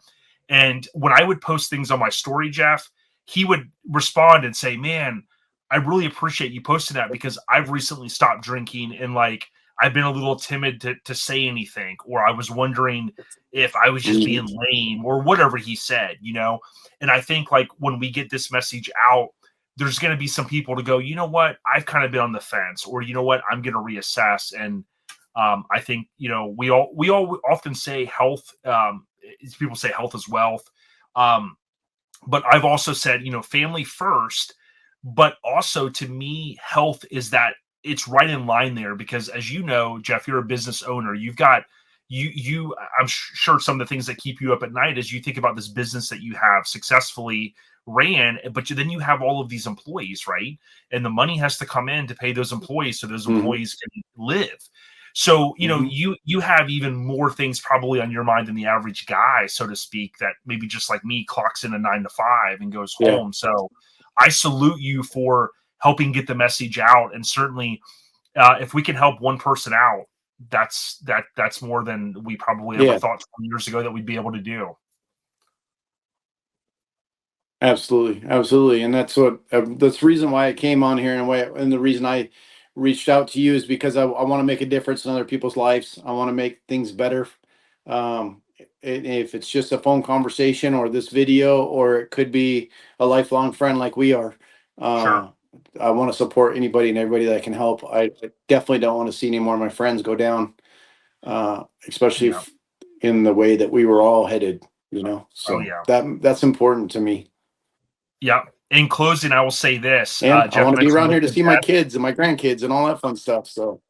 And when I would post things on my story, Jeff, he would respond and say, "Man, I really appreciate you posting that because I've recently stopped drinking and like I've been a little timid to say anything, or I was wondering if I was just being lame or whatever he said, you know." And I think like when we get this message out, there's going to be some people to go, you know what, I've kind of been on the fence, or you know what, I'm going to reassess. And I think, you know, we all often say health. People say health is wealth. But I've also said, you know, family first, but also to me, health is that it's right in line there because as you know, Jeff, you're a business owner. You've got I'm sure some of the things that keep you up at night as you think about this business that you have successfully ran, but then you have all of these employees, right? And the money has to come in to pay those employees so those employees can live. So, you know, you have even more things probably on your mind than the average guy, so to speak, that maybe just like me clocks in a 9 to 5 and goes home. So I salute you for helping get the message out. And certainly if we can help one person out, that's more than we probably ever thought 20 years ago that we'd be able to do. Absolutely. And that's the reason why I came on here, and the reason I reached out to you is because I want to make a difference in other people's lives. I want to make things better. If it's just a phone conversation or this video, or it could be a lifelong friend like we are. Sure. I want to support anybody and everybody that can help. I definitely don't want to see any more of my friends go down, especially in the way that we were all headed, you know. So that's important to me. Yeah. In closing, I will say this. And Jeff, I want to be around here to see my kids and my grandkids and all that fun stuff. So.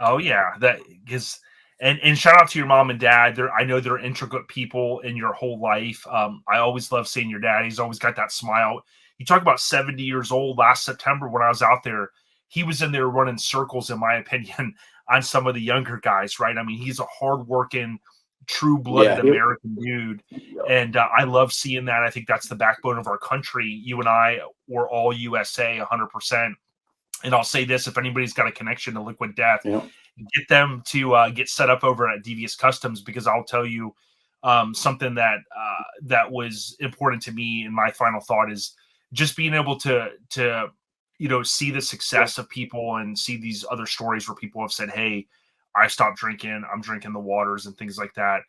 Oh yeah, that is, and shout out to your mom and dad. I know they're intricate people in your whole life. I always love seeing your dad. He's always got that smile. You talk about 70 years old. Last September when I was out there, he was in there running circles, in my opinion, on some of the younger guys. Right? I mean, he's a hardworking, true-blooded American dude, and I love seeing that. I think that's the backbone of our country. You and I were all USA 100%. And I'll say this, if anybody's got a connection to Liquid Death, get them to get set up over at Devious Customs, because I'll tell you something that was important to me. And my final thought is just being able to you know, see the success of people and see these other stories where people have said, hey, I stopped drinking, I'm drinking the waters and things like that.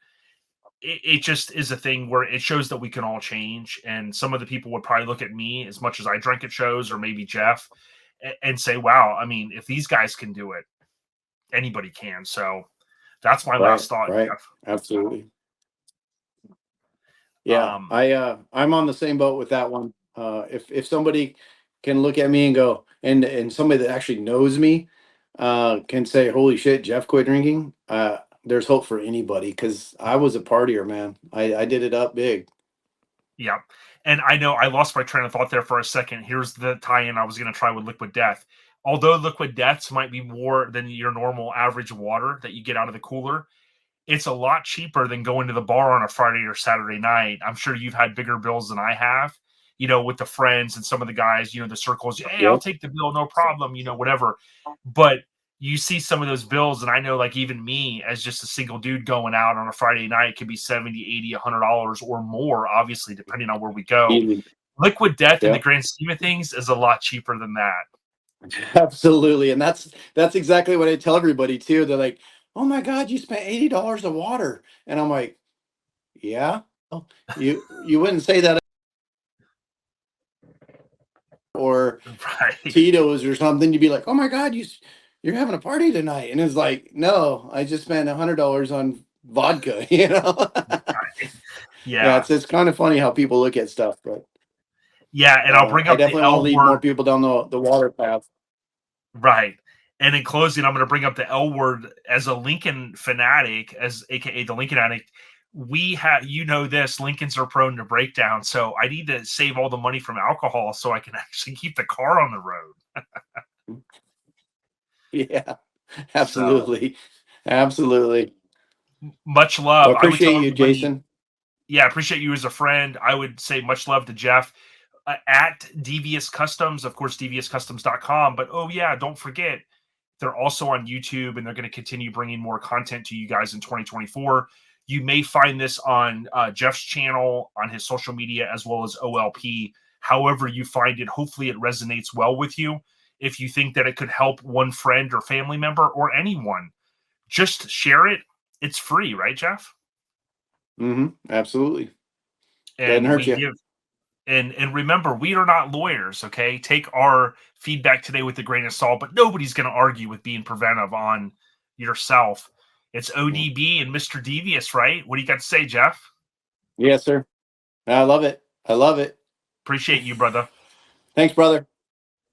It just is a thing where it shows that we can all change. And some of the people would probably look at me, as much as I drink at shows, or maybe Jeff, and say, wow, I mean, if these guys can do it, anybody can. So that's my last thought. Right. Jeff. Absolutely. Yeah. I'm on the same boat with that one. If somebody can look at me and go, and somebody that actually knows me can say, holy shit, Jeff quit drinking. There's hope for anybody, because I was a partier, man. I did it up big. Yeah. And I know I lost my train of thought there for a second. Here's the tie-in I was going to try with Liquid Death. Although Liquid Deaths might be more than your normal average water that you get out of the cooler, it's a lot cheaper than going to the bar on a Friday or Saturday night. I'm sure you've had bigger bills than I have, you know, with the friends and some of the guys, you know, the circles. Hey, I'll take the bill, no problem, you know, whatever. But you see some of those bills, and I know, like, even me as just a single dude going out on a Friday night could be $70, $80, $100 or more, obviously, depending on where we go. Liquid Death in the grand scheme of things is a lot cheaper than that. Absolutely. And that's exactly what I tell everybody too. They're like, oh my God, you spent $80 of water. And I'm like, yeah, you wouldn't say that. Or Tito's or something. You'd be like, oh my God, you're having a party tonight. And it's like, no, I just spent $100 on vodka, you know? Yeah. It's kind of funny how people look at stuff, but and I'll bring up I definitely want to lead more people down the water path. Right. And in closing, I'm going to bring up the L word as a Lincoln fanatic, as AKA the Lincoln addict. We have, you know, this Lincolns are prone to breakdown. So I need to save all the money from alcohol so I can actually keep the car on the road. Yeah, absolutely. Absolutely. Much love. Well, I appreciate you, Jason. Yeah, appreciate you as a friend. I would say much love to Jeff. At Devious Customs, of course, deviouscustoms.com. But don't forget, they're also on YouTube, and they're going to continue bringing more content to you guys in 2024. You may find this on Jeff's channel, on his social media, as well as OLP. However you find it, hopefully it resonates well with you. If you think that it could help one friend or family member or anyone, just share it. It's free, right, Jeff? Absolutely. And Doesn't hurt you. And remember, we are not lawyers, okay? Take our feedback today with a grain of salt, but nobody's going to argue with being preventive on yourself. It's ODB and Mr. Devious, right? What do you got to say, Jeff? Yes, sir. I love it. Appreciate you, brother. Thanks, brother.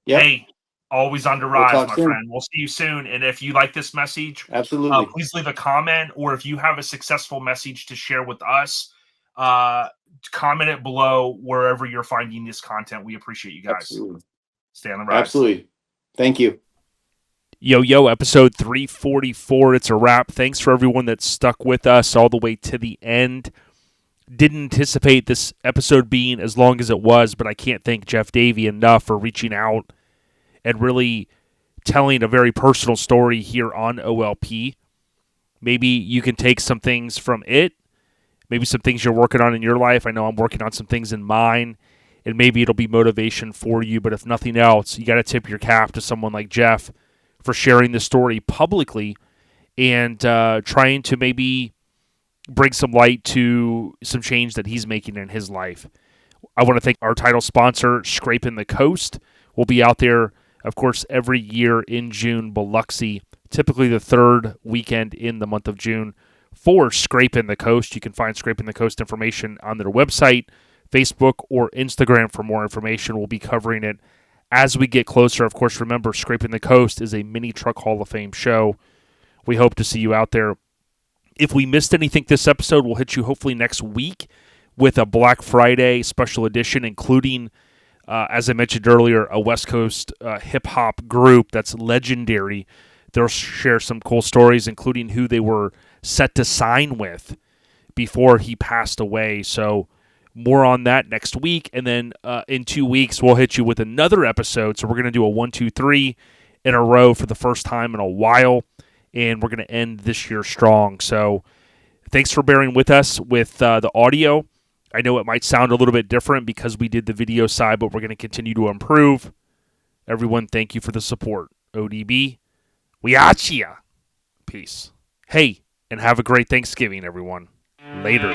Yep. Hey, always on the rise, my soon. friend. We'll see you soon. And if you like this message, Absolutely. Please leave a comment, or if you have a successful message to share with us, comment it below wherever you're finding this content. We appreciate you guys. Absolutely. Stay on the rise. Absolutely. Thank you. Yo, episode 344. It's a wrap. Thanks for everyone that stuck with us all the way to the end. Didn't anticipate this episode being as long as it was, but I can't thank Jeff Davy enough for reaching out and really telling a very personal story here on OLP. Maybe you can take some things from it, maybe some things you're working on in your life. I know I'm working on some things in mine, and maybe it'll be motivation for you. But if nothing else, you got to tip your cap to someone like Jeff for sharing this story publicly and trying to maybe bring some light to some change that he's making in his life. I want to thank our title sponsor, Scraping the Coast. We'll be out there, of course, every year in June, Biloxi, typically the third weekend in the month of June for Scraping the Coast. You can find Scraping the Coast information on their website, Facebook, or Instagram for more information. We'll be covering it as we get closer. Of course, remember, Scraping the Coast is a mini truck Hall of Fame show. We hope to see you out there. If we missed anything this episode, we'll hit you hopefully next week with a Black Friday special edition, including, as I mentioned earlier, a West Coast hip-hop group that's legendary. They'll share some cool stories, including who they were set to sign with before he passed away. So more on that next week. And then in 2 weeks, we'll hit you with another episode. So we're going to do a 1, 2, 3 in a row for the first time in a while. And we're going to end this year strong. So thanks for bearing with us with the audio. I know it might sound a little bit different because we did the video side, but we're going to continue to improve. Everyone, thank you for the support. ODB, we at ya. Peace. Hey, and have a great Thanksgiving, everyone. Later.